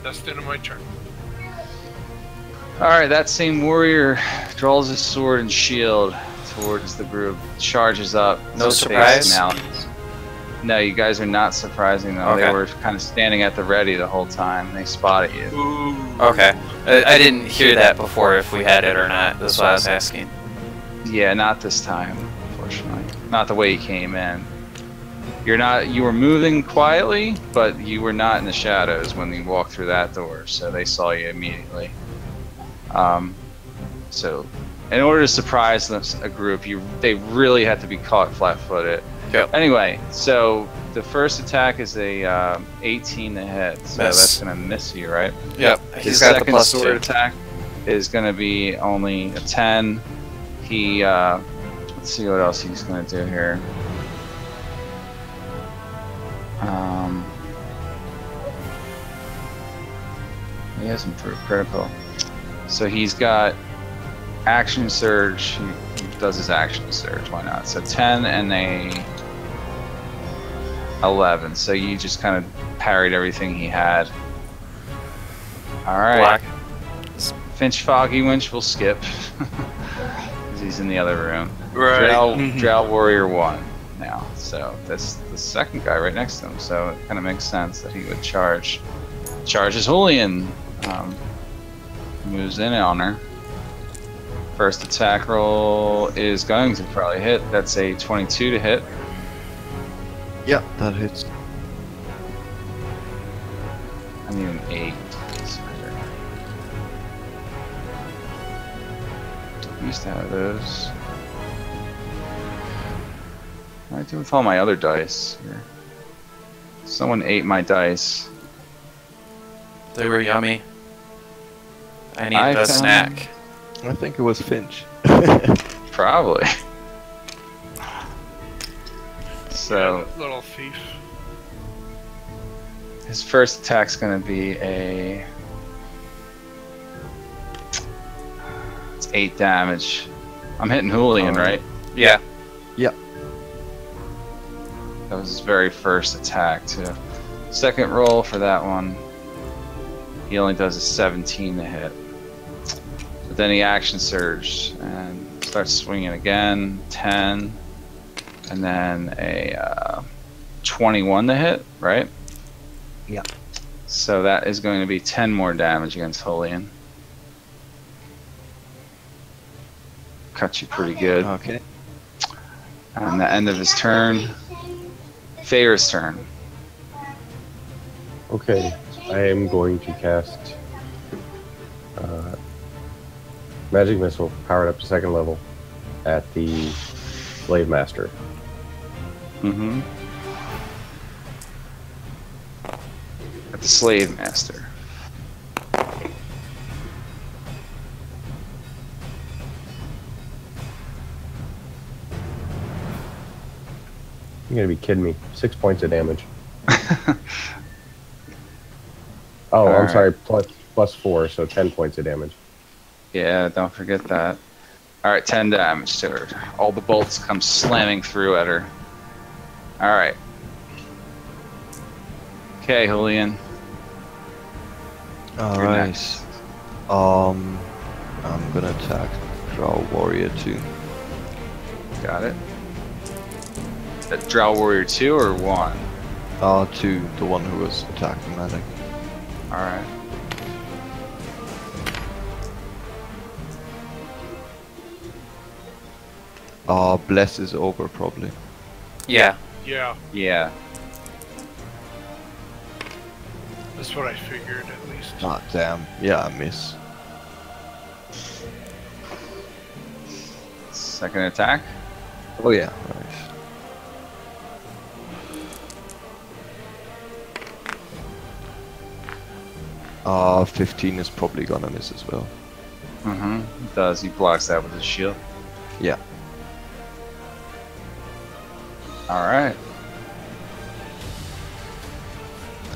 That's the end of my turn. All right. That same warrior draws his sword and shield towards the group, charges up. No to face surprise? Malleus. No, you guys are not surprising them. Okay. They were kind of standing at the ready the whole time. They spotted you. Okay, I didn't hear that before if we had it or not. That's why I was asking. Yeah, not this time, unfortunately. Not the way you came in. You were moving quietly, but you were not in the shadows when you walked through that door, so they saw you immediately. So, in order to surprise a group, they really had to be caught flat-footed. Yep. Anyway, so the first attack is a 18 to hit, so Miss. that's gonna miss you, right? Yep, His he's got the second plus sword 2. attack is gonna be only a 10. He, let's see what else he's gonna do here. He has improved critical. So he's got action surge. He does his action surge. Why not? So 10 and a 11. So you just kind of parried everything he had. All right. Black. Finch Foggy Winch will skip. 'Cause he's in the other room. Right. Drow Warrior 1 now. So that's the second guy right next to him. So it kind of makes sense that he would charge. Charges Julian. Moves in on her. First attack roll is going to probably hit. That's a 22 to hit. Yeah, that hits. I need an 8. I used to have those. What do I do with all my other dice here? Someone ate my dice. They were yummy. I need I the found- snack. I think it was Finch. Probably. So Little thief. his first attack's gonna be it's 8 damage. I'm hitting Julian, right? Yeah. That was his very first attack too. Second roll for that one. He only does a 17 to hit. But then he action surged and starts swinging again. 10, and then a 21 to hit, right? Yeah. So that is going to be 10 more damage against Julian. Cut you pretty good. Okay. And the end of his turn. Feyre's turn. Okay, I am going to cast Magic Missile, powered up to 2nd level, at the Slave Master. Mm-hmm. At the Slave Master. You're gonna be kidding me. 6 points of damage. Oh, I'm Alright. sorry. Plus 4, so 10 points of damage. Yeah, don't forget that. Alright, 10 damage to her. All the bolts come slamming through at her. Alright. Okay, Julian. You're Alright. next. I'm gonna attack Drow Warrior 2. Got it. That Drow Warrior 2 or 1? 2, the one who was attacking Malik. Alright. Bless is over probably. Yeah. Yeah, Yeah. that's what I figured at least. Ah, damn. Yeah, I miss. Second attack. Oh yeah. Nice. 15 is probably gonna miss as well. Mm-hmm. He does. He blocks that with his shield. Yeah. Alright.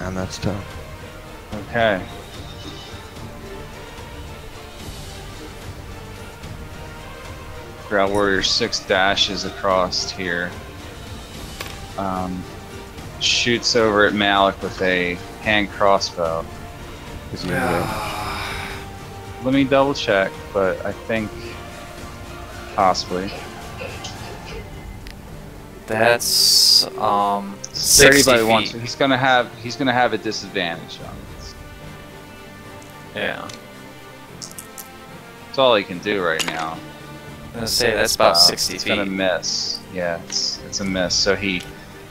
And that's turn. Okay. Drow Warrior 6 dashes across here. Shoots over at Malik with a hand crossbow. Is he in range? Let me double check, but I think possibly. That's 30 60 by 1, feet. so he's gonna have a disadvantage on this. Yeah. That's all he can do right now. I'm gonna say that's about 60 It's feet. gonna miss. Yeah, it's a miss. So he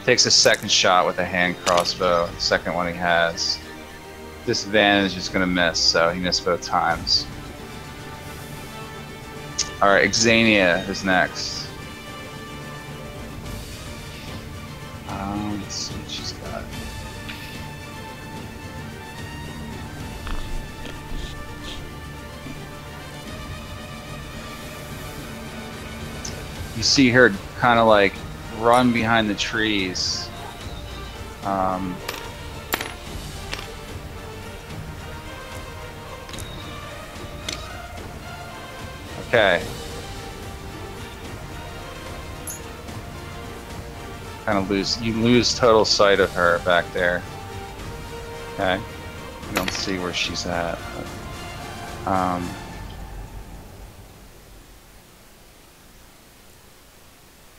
takes a second shot with a hand crossbow. Second one he has. Disadvantage is gonna miss, so he missed both times. Alright, Xania is next. Let's see what she's got. You see her kind of like run behind the trees. Okay. Kind of you lose total sight of her back there. Okay. You don't see where she's at. But,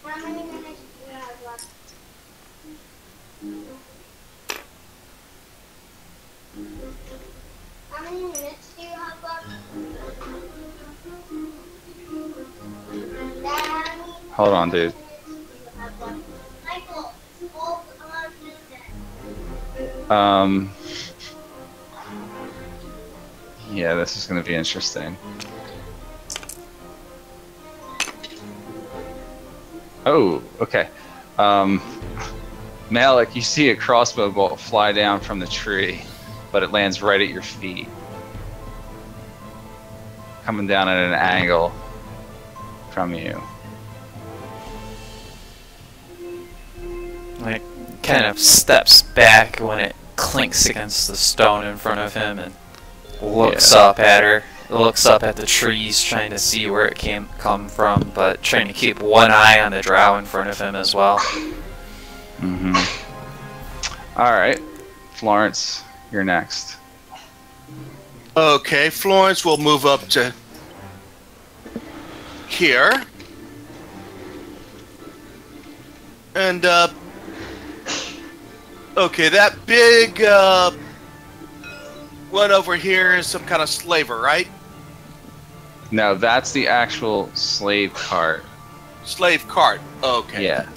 How many minutes do you have left? How many minutes do you have left? Dad, how many hold on, dude. minutes do you have left? Michael, hold on a minute. Yeah, this is going to be interesting. Oh, okay. Malik, you see a crossbow bolt fly down from the tree, but it lands right at your feet. coming down at an angle from you. Like, kind of steps back when it clinks against the stone in front of him and looks up at her. Looks up at the trees, trying to see where it come from, but trying to keep one eye on the drow in front of him as well. Mm-hmm. Alright. Florence, you're next. Okay, Florence will move up to here. And, okay, that big, one over here is some kind of slaver, right? No, that's the actual slave cart. Slave cart, okay. Yeah.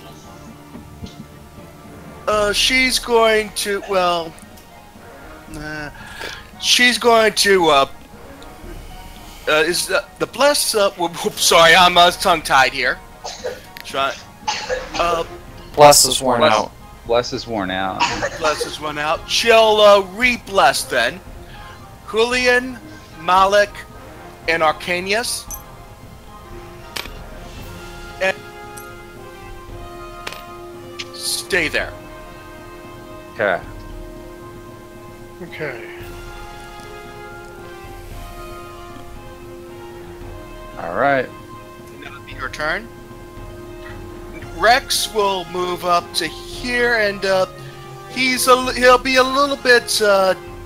She's going to, well... she's going to, is the bless, whoops, sorry, I'm tongue-tied here. Try, Bless is worn out. Bless is worn out. Bless is one out. She'll, re-bless then. Julian, Malik, and Arcanius. And stay there. Okay. Okay. Alright. That'll be your turn. Rex will move up to here, and he'll be a little bit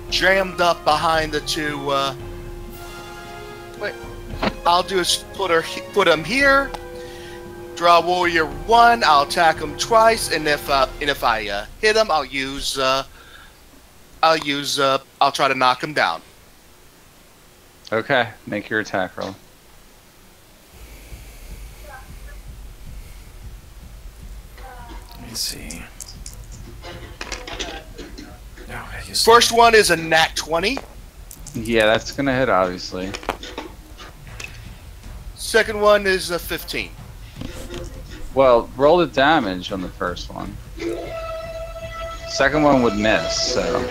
jammed up behind the two. Wait, I'll do is put him here. Draw warrior 1. I'll attack him twice, and if I hit him, I'll try to knock him down. Okay, make your attack roll. Let me see. No, I used First one is a nat 20. Yeah, that's gonna hit, obviously. Second one is a 15. Well, roll the damage on the first one. Second one would miss, so...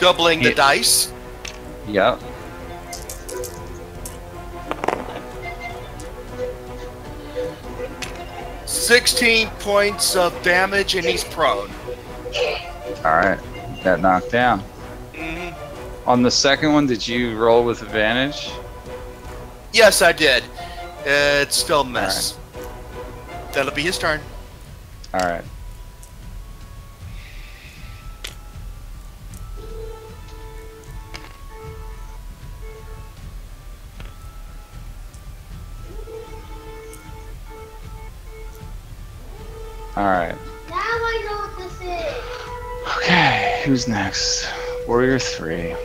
Doubling the dice. Yep. $16 points of damage, and he's prone. Alright, got knocked down. Mhm. On the second one, did you roll with advantage? Yes, I did. It's still a mess. That'll be his turn. Alright. Alright. Now I know what this is. Okay, who's next? Warrior 3.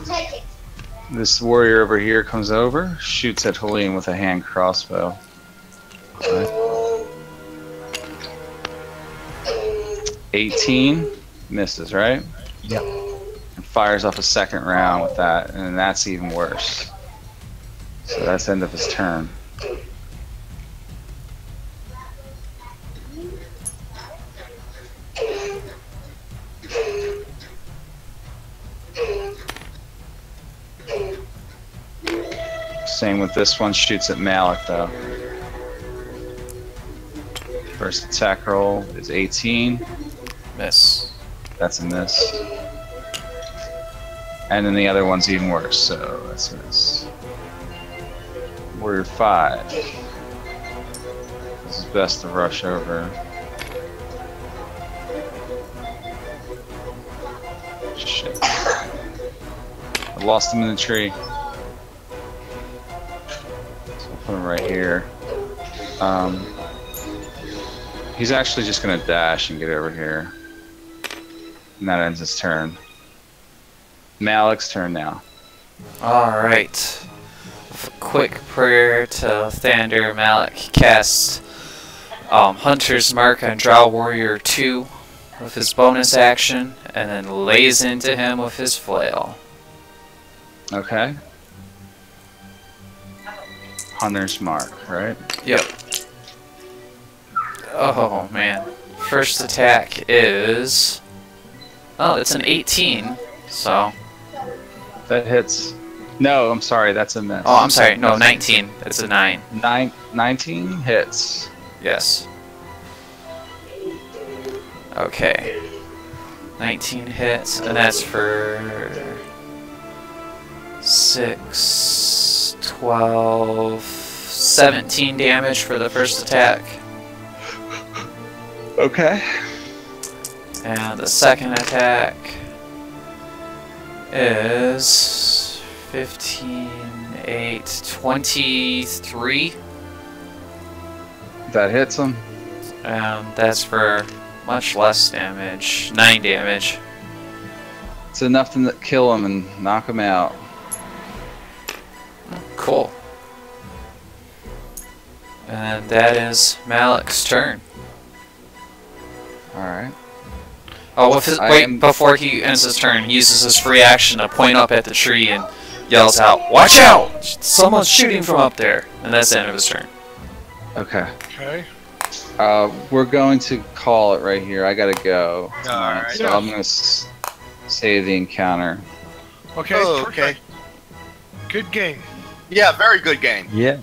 Take it. This warrior over here comes over, shoots at Helene with a hand crossbow. 18 misses, right? Yep. And fires off a second round with that, and that's even worse. So that's the end of his turn. Same with this one, shoots at Malik though. First attack roll is 18. miss. That's a miss. And then the other one's even worse, so that's a miss. Warrior 5. This is best to rush over. Shit. I lost him in the tree. So I'll put him right here. He's actually just gonna dash and get over here. And that ends his turn. Malik's turn now. Alright. With a quick prayer to Thander, Malik casts Hunter's Mark on Drow Warrior 2. with his bonus action, and then lays into him with his flail. Okay. Hunter's mark, right? Yep. Oh man. First attack is... Oh, it's an 18. So... That hits. No, I'm sorry, that's a miss. Oh, I'm sorry. No, 19. It's a 9. 19 hits. Yes. Okay. 19 hits, and that's for 6, 12, 17 damage for the first attack. Okay. And the second attack is 15, 8, 23. That hits him. And that's for much less damage. 9 damage. It's enough to kill him and knock him out. Cool. And that is Malik's turn. Alright. Oh, with his, wait, before he ends his turn, he uses his free action to point up at the tree and yells out, "Watch out! Someone's shooting from up there!" And that's the end of his turn. Okay. Okay. We're going to call it right here. I gotta go. Alright. So I'm gonna save the encounter. Okay. Oh, perfect. okay. Good game. Yeah, very good game. Yeah.